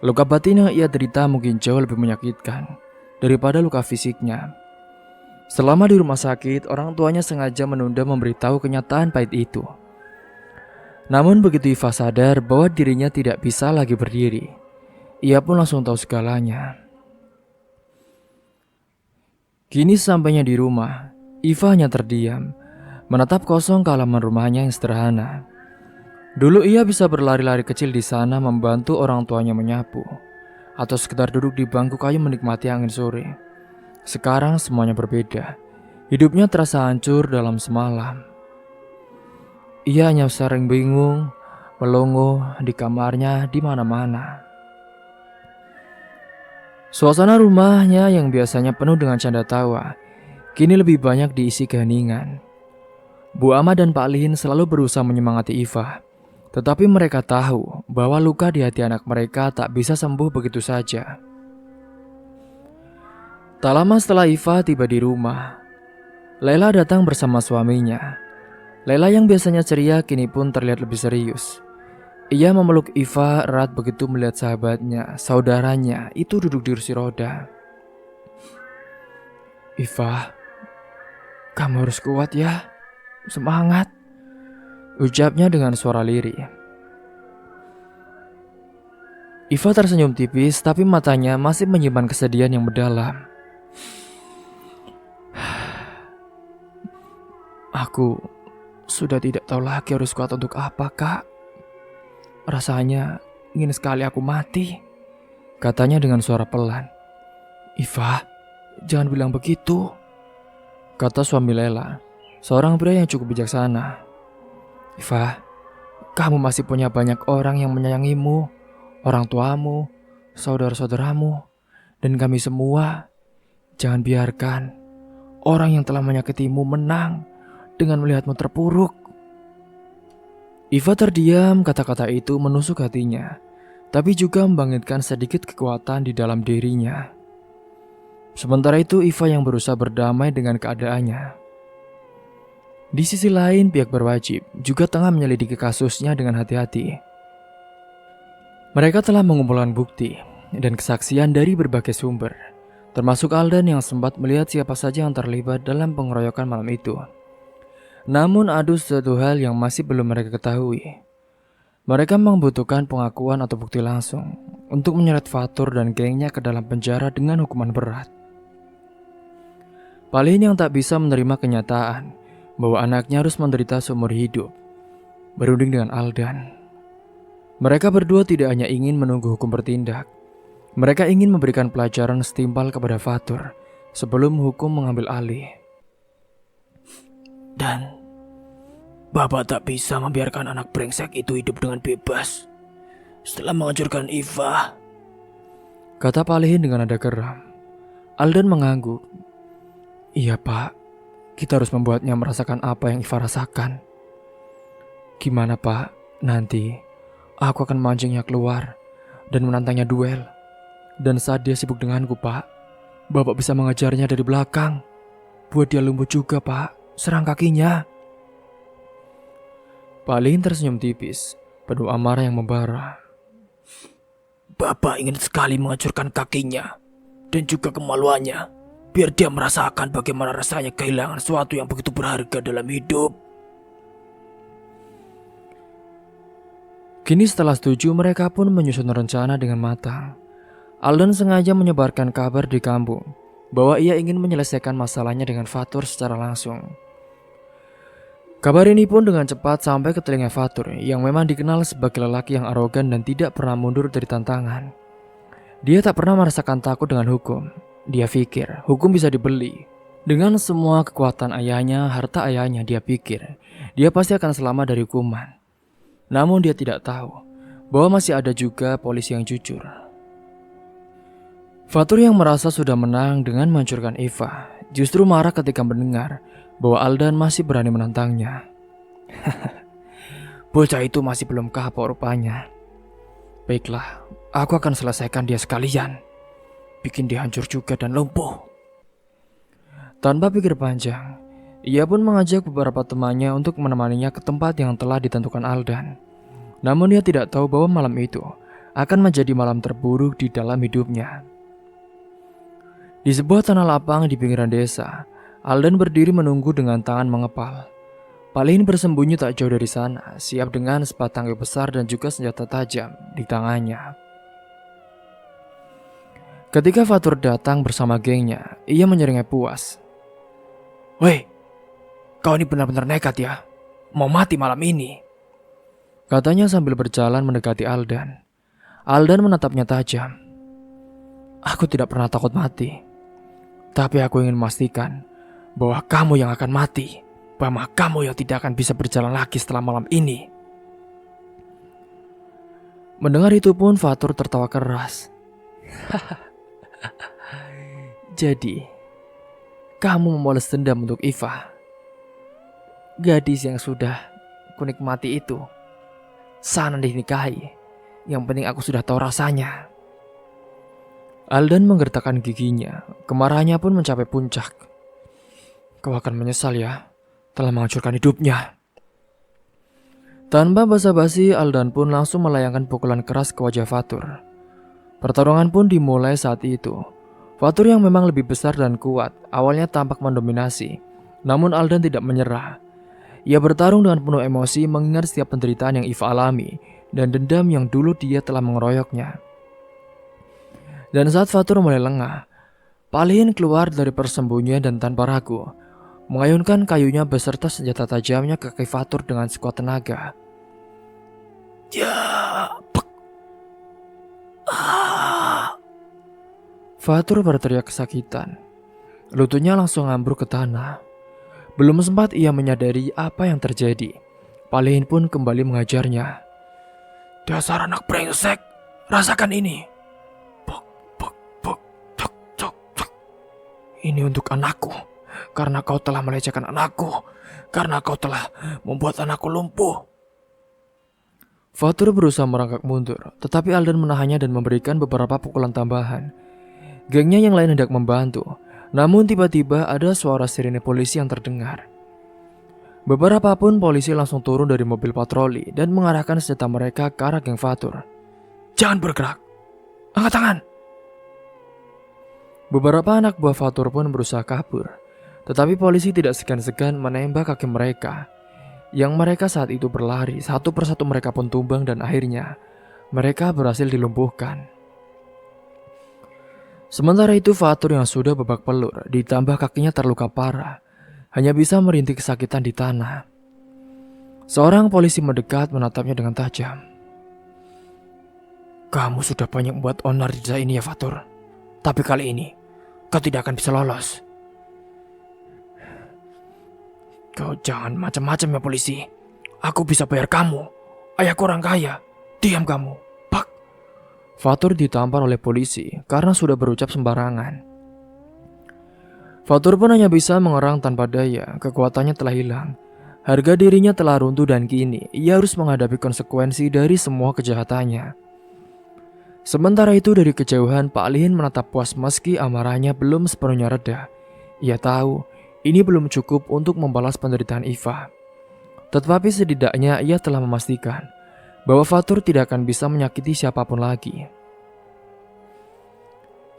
Speaker 1: Luka batin yang ia derita mungkin jauh lebih menyakitkan daripada luka fisiknya. Selama di rumah sakit, orang tuanya sengaja menunda memberitahu kenyataan pahit itu. Namun begitu Iva sadar bahwa dirinya tidak bisa lagi berdiri, ia pun langsung tahu segalanya. Kini sampainya di rumah, Iva hanya terdiam, menatap kosong ke halaman rumahnya yang sederhana. Dulu ia bisa berlari-lari kecil di sana membantu orang tuanya menyapu, atau sekedar duduk di bangku kayu menikmati angin sore. Sekarang semuanya berbeda. Hidupnya terasa hancur dalam semalam. Ia hanya sering bingung, melongo di kamarnya di mana-mana. Suasana rumahnya yang biasanya penuh dengan canda tawa, kini lebih banyak diisi keheningan. Bu Ama dan Pak Lin selalu berusaha menyemangati Iva, tetapi mereka tahu bahwa luka di hati anak mereka tak bisa sembuh begitu saja. Tak lama setelah Iva tiba di rumah, Laila datang bersama suaminya. Laila yang biasanya ceria kini pun terlihat lebih serius. Ia memeluk Iva erat begitu melihat sahabatnya, saudaranya, itu duduk di kursi roda.
Speaker 2: Iva, kamu harus kuat ya, semangat,
Speaker 1: ucapnya dengan suara lirih. Iva tersenyum tipis tapi matanya masih menyimpan kesedihan yang mendalam.
Speaker 2: Aku sudah tidak tahu lagi harus kuat untuk apa, Kak. Rasanya ingin sekali aku mati,
Speaker 1: katanya dengan suara pelan.
Speaker 2: Iva, jangan bilang begitu,
Speaker 1: kata suami Laila, seorang pria yang cukup bijaksana.
Speaker 2: Iva, kamu masih punya banyak orang yang menyayangimu, orang tuamu, saudara-saudaramu, dan kami semua. Jangan biarkan orang yang telah menyakitimu menang dengan melihatmu terpuruk.
Speaker 1: Iva terdiam, kata-kata itu menusuk hatinya, tapi juga membangkitkan sedikit kekuatan di dalam dirinya. Sementara itu Iva yang berusaha berdamai dengan keadaannya. Di sisi lain pihak berwajib juga tengah menyelidiki kasusnya dengan hati-hati. Mereka telah mengumpulkan bukti dan kesaksian dari berbagai sumber, termasuk Aldan yang sempat melihat siapa saja yang terlibat dalam pengeroyokan malam itu. Namun ada suatu hal yang masih belum mereka ketahui. Mereka membutuhkan pengakuan atau bukti langsung untuk menyeret Fatur dan gengnya ke dalam penjara dengan hukuman berat. Palin yang tak bisa menerima kenyataan bahwa anaknya harus menderita seumur hidup, berunding dengan Aldan. Mereka berdua tidak hanya ingin menunggu hukum bertindak, mereka ingin memberikan pelajaran setimpal kepada Fatur sebelum hukum mengambil alih.
Speaker 2: Dan Bapak tak bisa membiarkan anak brengsek itu hidup dengan bebas setelah menghancurkan Iva,
Speaker 1: kata Palin dengan nada geram. Aldan mengangguk. Iya Pak, kita harus membuatnya merasakan apa yang Iva rasakan. Gimana Pak, nanti aku akan memancingnya keluar dan menantangnya duel. Dan saat dia sibuk denganku Pak, Bapak bisa mengejarnya dari belakang. Buat dia lumpuh juga Pak, serang kakinya. Palin tersenyum tipis, penuh amarah yang membara.
Speaker 2: Bapak ingin sekali menghancurkan kakinya dan juga kemaluannya, biar dia merasakan bagaimana rasanya kehilangan sesuatu yang begitu berharga dalam hidup.
Speaker 1: Kini setelah setuju, mereka pun menyusun rencana dengan matang. Aldan sengaja menyebarkan kabar di kampung bahwa ia ingin menyelesaikan masalahnya dengan Fatur secara langsung. Kabar ini pun dengan cepat sampai ke telinga Fatur yang memang dikenal sebagai lelaki yang arogan dan tidak pernah mundur dari tantangan. Dia tak pernah merasakan takut dengan hukum. Dia pikir hukum bisa dibeli. Dengan semua kekuatan ayahnya, harta ayahnya, dia pikir dia pasti akan selamat dari hukuman. Namun dia tidak tahu bahwa masih ada juga polisi yang jujur. Fatur yang merasa sudah menang dengan menghancurkan Iva justru marah ketika mendengar bahwa Aldan masih berani menantangnya.
Speaker 2: Bocah itu masih belum kapok rupanya.
Speaker 1: Baiklah, aku akan selesaikan dia sekalian. Bikin dia hancur juga dan lumpuh. Tanpa pikir panjang, ia pun mengajak beberapa temannya untuk menemaninya ke tempat yang telah ditentukan Aldan. Namun dia tidak tahu bahwa malam itu akan menjadi malam terburuk di dalam hidupnya. Di sebuah tanah lapang di pinggiran desa, Aldan berdiri menunggu dengan tangan mengepal. Palin bersembunyi tak jauh dari sana, siap dengan sebatang kayu besar dan juga senjata tajam di tangannya. Ketika Fatur datang bersama gengnya, ia menyeringai puas.
Speaker 2: Weh, kau ini benar-benar nekat ya, mau mati malam ini,
Speaker 1: katanya sambil berjalan mendekati Aldan. Aldan menatapnya tajam. Aku tidak pernah takut mati, tapi aku ingin memastikan bahwa kamu yang akan mati, bahwa kamu yang tidak akan bisa berjalan lagi setelah malam ini. Mendengar itu pun Fatur tertawa keras. Jadi, kamu memoles dendam untuk Iva, gadis yang sudah kunikmati itu. Sana dinikahi, yang penting aku sudah tahu rasanya. Aldan menggertakkan giginya, kemarahannya pun mencapai puncak. Kau akan menyesal ya, telah menghancurkan hidupnya. Tanpa basa-basi, Aldan pun langsung melayangkan pukulan keras ke wajah Fatur. Pertarungan pun dimulai saat itu. Fatur yang memang lebih besar dan kuat, awalnya tampak mendominasi. Namun Aldan tidak menyerah. Ia bertarung dengan penuh emosi mengingat setiap penderitaan yang Iva alami dan dendam yang dulu dia telah mengeroyoknya. Dan saat Fatur mulai lengah, Palin keluar dari persembunyian dan tanpa ragu mengayunkan kayunya beserta senjata tajamnya ke kaki Fatur dengan sekuat tenaga.
Speaker 2: Ya,
Speaker 1: Fatur berteriak kesakitan. Lututnya langsung ambruk ke tanah. Belum sempat ia menyadari apa yang terjadi, Palin pun kembali mengajarnya.
Speaker 2: Dasar anak brengsek, rasakan ini. Pok, pok, pok, cok, cok, cok. Ini untuk anakku. Karena kau telah melecehkan anakku. Karena kau telah membuat anakku lumpuh.
Speaker 1: Fatur berusaha merangkak mundur, tetapi Aldan menahannya dan memberikan beberapa pukulan tambahan. Gengnya yang lain hendak membantu, namun tiba-tiba ada suara sirine polisi yang terdengar. Beberapa pun polisi langsung turun dari mobil patroli dan mengarahkan senjata mereka ke arah geng Fatur.
Speaker 2: Jangan bergerak. Angkat tangan.
Speaker 1: Beberapa anak buah Fatur pun berusaha kabur, tetapi polisi tidak segan-segan menembak kaki mereka. Yang mereka saat itu berlari, satu persatu mereka pun tumbang dan akhirnya mereka berhasil dilumpuhkan. Sementara itu Fatur yang sudah babak pelur ditambah kakinya terluka parah, hanya bisa merintih kesakitan di tanah. Seorang polisi mendekat menatapnya dengan tajam.
Speaker 2: Kamu sudah banyak membuat onar di desa ini ya Fatur. Tapi kali ini kau tidak akan bisa lolos. Kau jangan macam-macam ya polisi. Aku bisa bayar kamu. Ayahku orang kaya. Diam kamu. Pak.
Speaker 1: Fatur ditampar oleh polisi karena sudah berucap sembarangan. Fatur pun hanya bisa mengerang tanpa daya, kekuatannya telah hilang. Harga dirinya telah runtuh dan kini ia harus menghadapi konsekuensi dari semua kejahatannya. Sementara itu dari kejauhan Pak Lin menatap puas meski amarahnya belum sepenuhnya reda. Ia tahu ini belum cukup untuk membalas penderitaan Iva. Tetapi setidaknya ia telah memastikan bahwa Fatur tidak akan bisa menyakiti siapapun lagi.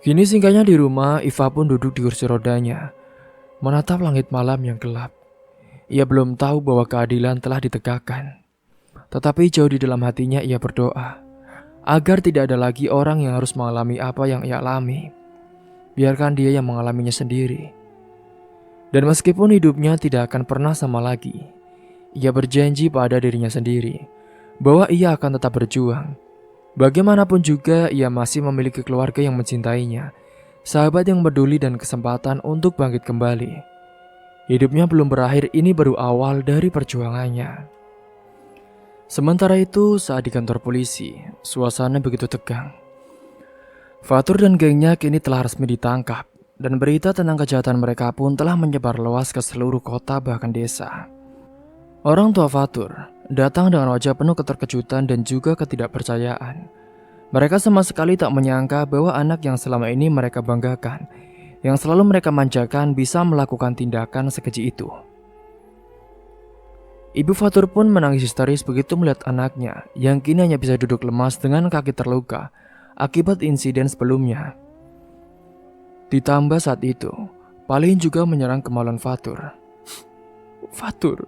Speaker 1: Kini singkatnya di rumah, Iva pun duduk di kursi rodanya, menatap langit malam yang gelap. Ia belum tahu bahwa keadilan telah ditegakkan. Tetapi jauh di dalam hatinya ia berdoa agar tidak ada lagi orang yang harus mengalami apa yang ia alami. Biarkan dia yang mengalaminya sendiri. Dan meskipun hidupnya tidak akan pernah sama lagi, ia berjanji pada dirinya sendiri bahwa ia akan tetap berjuang. Bagaimanapun juga ia masih memiliki keluarga yang mencintainya, sahabat yang peduli dan kesempatan untuk bangkit kembali. Hidupnya belum berakhir, ini baru awal dari perjuangannya. Sementara itu, saat di kantor polisi, suasana begitu tegang. Fatur dan gengnya kini telah resmi ditangkap, dan berita tentang kejahatan mereka pun telah menyebar luas ke seluruh kota bahkan desa. Orang tua Fatur datang dengan wajah penuh keterkejutan dan juga ketidakpercayaan. Mereka sama sekali tak menyangka bahwa anak yang selama ini mereka banggakan, yang selalu mereka manjakan, bisa melakukan tindakan sekeji itu. Ibu Fatur pun menangis histeris begitu melihat anaknya yang kini hanya bisa duduk lemas dengan kaki terluka akibat insiden sebelumnya. Ditambah saat itu, Palin juga menyerang kemaluan Fatur. Fatur,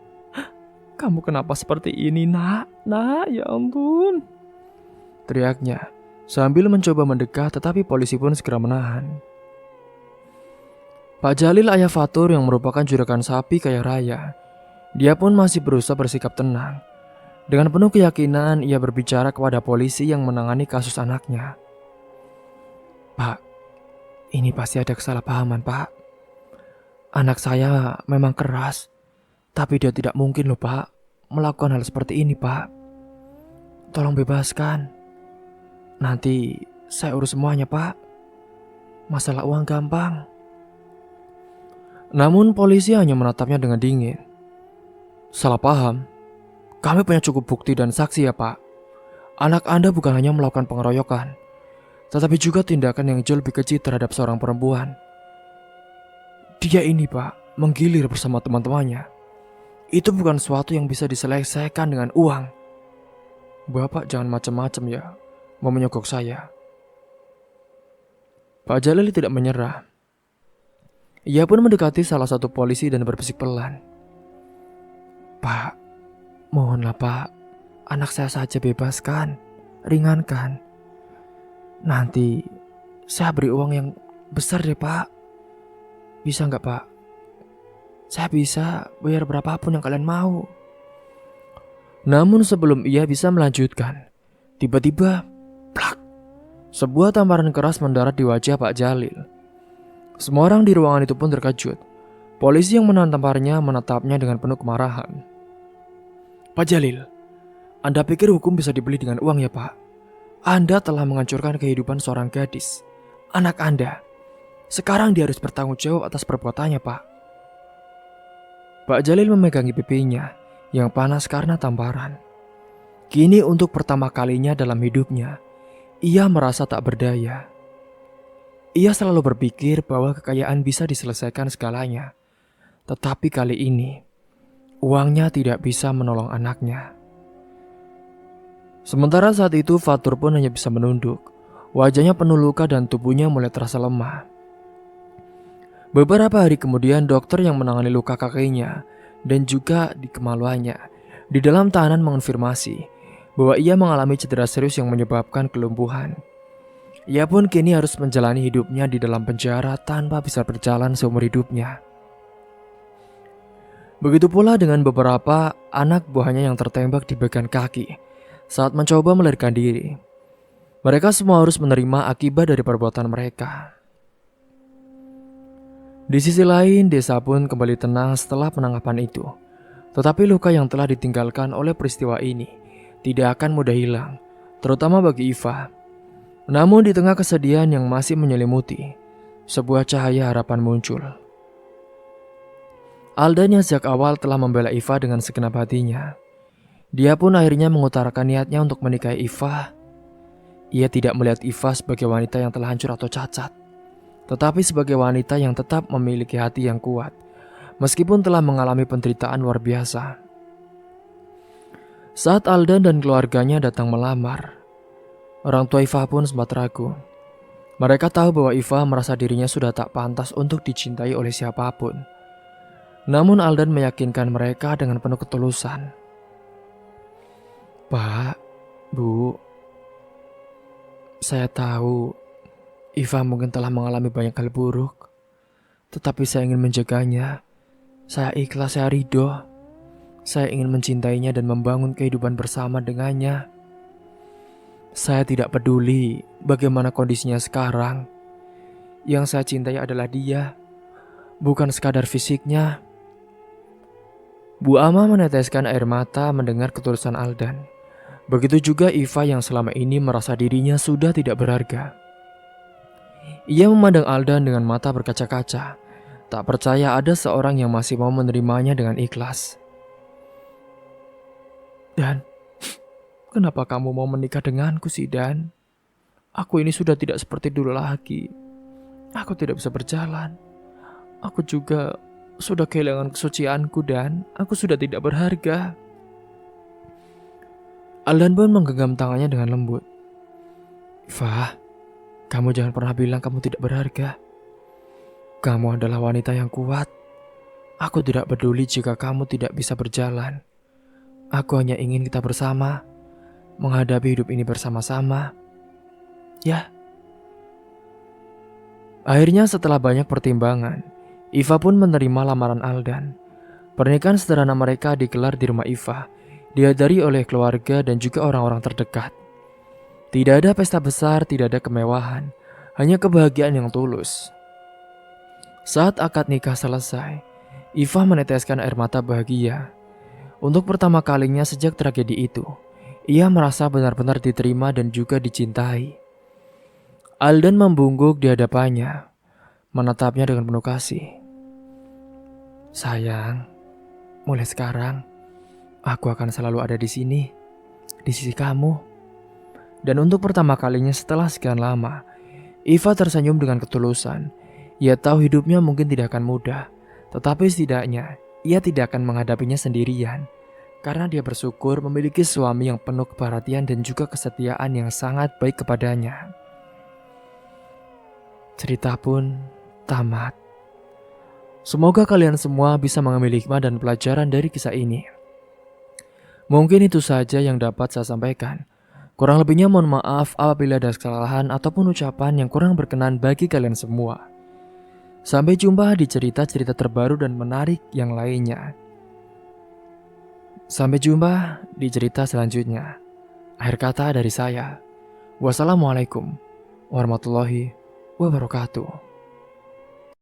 Speaker 1: kamu kenapa seperti ini nak? Nak, ya ampun. Teriaknya sambil mencoba mendekat, tetapi polisi pun segera menahan. Pak Jalil, ayah Fatur yang merupakan juragan sapi kaya raya, dia pun masih berusaha bersikap tenang. Dengan penuh keyakinan ia berbicara kepada polisi yang menangani kasus anaknya. Pak, ini pasti ada kesalahpahaman pak. Anak saya memang keras, tapi dia tidak mungkin loh pak melakukan hal seperti ini pak. Tolong bebaskan. Nanti saya urus semuanya pak. Masalah uang gampang. Namun polisi hanya menatapnya dengan dingin. Salah paham. Kami punya cukup bukti dan saksi ya pak. Anak Anda bukan hanya melakukan pengeroyokan, tetapi juga tindakan yang jauh lebih keji terhadap seorang perempuan. Dia ini pak menggilir bersama teman-temannya. Itu bukan sesuatu yang bisa diselesaikan dengan uang. Bapak jangan macam-macam ya, mau menyogok saya. Pak Jalil tidak menyerah. Ia pun mendekati salah satu polisi dan berbisik pelan. Pak, mohonlah pak, anak saya saja bebaskan, ringankan. Nanti saya beri uang yang besar deh pak. Bisa nggak pak? Saya bisa bayar berapapun yang kalian mau. Namun sebelum ia bisa melanjutkan, tiba-tiba, plak, sebuah tamparan keras mendarat di wajah Pak Jalil. Semua orang di ruangan itu pun terkejut. Polisi yang menahan tamparnya menatapnya dengan penuh kemarahan. Pak Jalil, Anda pikir hukum bisa dibeli dengan uang ya Pak? Anda telah menghancurkan kehidupan seorang gadis, anak Anda. Sekarang dia harus bertanggung jawab atas perbuatannya Pak. Pak Jalil memegangi pipinya yang panas karena tamparan.
Speaker 2: Kini untuk pertama kalinya dalam hidupnya, ia merasa tak berdaya. Ia selalu berpikir bahwa kekayaan bisa diselesaikan segalanya. Tetapi kali ini, uangnya tidak bisa menolong anaknya. Sementara saat itu Fatur pun hanya bisa menunduk. Wajahnya penuh luka dan tubuhnya mulai terasa lemah. Beberapa hari kemudian dokter yang menangani luka kakinya dan juga di kemaluannya di dalam tahanan mengonfirmasi bahwa ia mengalami cedera serius yang menyebabkan kelumpuhan. Ia pun kini harus menjalani hidupnya di dalam penjara tanpa bisa berjalan seumur hidupnya. Begitu pula dengan beberapa anak buahnya yang tertembak di bagian kaki saat mencoba melarikan diri. Mereka semua harus menerima akibat dari perbuatan mereka. Di sisi lain, desa pun kembali tenang setelah penangkapan itu. Tetapi luka yang telah ditinggalkan oleh peristiwa ini tidak akan mudah hilang, terutama bagi Iva. Namun di tengah kesedihan yang masih menyelimuti, sebuah cahaya harapan muncul. Aldan yang sejak awal telah membela Iva dengan segenap hatinya. Dia pun akhirnya mengutarakan niatnya untuk menikahi Iva. Ia tidak melihat Iva sebagai wanita yang telah hancur atau cacat, tetapi sebagai wanita yang tetap memiliki hati yang kuat, meskipun telah mengalami penderitaan luar biasa. Saat Aldan dan keluarganya datang melamar, orang tua Iva pun sempat ragu. Mereka tahu bahwa Iva merasa dirinya sudah tak pantas untuk dicintai oleh siapapun. Namun Aldan meyakinkan mereka dengan penuh ketulusan. "Pak, Bu, saya tahu Iva mungkin telah mengalami banyak hal buruk, tetapi saya ingin menjaganya. Saya ikhlas, saya ridho. Saya ingin mencintainya dan membangun kehidupan bersama dengannya. Saya tidak peduli bagaimana kondisinya sekarang. Yang saya cintai adalah dia, bukan sekadar fisiknya." Bu Ama meneteskan air mata mendengar ketulusan Aldan. Begitu juga Iva yang selama ini merasa dirinya sudah tidak berharga. Ia memandang Aldan dengan mata berkaca-kaca, tak percaya ada seorang yang masih mau menerimanya dengan ikhlas. "Dan, kenapa kamu mau menikah denganku sih, Dan? Aku ini sudah tidak seperti dulu lagi. Aku tidak bisa berjalan. Aku juga sudah kehilangan kesucianku, Dan. Aku sudah tidak berharga." Aldan pun menggenggam tangannya dengan lembut. "Iva, kamu jangan pernah bilang kamu tidak berharga. Kamu adalah wanita yang kuat. Aku tidak peduli jika kamu tidak bisa berjalan. Aku hanya ingin kita bersama, menghadapi hidup ini bersama-sama. Ya." Akhirnya setelah banyak pertimbangan, Iva pun menerima lamaran Aldan. Pernikahan sederhana mereka digelar di rumah Iva, dihadiri oleh keluarga dan juga orang-orang terdekat. Tidak ada pesta besar, tidak ada kemewahan, hanya kebahagiaan yang tulus. Saat akad nikah selesai, Iva meneteskan air mata bahagia. Untuk pertama kalinya sejak tragedi itu, ia merasa benar-benar diterima dan juga dicintai. Aldan membungkuk di hadapannya, menatapnya dengan penuh kasih. "Sayang, mulai sekarang aku akan selalu ada di sini, di sisi kamu." Dan untuk pertama kalinya setelah sekian lama, Iva tersenyum dengan ketulusan. Ia tahu hidupnya mungkin tidak akan mudah, tetapi setidaknya ia tidak akan menghadapinya sendirian. Karena dia bersyukur memiliki suami yang penuh perhatian dan juga kesetiaan yang sangat baik kepadanya. Cerita pun tamat. Semoga kalian semua bisa mengambil hikmah dan pelajaran dari kisah ini. Mungkin itu saja yang dapat saya sampaikan. Kurang lebihnya mohon maaf apabila ada kesalahan ataupun ucapan yang kurang berkenan bagi kalian semua. Sampai jumpa di cerita-cerita terbaru dan menarik yang lainnya. Sampai jumpa di cerita selanjutnya. Akhir kata dari saya. Wassalamualaikum warahmatullahi wabarakatuh.